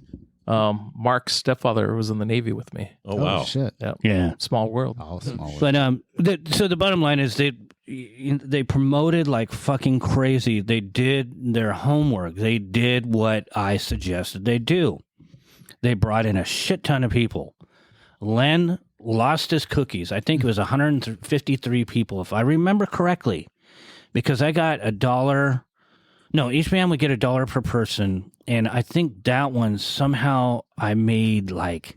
Mark's stepfather was in the Navy with me. Oh, wow. Shit. Yeah. Small world. Oh, small world. But so the bottom line is they promoted like fucking crazy. They did their homework. They did what I suggested they do. They brought in a shit ton of people. Len lost his cookies. I think it was 153 people, if I remember correctly, because I got $1. No, each band would get $1 per person. And I think that one somehow I made like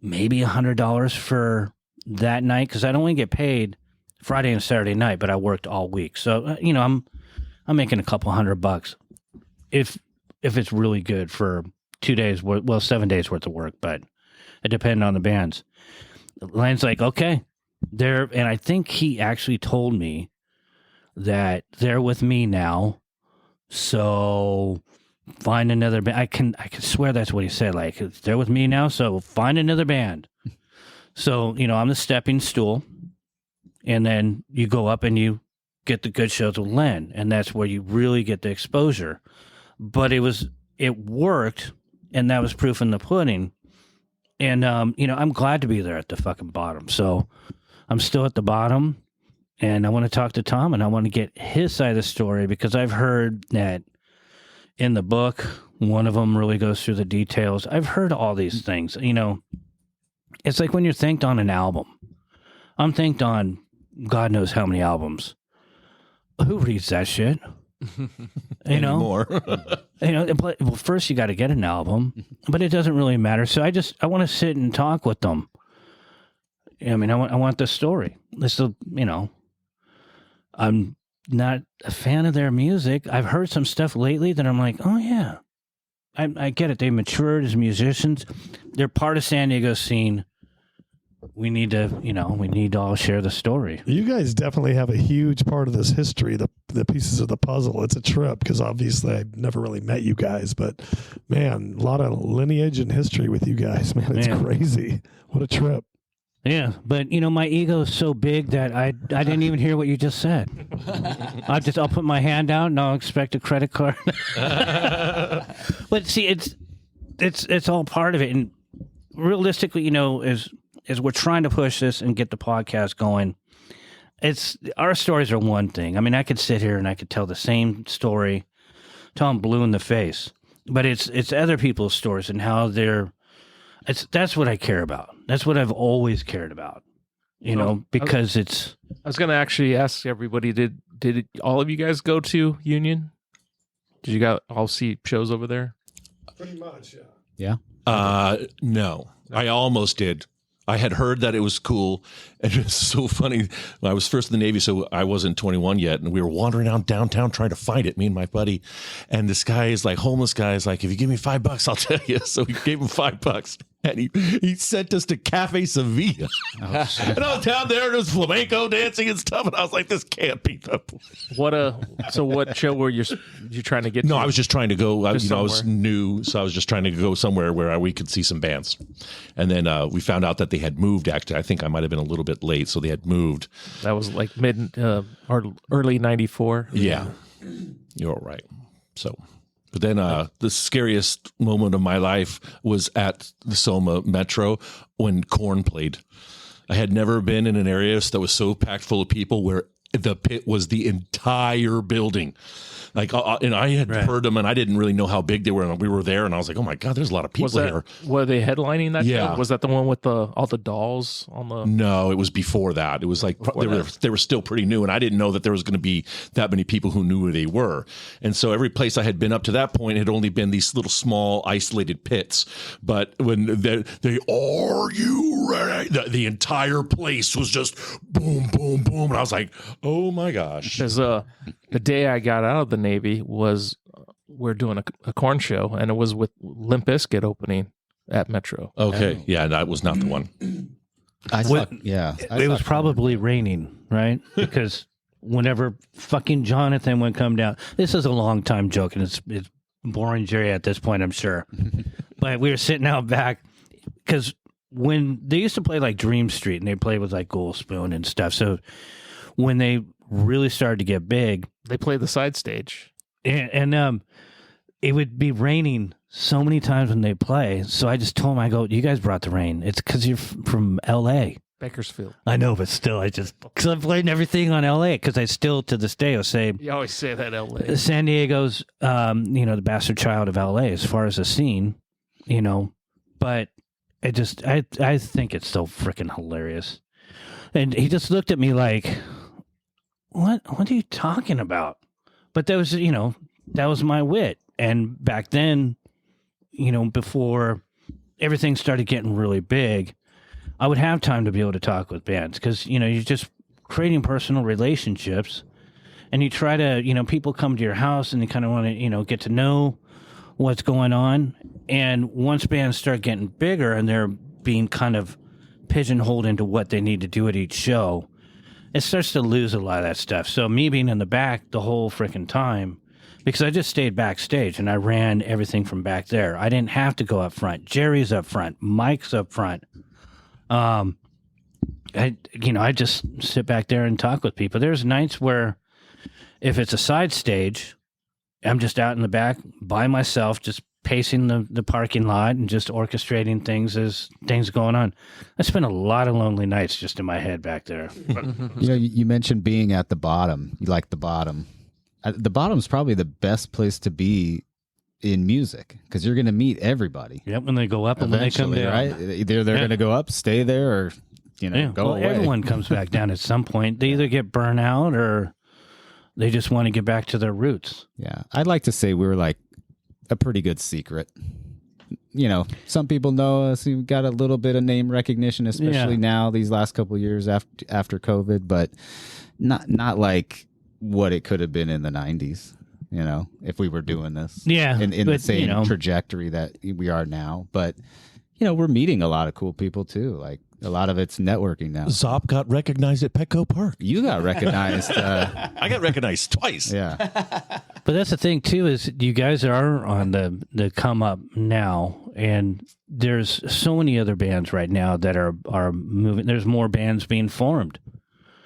maybe $100 for that night because I'd only get paid Friday and Saturday night, but I worked all week. So, I'm making a couple $100 if it's really good for 2 days, 7 days worth of work, but it depended on the bands. Len's like, okay, and I think he actually told me that they're with me now. So find another band. I can swear that's what he said. Like, they're with me now, so find another band. So, I'm the stepping stool. And then you go up and you get the good shows with Len. And that's where you really get the exposure. But it worked, and that was proof in the pudding. And, I'm glad to be there at the fucking bottom. So I'm still at the bottom, and I want to talk to Tom, and I want to get his side of the story, because I've heard that in the book, one of them really goes through the details. I've heard all these things. It's like when you're thanked on an album. I'm thanked on God knows how many albums. Who reads that shit? Anymore. Well, first you got to get an album, but it doesn't really matter. So I want to sit and talk with them. I want the story. I'm not a fan of their music. I've heard some stuff lately that I'm like, oh yeah, I get it. They matured as musicians. They're part of San Diego scene. We need to all share the story. You guys definitely have a huge part of this history, the pieces of the puzzle. It's a trip, because obviously I've never really met you guys, but man, a lot of lineage and history with you guys, man. It's crazy. What a trip. Yeah, but my ego is so big that I didn't even hear what you just said. I'll put my hand out and I'll expect a credit card. But see, it's all part of it. And realistically, as we're trying to push this and get the podcast going, our stories are one thing. I mean, I could sit here and I could tell the same story, tell them blue in the face, but it's other people's stories and how that's what I care about. That's what I've always cared about, because it's. I was going to actually ask everybody, did all of you guys go to Union? Did you guys all see shows over there? Pretty much, yeah. Yeah. No, I almost did. I had heard that it was cool, and it's so funny. I was first in the Navy, so I wasn't 21 yet, and we were wandering around downtown trying to find it, me and my buddy. And this guy is like, homeless guy is like, if you give me $5, I'll tell you. So we gave him $5, and he sent us to Cafe Sevilla. Oh, shit. And I was down there, and there was flamenco dancing and stuff, and I was like, this can't be the place. So what show were you trying to get to? No, I was just trying to go. I was somewhere. new, so I was just trying to go somewhere where we could see some bands. And then we found out that they had moved. Actually, I think I might have been a little bit late, so they had moved. That was like mid or early '94. Yeah, you're right. So, but then the scariest moment of my life was at the Soma Metro when Korn played. I had never been in an area that was so packed full of people where the pit was the entire building. Like, and I had heard them, and I didn't really know how big they were. And we were there, and I was like, "Oh my god, there's a lot of people here." Were they headlining that? Yeah. show? Was that the one with all the dolls on the? No, it was before that. It was like they were still pretty new, and I didn't know that there was going to be that many people who knew who they were. And so every place I had been up to that point had only been these little small isolated pits. But when they are you ready? The entire place was just boom, boom, boom, and I was like, "Oh my gosh!" There's the day I got out of the Navy was we're doing a Korn show, and it was with Limp Bizkit opening at Metro. Okay, yeah, that was not the one. It was probably raining, right? Because whenever fucking Jonathan would come down, this is a long time joke, and it's boring Jerry at this point, I'm sure. But we were sitting out back because when they used to play like Dream Street, and they played with like Gold Spoon and stuff. So when they really started to get big, They played the side stage. and it would be raining so many times when they play. So I just told him, I go, "You guys brought the rain. It's because you're from L.A." Bakersfield. I know, but still, because I'm playing everything on L.A. Because I still, to this day, will say You always say that LA. San Diego's, the bastard child of L.A. as far as the scene, But I think it's so freaking hilarious. And he just looked at me like, What are you talking about? But that was my wit. And back then, before everything started getting really big, I would have time to be able to talk with bands because, you're just creating personal relationships and you try to, people come to your house and they kind of want to, get to know what's going on. And once bands start getting bigger and they're being kind of pigeonholed into what they need to do at each show, it starts to lose a lot of that stuff. So me being in the back the whole freaking time, because I just stayed backstage and I ran everything from back there. I didn't have to go up front. Jerry's up front. Mike's up front. I just sit back there and talk with people. There's nights where if it's a side stage, I'm just out in the back by myself, just pacing the parking lot and just orchestrating things as things going on. I spent a lot of lonely nights just in my head back there. You mentioned being at the bottom. You like the bottom. The bottom's probably the best place to be in music because you're going to meet everybody. Yep, when they go up and when they come down. Right? Either they're going to go up, stay there, or go away. Everyone comes back down at some point. They either get burnt out or they just want to get back to their roots. Yeah, I'd like to say we were like a pretty good secret. Some people know us. We've got a little bit of name recognition, especially now these last couple of years after COVID, but not like what it could have been in the 90s. If we were doing this, in the same trajectory that we are now. But we're meeting a lot of cool people too. Like a lot of it's networking now. Zop got recognized at Petco Park. You got recognized. I got recognized twice. Yeah. But that's the thing too, is you guys are on the come up now, and there's so many other bands right now that are moving. There's more bands being formed.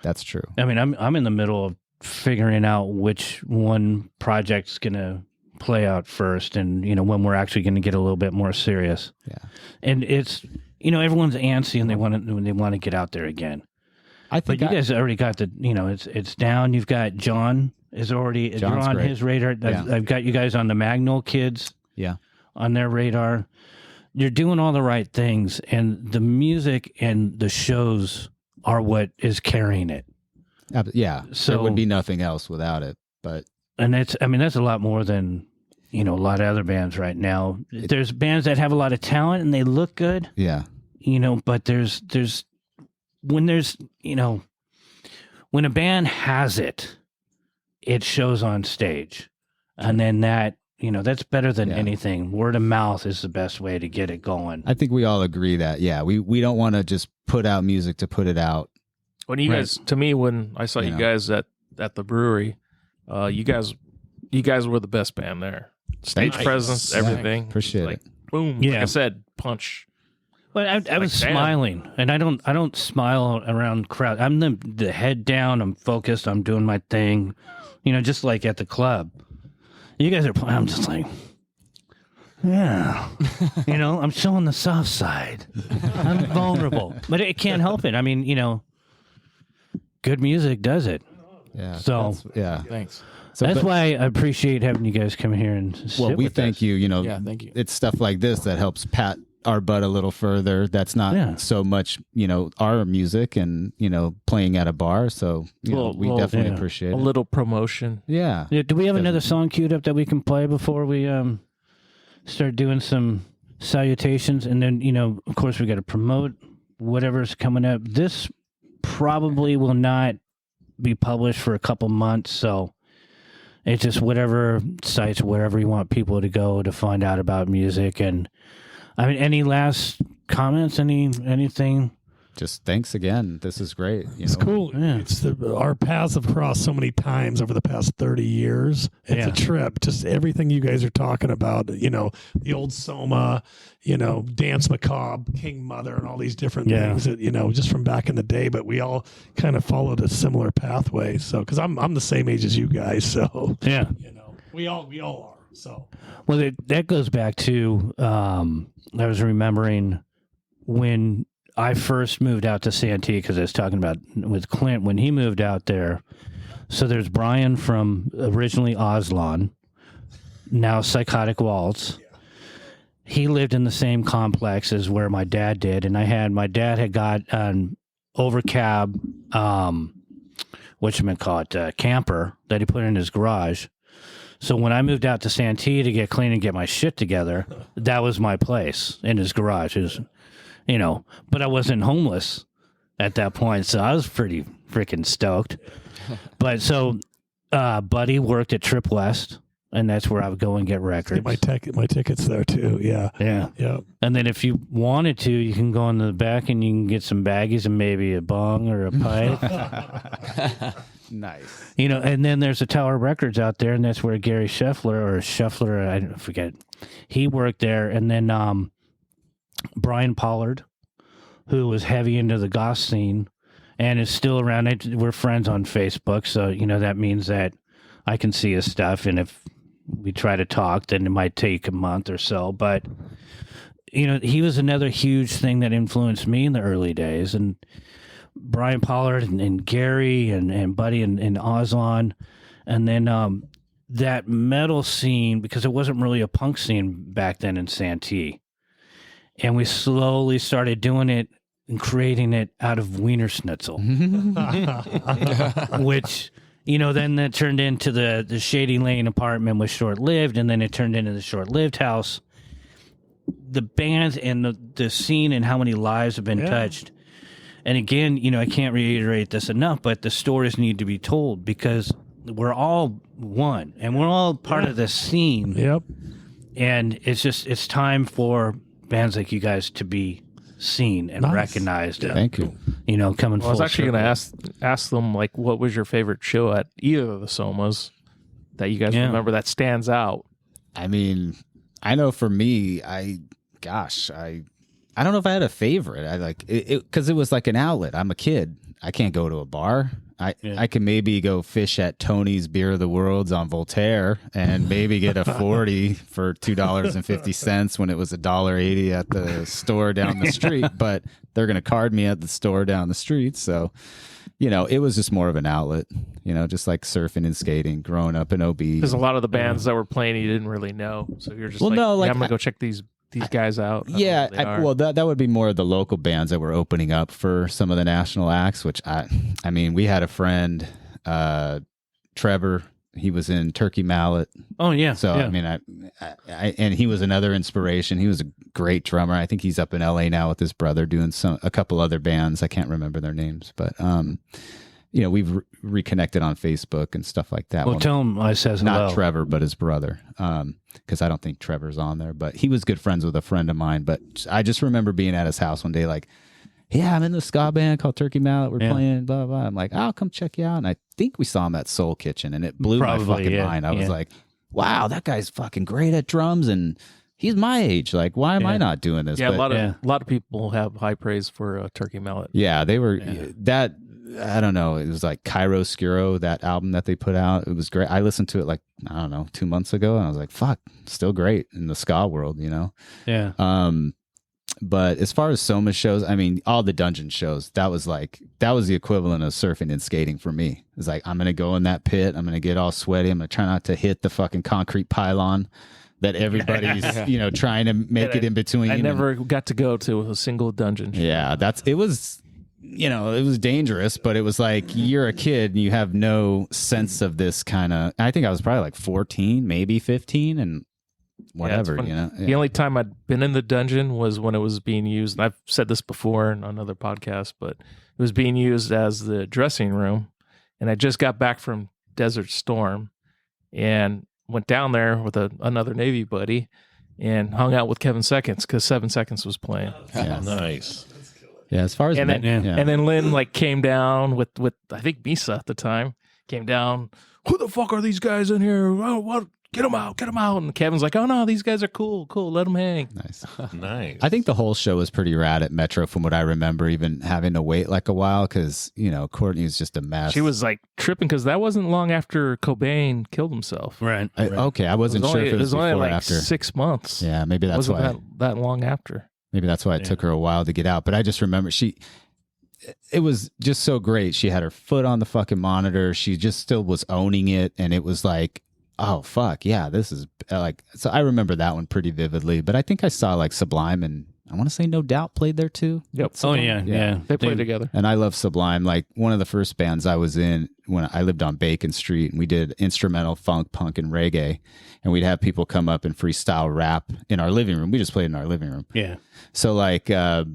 That's true. I mean, I'm in the middle of figuring out which one project's going to play out first, and when we're actually going to get a little bit more serious. Yeah. And it's everyone's antsy and they want to get out there again. But you guys already got it's down. You've got John is already you're on great. His radar. Yeah. I've got you guys on the Magnol Kids. Yeah. On their radar. You're doing all the right things, and the music and the shows are what is carrying it. Yeah, so there would be nothing else without it. And that's a lot more than a lot of other bands right now. There's bands that have a lot of talent and they look good. Yeah, but there's when a band has it, it shows on stage, and then that's better than anything. Word of mouth is the best way to get it going. I think we all agree that. Yeah, we don't want to just put out music to put it out. When you guys, to me, when I saw you guys at the brewery, you guys were the best band there. Stage presence, everything. Appreciate it. Boom. Yeah. Like I said, punch. But I was smiling, and I don't smile around crowd. I'm the head down. I'm focused. I'm doing my thing. Just like at the club. You guys are playing. I'm just like, yeah. I'm showing the soft side. I'm vulnerable, but it can't help it. I mean, good music does it. Yeah. So thanks. So that's why I appreciate having you guys come here and sit we with thank us. you. Thank you. It's stuff like this that helps pat our butt a little further. That's not so much, our music and playing at a bar. So we definitely appreciate a little promotion. Yeah. Do we have another song queued up that we can play before we start doing some salutations? And then of course we got to promote whatever's coming up. This probably will not be published for a couple months, so it's just whatever sites, wherever you want people to go to find out about music. And I mean, any last comments? Anything? Just thanks again. This is great. It's cool. Yeah. It's our paths have crossed so many times over the past 30 years. It's a trip. Just everything you guys are talking about, the old Soma, Dance Macabre, King Mother, and all these different things that, just from back in the day, but we all kind of followed a similar pathway. So, cause I'm the same age as you guys. So, we all are. So, well, that goes back to, I was remembering when I first moved out to Santee, because I was talking about with Clint when he moved out there. So there's Brian from originally Oslon, now Psychotic Waltz. Yeah. He lived in the same complex as where my dad did, and my dad had got an overcab, camper that he put in his garage. So when I moved out to Santee to get clean and get my shit together, that was my place in his garage. But I wasn't homeless at that point, so I was pretty freaking stoked. But so, Buddy worked at Trip West, and that's where I would go and get records. Get my tickets there too. Yeah. And then if you wanted to, you can go in the back and you can get some baggies and maybe a bong or a pipe. Nice. And then there's a Tower Records out there, and that's where Gary Scheffler, I forget, he worked there, and then Brian Pollard, who was heavy into the goth scene and is still around. We're friends on Facebook, so that means that I can see his stuff, and if we try to talk, then it might take a month or so. But, he was another huge thing that influenced me in the early days. And Brian Pollard and Gary and Buddy and Ozlon. And then that metal scene, because it wasn't really a punk scene back then in Santee. And we slowly started doing it and creating it out of Wiener Schnitzel, which, then that turned into the Shady Lane apartment was short-lived, and then it turned into the short-lived house. The band and the scene and how many lives have been touched. And again, I can't reiterate this enough, but the stories need to be told because we're all one and we're all part of this scene. Yep. And it's time for bands like you guys to be seen and recognized. Yeah. Thank you. Coming full I was actually going to circle. ask them, like, what was your favorite show at either of the Somas that you guys remember that stands out? I mean, I know for me, I don't know if I had a favorite. I like it because it was like an outlet. I'm a kid. I can't go to a bar. I can maybe go fish at Tony's Beer of the Worlds on Voltaire and maybe get a 40 for $2.50 when it was $1.80 at the store down the street. But they're going to card me at the store down the street. So, it was just more of an outlet, just like surfing and skating, growing up in OB. Because a lot of the bands that were playing you didn't really know. So you're just I'm going to go check these guys out. Yeah, that would be more of the local bands that were opening up for some of the national acts, which I mean, we had a friend, Trevor, he was in Turkey Mallet. Oh yeah. So, yeah. I mean, I and he was another inspiration. He was a great drummer. I think he's up in LA now with his brother doing a couple other bands. I can't remember their names, but, we've reconnected on Facebook and stuff like that. Well, tell him I says hello. Not Trevor, but his brother. Because I don't think Trevor's on there, but he was good friends with a friend of mine. But I just remember being at his house one day, like, yeah, I'm in the ska band called Turkey Mallet. We're playing, blah, blah. I'm like, I'll come check you out. And I think we saw him at Soul Kitchen, and it blew my fucking mind. I was like, wow, that guy's fucking great at drums, and he's my age. Like, why am I not doing this? Yeah, but, a lot of people have high praise for Turkey Mallet. Yeah, they were that. I don't know. It was like Cairo Scuro, that album that they put out. It was great. I listened to it like, I don't know, 2 months ago, and I was like, fuck, still great in the ska world, Yeah. But as far as Soma shows, I mean, all the dungeon shows, that was the equivalent of surfing and skating for me. It's like, I'm going to go in that pit. I'm going to get all sweaty. I'm going to try not to hit the fucking concrete pylon that everybody's, trying to make it in between. I never got to go to a single dungeon show. Yeah, it was dangerous, but it was like you're a kid and you have no sense of this kind of. I think I was probably like 14, maybe 15, and whatever. The only time I'd been in the dungeon was when it was being used. And I've said this before on another podcast, but it was being used as the dressing room. And I just got back from Desert Storm and went down there with another Navy buddy and hung out with Kevin Seconds because 7 Seconds was playing. Nice. Yeah, as far as and then Lynn came down with I think Misa at the time came down. Who the fuck are these guys in here? Oh, what? Get them out! And Kevin's like, oh no, these guys are cool. Let them hang. Nice. Nice. I think the whole show was pretty rad at Metro, from what I remember. Even having to wait like a while because Courtney was just a mess. She was like tripping because that wasn't long after Cobain killed himself. Right. Okay, I wasn't sure if it was only before or like after. 6 months. Yeah, maybe that's it wasn't why that long after. Maybe that's why it took her a while to get out. But I just remember it was just so great. She had her foot on the fucking monitor. She just still was owning it. And it was like, oh, fuck. Yeah, this is like, so I remember that one pretty vividly. But I think I saw like Sublime, and I want to say No Doubt played there too. Yep. Oh, yeah. They played together. And I love Sublime. Like one of the first bands I was in when I lived on Bacon Street, and we did instrumental funk, punk, and reggae. And we'd have people come up and freestyle rap in our living room. We just played in our living room. Yeah. So like, like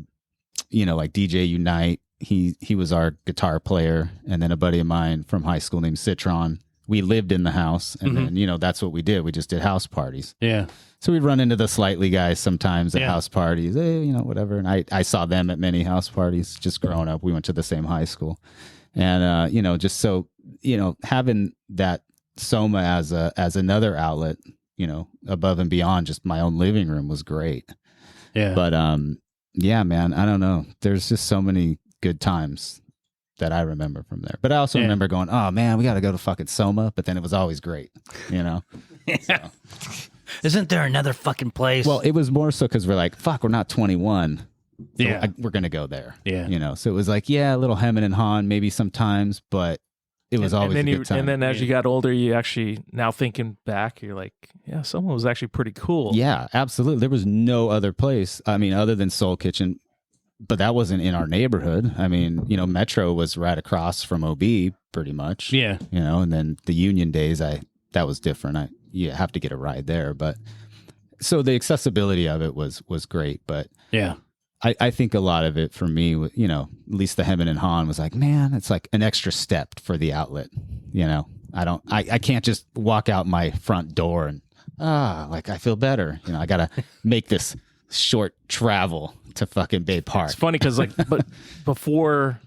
DJ Unite, he was our guitar player. And then a buddy of mine from high school named Citron. We lived in the house, and then, that's what we did. We just did house parties. Yeah. So we'd run into the Slightly guys sometimes at house parties, whatever. And I saw them at many house parties just growing up. We went to the same high school. And, just so, having that Soma as another outlet, above and beyond just my own living room was great. Yeah. But, yeah, man, I don't know. There's just so many good times that I remember from there. But I also remember going, oh man, we got to go to fucking Soma. But then it was always great, Isn't there another fucking place? Well, it was more so because we're like, fuck, we're not 21. So Yeah. we're going to go there. Yeah. You know, so it was like, yeah, a little hemming and hawing maybe sometimes, but it was always a good time. And then as you got older, you actually, now thinking back, you're like, yeah, someone was actually pretty cool. Yeah, absolutely. There was no other place, I mean, other than Soul Kitchen, but that wasn't in our neighborhood. I mean, you know, Metro was right across from OB pretty much. Yeah. You know, and then the Union days, that was different. You have to get a ride there, but so the accessibility of it was great, but Yeah. I think a lot of it for me, you know, at least the hemming and hawing was like, man, it's like an extra step for the outlet. You know, I can't just walk out my front door and, like I feel better. You know, I got to make this short travel to fucking Bay Park. It's funny because but before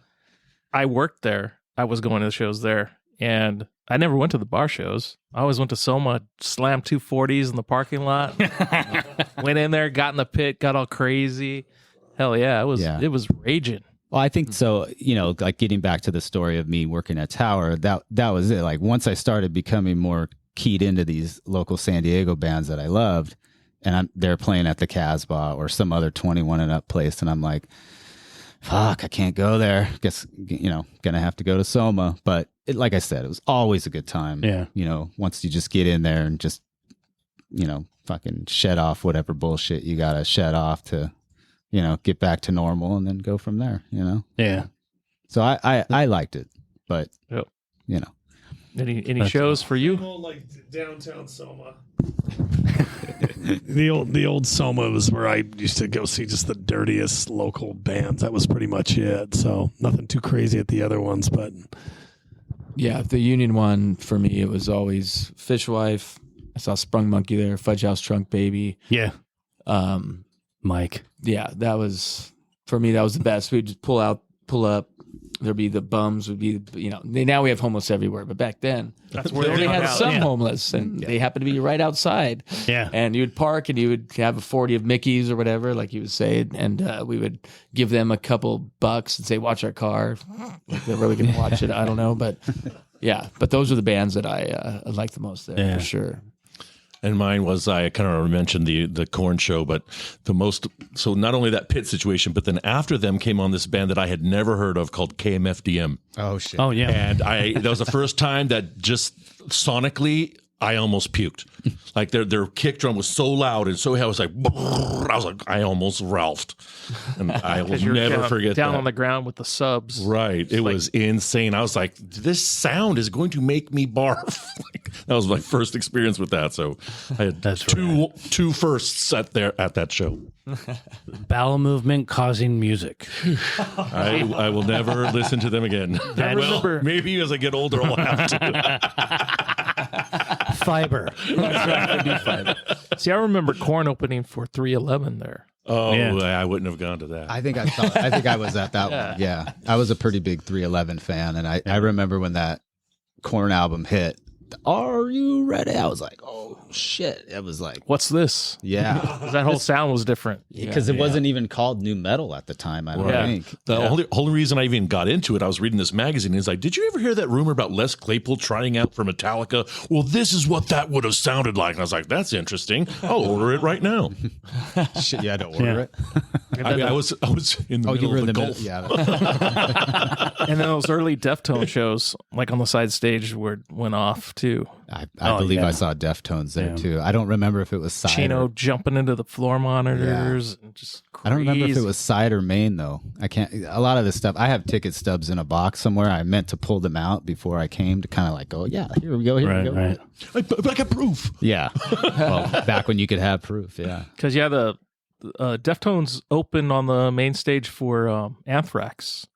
I worked there, I was going to the shows there, and I never went to the bar shows. I always went to Soma, slammed 240s in the parking lot, went in there, got in the pit, got all crazy. Hell yeah, it was raging. Well, I think so, you know, like getting back to the story of me working at Tower, that was it. Like once I started becoming more keyed into these local San Diego bands that I loved, and they're playing at the Casbah or some other 21 and up place, and I'm like, fuck, I can't go there. Guess, you know, gonna have to go to Soma. But like I said, it was always a good time. Yeah. You know, once you just get in there and just, you know, fucking shed off whatever bullshit you gotta shed off to, you know, get back to normal and then go from there, you know? Yeah. So I liked it, but, Yep. you know. Any shows for you? Like downtown Soma. the old Soma was where I used to go see just the dirtiest local bands. That was pretty much it. So nothing too crazy at the other ones, but Yeah, the Union one for me, it was always Fishwife. I saw Sprung Monkey there, Fudge House Trunk Baby. Yeah. Mike. Yeah, that was for me. That was the best. We'd just pull up. There'd be the bums. Would be, you know. Now we have homeless everywhere, but back then That's we where only they had hung out. some Yeah. homeless, and they happened to be right outside. Yeah. And you would park, and you would have a 40 of Mickey's or whatever, like you would say, and we would give them a couple bucks and say, "Watch our car." Like they're really going to watch it. I don't know, but yeah. But those are the bands that I liked the most there Yeah. for sure. And mine was, I kind of mentioned the Corn show, but the most, so not only that pit situation, but then after them came on this band that I had never heard of called KMFDM. Oh, shit. Oh, yeah. And that was the first time that just sonically, I almost puked. Like their kick drum was so loud and so I was like, I almost Ralphed. And I will You're never down, forget down that. on the ground with the subs. Right. It was insane. I was like, this sound is going to make me barf. That was my first experience with that. So I had two firsts at that show. Bowel movement causing music. I will never listen to them again. I remember- Maybe as I get older, I'll have to. Fiber. See, I remember Corn opening for 311 there. Oh, Yeah. I wouldn't have gone to that. I think I was at that one. Yeah. I was a pretty big 311 fan, and I remember when that Korn album hit, "Are you ready?" I was like, "Oh shit." It was like, What's this? yeah. 'Cause that whole sound was different. Because it wasn't even called new metal at the time, I don't Yeah. think. The only reason I even got into it, I was reading this magazine, and it's like, did you ever hear that rumor about Les Claypool trying out for Metallica? Well, this is what that would have sounded like. And I was like, that's interesting. I'll order it right now. Shit, yeah, to order it. I mean, I was in the middle of the Gulf. Yeah. And then those early Deftone shows, like on the side stage, went off too. I Oh, believe yeah. I saw Deftones there Yeah. too. I don't remember if it was Side. Chino jumping into the floor monitors and just crazy. I don't remember if it was Side or Main though. I can't. A lot of this stuff. I have ticket stubs in a box somewhere. I meant to pull them out before I came to kind of like, oh yeah, here we go. Here we go. Right. But I got proof. Yeah. Well, back when you could have proof. Yeah. Because the Deftones opened on the main stage for Anthrax.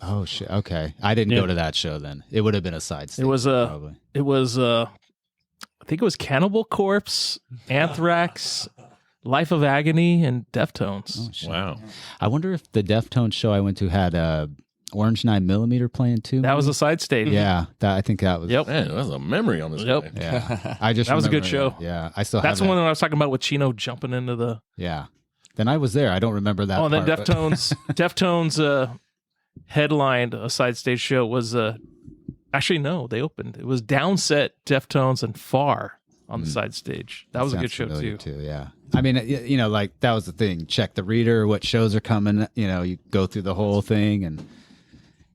Oh shit. Okay. I didn't Yeah. go to that show then. It would have been a side stage. It was probably. I think it was Cannibal Corpse, Anthrax, Life of Agony, and Deftones. Oh, shit. Wow. I wonder if the Deftones show I went to had Orange 9mm playing too. That was a side stage. Yeah. I think that was. Yep. Man, that was a memory on this Yep. guy. Yeah. I just That was a good remember- show. Yeah. I still That's have the that. one that I was talking about with Chino jumping into the. Yeah. Then I was there. I don't remember that. Oh, and then part, but- Deftones headlined a side stage show. Was actually no, they opened. It was Downset, Deftones, and Far on the side stage. That was a good show too. Yeah. I mean, you know, like that was the thing. Check the reader, what shows are coming. You know, you go through the whole thing, and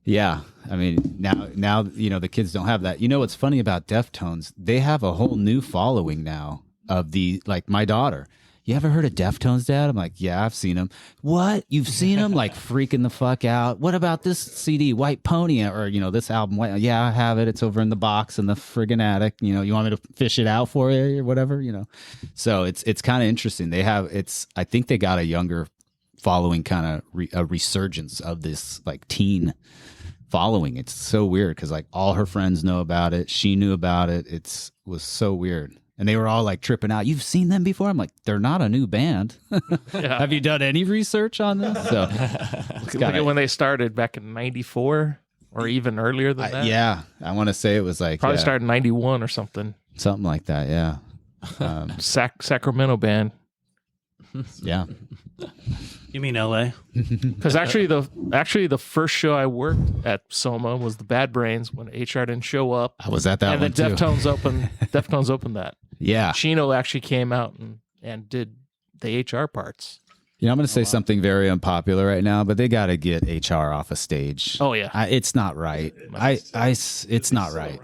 yeah. I mean, now you know the kids don't have that. You know what's funny about Deftones? They have a whole new following now of the like my daughter. You ever heard of Deftones, Dad? I'm like, yeah, I've seen them. What? You've seen them? Like freaking the fuck out. What about this CD, White Pony, or you know this album? Yeah, I have it. It's over in the box in the friggin' attic. You know, you want me to fish it out for you or whatever? You know, so it's kind of interesting. They have I think they got a younger following, kind of a resurgence of this like teen following. It's so weird because like all her friends know about it. She knew about it. Was so weird. And they were all like tripping out. You've seen them before? I'm like, they're not a new band. Have you done any research on this? So look at when they started back in '94 or even earlier than that. Yeah, I want to say it was like probably started in '91 or something. Something like that. Yeah. Sacramento band. Yeah. You mean L.A.? Because actually the first show I worked at Soma was the Bad Brains when HR didn't show up. I was at that and one too. And then Deftones opened that. Yeah. Chino actually came out and did the HR parts. You know, I'm going to say something very unpopular right now, but they got to get HR off a stage. Oh yeah, it's not right. It's not right.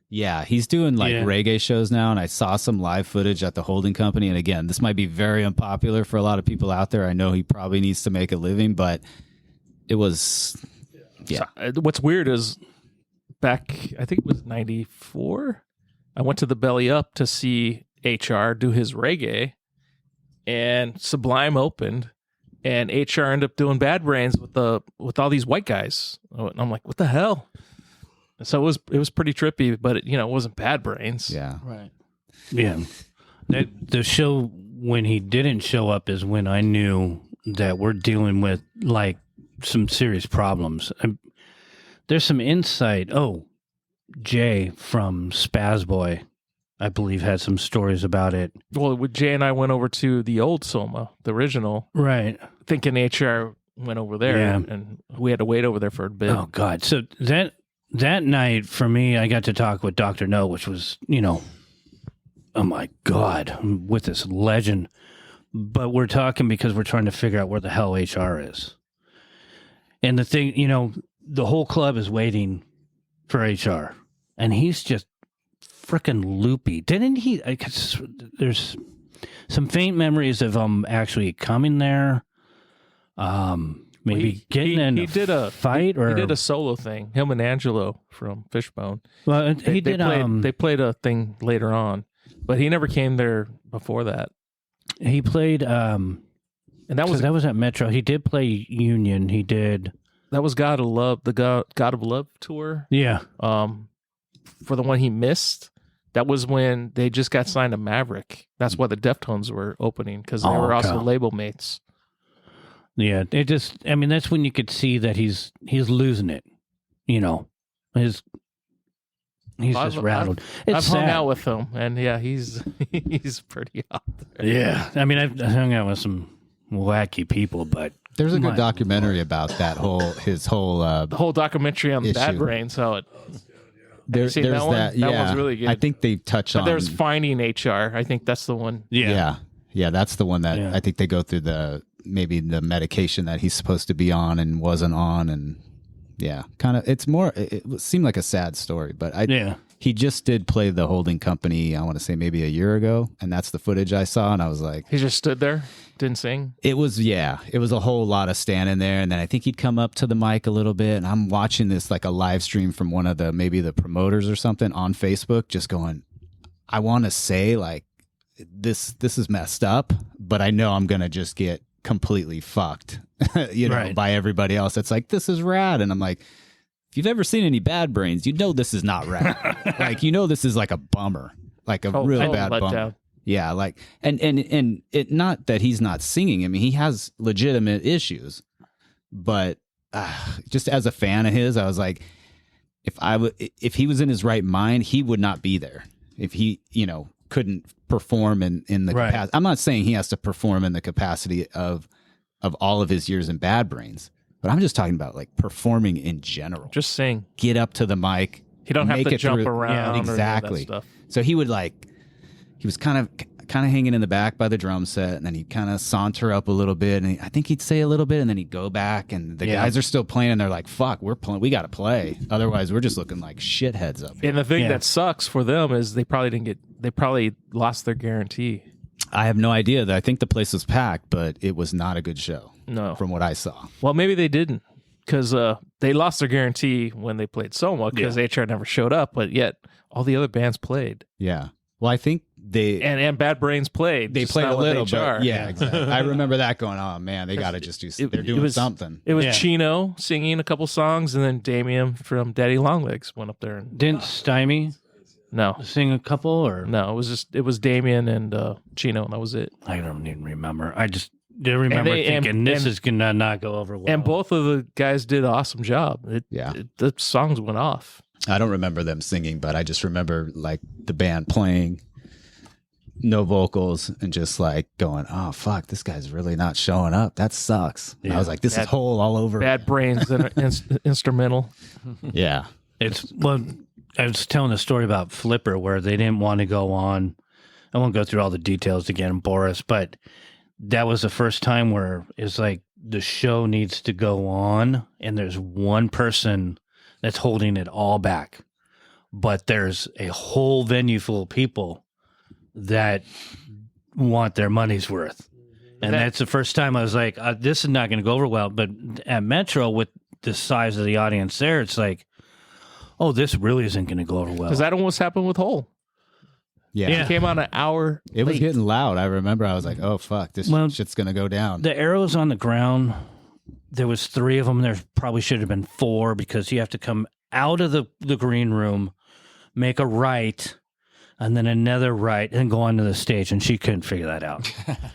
Yeah, he's doing like reggae shows now, and I saw some live footage at the holding company. And again, this might be very unpopular for a lot of people out there. I know he probably needs to make a living, but it was, yeah. So, what's weird is back, I think it was '94, I went to the Belly Up to see HR do his reggae, and Sublime opened, and HR ended up doing Bad Brains with all these white guys. And I'm like, what the hell? So it was pretty trippy, but it wasn't Bad Brains. Yeah. Right. Yeah. The show when he didn't show up is when I knew that we're dealing with like some serious problems. There's some insight. Oh, Jay from Spaz Boy, I believe, had some stories about it. Well, Jay and I went over to the old Soma, the original. Right. Thinking HR went over there, and we had to wait over there for a bit. Oh, God. So that night, for me, I got to talk with Dr. No, which was, oh my God, I'm with this legend. But we're talking because we're trying to figure out where the hell HR is. And the thing, the whole club is waiting for HR. And he's just freaking loopy. Didn't he? There's some faint memories of him actually coming there. Maybe getting in a fight, or he did a solo thing. Him and Angelo from Fishbone. Well, they played a thing later on, but he never came there before that. He played, and that was at Metro. He did play Union. He did. That was God of Love, the God of Love tour. Yeah. For the one he missed, that was when they just got signed to Maverick. That's why the Deftones were opening, because they were also label mates. Yeah, that's when you could see that he's losing it. He's just rattled. I've hung out with him, and yeah, he's pretty out there. Yeah, I've hung out with some wacky people, but there's a good documentary about that the whole documentary on Bad Brains. How it. There's that one? That one's really good. I think they touch on. There's Finding HR. I think that's the one. Yeah, that's the one that I think they go through maybe the medication that he's supposed to be on and wasn't on, and kind of it seemed like a sad story, but he just did play the holding company, I want to say maybe a year ago, and that's the footage I saw, and I was like, he just stood there, didn't sing. It was a whole lot of standing there, and then I think he'd come up to the mic a little bit, and I'm watching this like a live stream from one of maybe the promoters or something on Facebook, just going, I want to say like this is messed up, but I know I'm gonna just get completely fucked, by everybody else. It's like, this is rad. And I'm like, if you've ever seen any Bad Brains, this is not rad. Like, this is like a bummer, like a real bad bummer. Down. Yeah. Like, and it, not that he's not singing. I mean, he has legitimate issues, but just as a fan of his, I was like, if he was in his right mind, he would not be there. If he, couldn't perform in the capacity. I'm not saying he has to perform in the capacity of all of his years in Bad Brains, but I'm just talking about like performing in general. Just sing. Get up to the mic. He don't have to jump around. Yeah, exactly. Or stuff. So he he was kind of hanging in the back by the drum set, and then he'd kind of saunter up a little bit, and I think he'd say a little bit, and then he'd go back, and the guys are still playing, and they're like, fuck, we got to play. Otherwise, we're just looking like shitheads up here. And the thing that sucks for them is they probably lost their guarantee. I have no idea. I think the place was packed, but it was not a good show. No. From what I saw. Well, maybe they didn't, because they lost their guarantee when they played Soma, because HR never showed up, but yet all the other bands played. Yeah. Well, I think they and Bad Brains played. They played a little, but yeah, exactly. I remember that going, oh man, they got to just do. They're doing something. It was Chino singing a couple songs, and then Damien from Daddy Longlegs went up there and didn't Stymie sing a couple, or no? It was Damien and Chino, and that was it. I don't even remember. I just remember thinking this is gonna not go over well. And both of the guys did an awesome job. The songs went off. I don't remember them singing, but I just remember like the band playing, no vocals, and just like going, oh fuck, this guy's really not showing up. That sucks. I was like, this is Hole all over. Bad Brains instrumental. Yeah. I was telling a story about Flipper where they didn't want to go on. I won't go through all the details again, Boris, but that was the first time where it's like the show needs to go on and there's one person that's holding it all back. But there's a whole venue full of people that want their money's worth. And that's the first time I was like, this is not going to go over well. But at Metro, with the size of the audience there, it's like, oh, this really isn't going to go over well. Because that almost happened with Hole. Yeah. It came on an hour It was getting loud. I remember I was like, oh, fuck, this shit's going to go down. The arrows on the ground, there was 3 of them. There probably should have been 4 because you have to come out of the green room, make a right, and then another right, and go onto the stage. And she couldn't figure that out.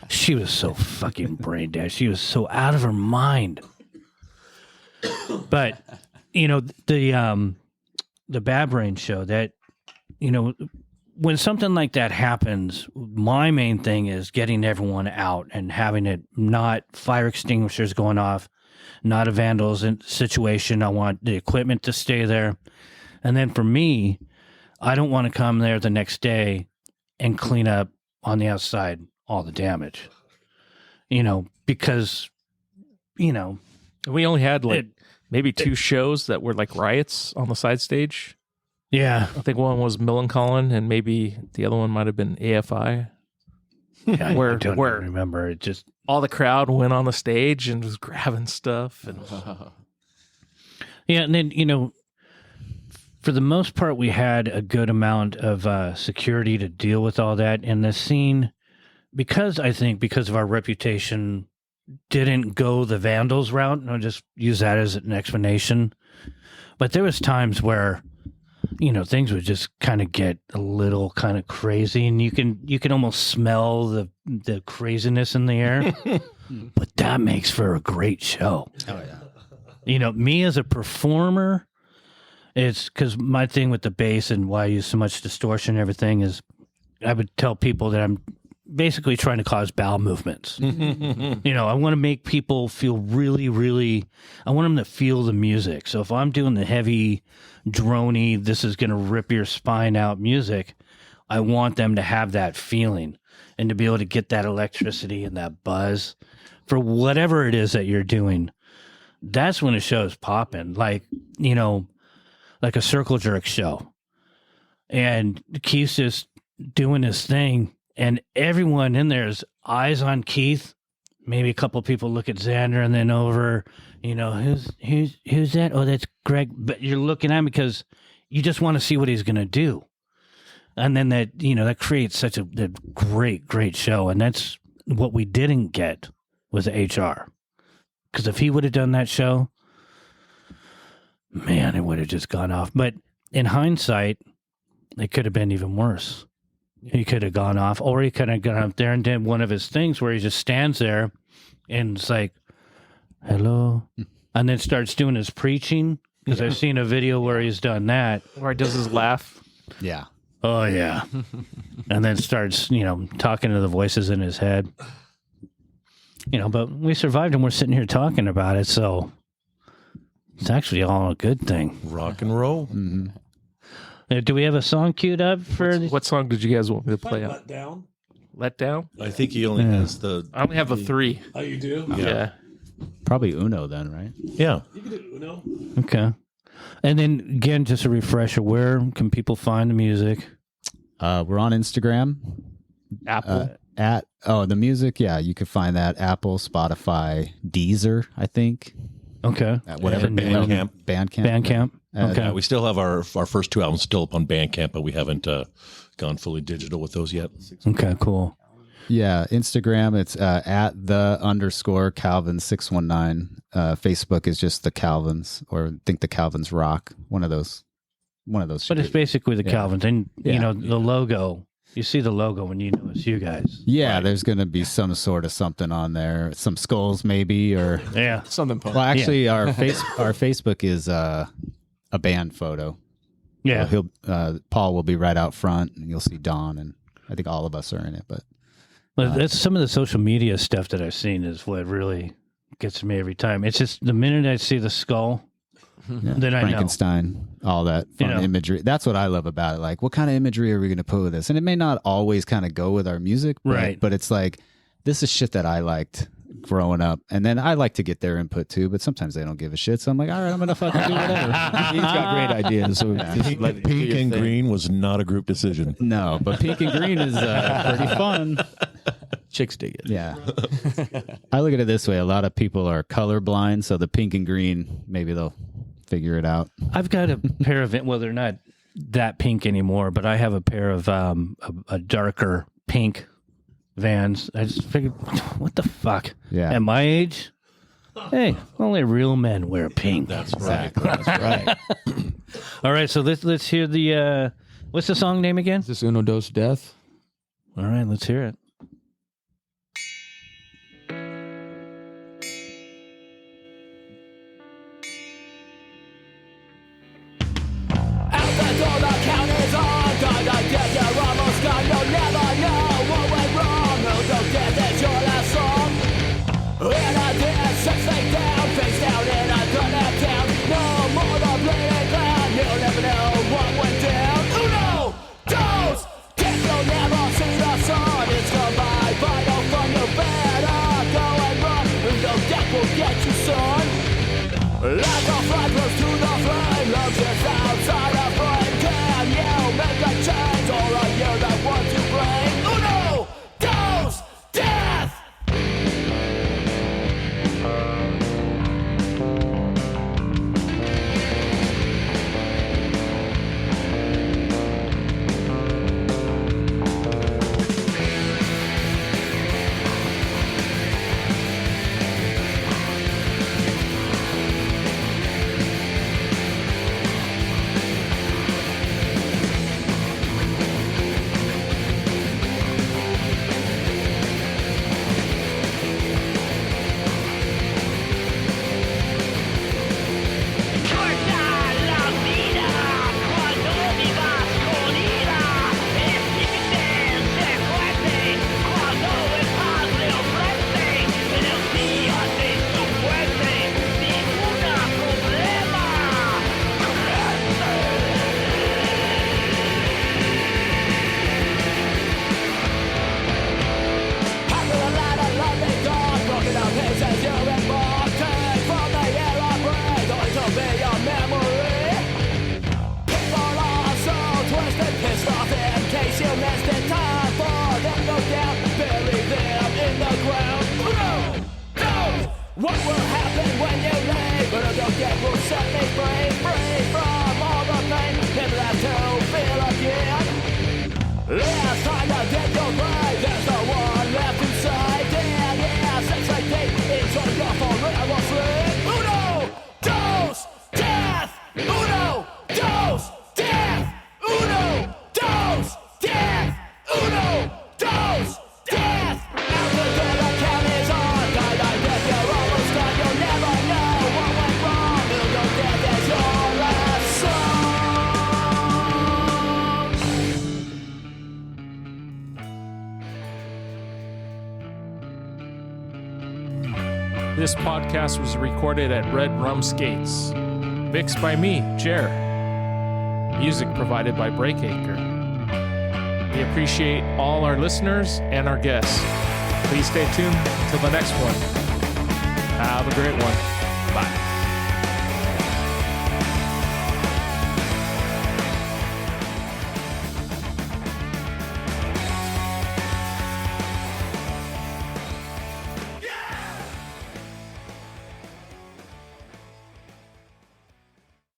She was so fucking brain dead. She was so out of her mind. But, the Bad Brain show, that, when something like that happens, my main thing is getting everyone out and having it not fire extinguishers going off, not a vandals situation. I want the equipment to stay there. And then for me, I don't want to come there the next day and clean up on the outside all the damage, because, we only had maybe 2 shows that were like riots on the side stage. Yeah. I think one was Millencolin, and maybe the other one might have been AFI. Yeah, I don't remember. It just all the crowd went on the stage and was grabbing stuff. And yeah, and then, for the most part, we had a good amount of security to deal with all that. And the scene, because of our reputation, didn't go the Vandals route. And I'll just use that as an explanation. But there was times where, things would just kind of get a little kind of crazy, and you can almost smell the craziness in the air. But that makes for a great show. Oh yeah. Me as a performer, it's because my thing with the bass and why I use so much distortion and everything is I would tell people that I'm basically trying to cause bowel movements. I want to make people feel really, really, I want them to feel the music. So if I'm doing the heavy, droney, this is going to rip your spine out music, I want them to have that feeling and to be able to get that electricity and that buzz for whatever it is that you're doing. That's when a show's popping, like a circle jerk show. And Keith's just doing his thing. And everyone in there's eyes on Keith. Maybe a couple of people look at Xander and then over, who's that? Oh, that's Greg. But you're looking at him because you just want to see what he's going to do. And then that creates such a great, great show. And that's what we didn't get with HR. Because if he would have done that show, man, it would have just gone off. But in hindsight, it could have been even worse. He could have gone off, or he could have gone up there and did one of his things where he just stands there and it's like, hello, and then starts doing his preaching. Because I've seen a video where he's done that. Or he does his laugh. Yeah. Oh, yeah. And then starts, talking to the voices in his head. But we survived and we're sitting here talking about it, so it's actually all a good thing. Rock and roll. Mm-hmm. Do we have a song queued up for What song did you guys want me to play? Let down. Let Down? I think he only has the. I only have a 3. Oh, you do? Yeah. Probably Uno then, right? Yeah. You can do Uno. Okay. And then again, just a refresher, where can people find the music? We're on Instagram. Apple. The music, yeah, you can find that Apple, Spotify, Deezer, I think. Okay. Whatever. And, Bandcamp. Bandcamp. Okay. Yeah, we still have our first 2 albums still up on Bandcamp, but we haven't gone fully digital with those yet. Okay, cool. Yeah, Instagram, it's at @the_Calvin619. Facebook is just the Calvins, or I think the Calvins Rock. One of those. But it's basically the Calvins. And, you know, the logo. You see the logo when you know it's you guys. Yeah, Right. there's going to be some sort of something on there. Some skulls maybe, or... Yeah. Something fun. Well, actually, our Facebook is a band photo. Yeah. So Paul will be right out front, and you'll see Don, and I think all of us are in it. But That's some of the social media stuff that I've seen is what really gets me every time. It's just the minute I see the skull, then I know. Frankenstein, all that fun imagery. That's what I love about it. Like, what kind of imagery are we going to put with this? And it may not always kind of go with our music, Right. But it's like, this is shit that I liked growing up. And then I like to get their input too, but sometimes they don't give a shit. So I'm like, all right, I'm going to fucking do whatever. He's got great ideas. So just let it do Pink your and thing. green was not a group decision. No, but pink and green is pretty fun. Chicks dig it. Yeah. I look at it this way. A lot of people are colorblind, so the pink and green, maybe they'll figure it out. I've got a pair of, well, they're not that pink anymore, but I have a pair of a darker pink Vans. I just figured, what the fuck? Yeah. At my age, hey, only real men wear pink. That's right. That's right. All right, so let's hear the, what's the song name again? Is this Uno Dos Death? All right, let's hear it. This podcast was recorded at Red Rum Skates. Mixed by me, Jer. Music provided by Breakacre. We appreciate all our listeners and our guests. Please stay tuned until the next one. Have a great one. Bye.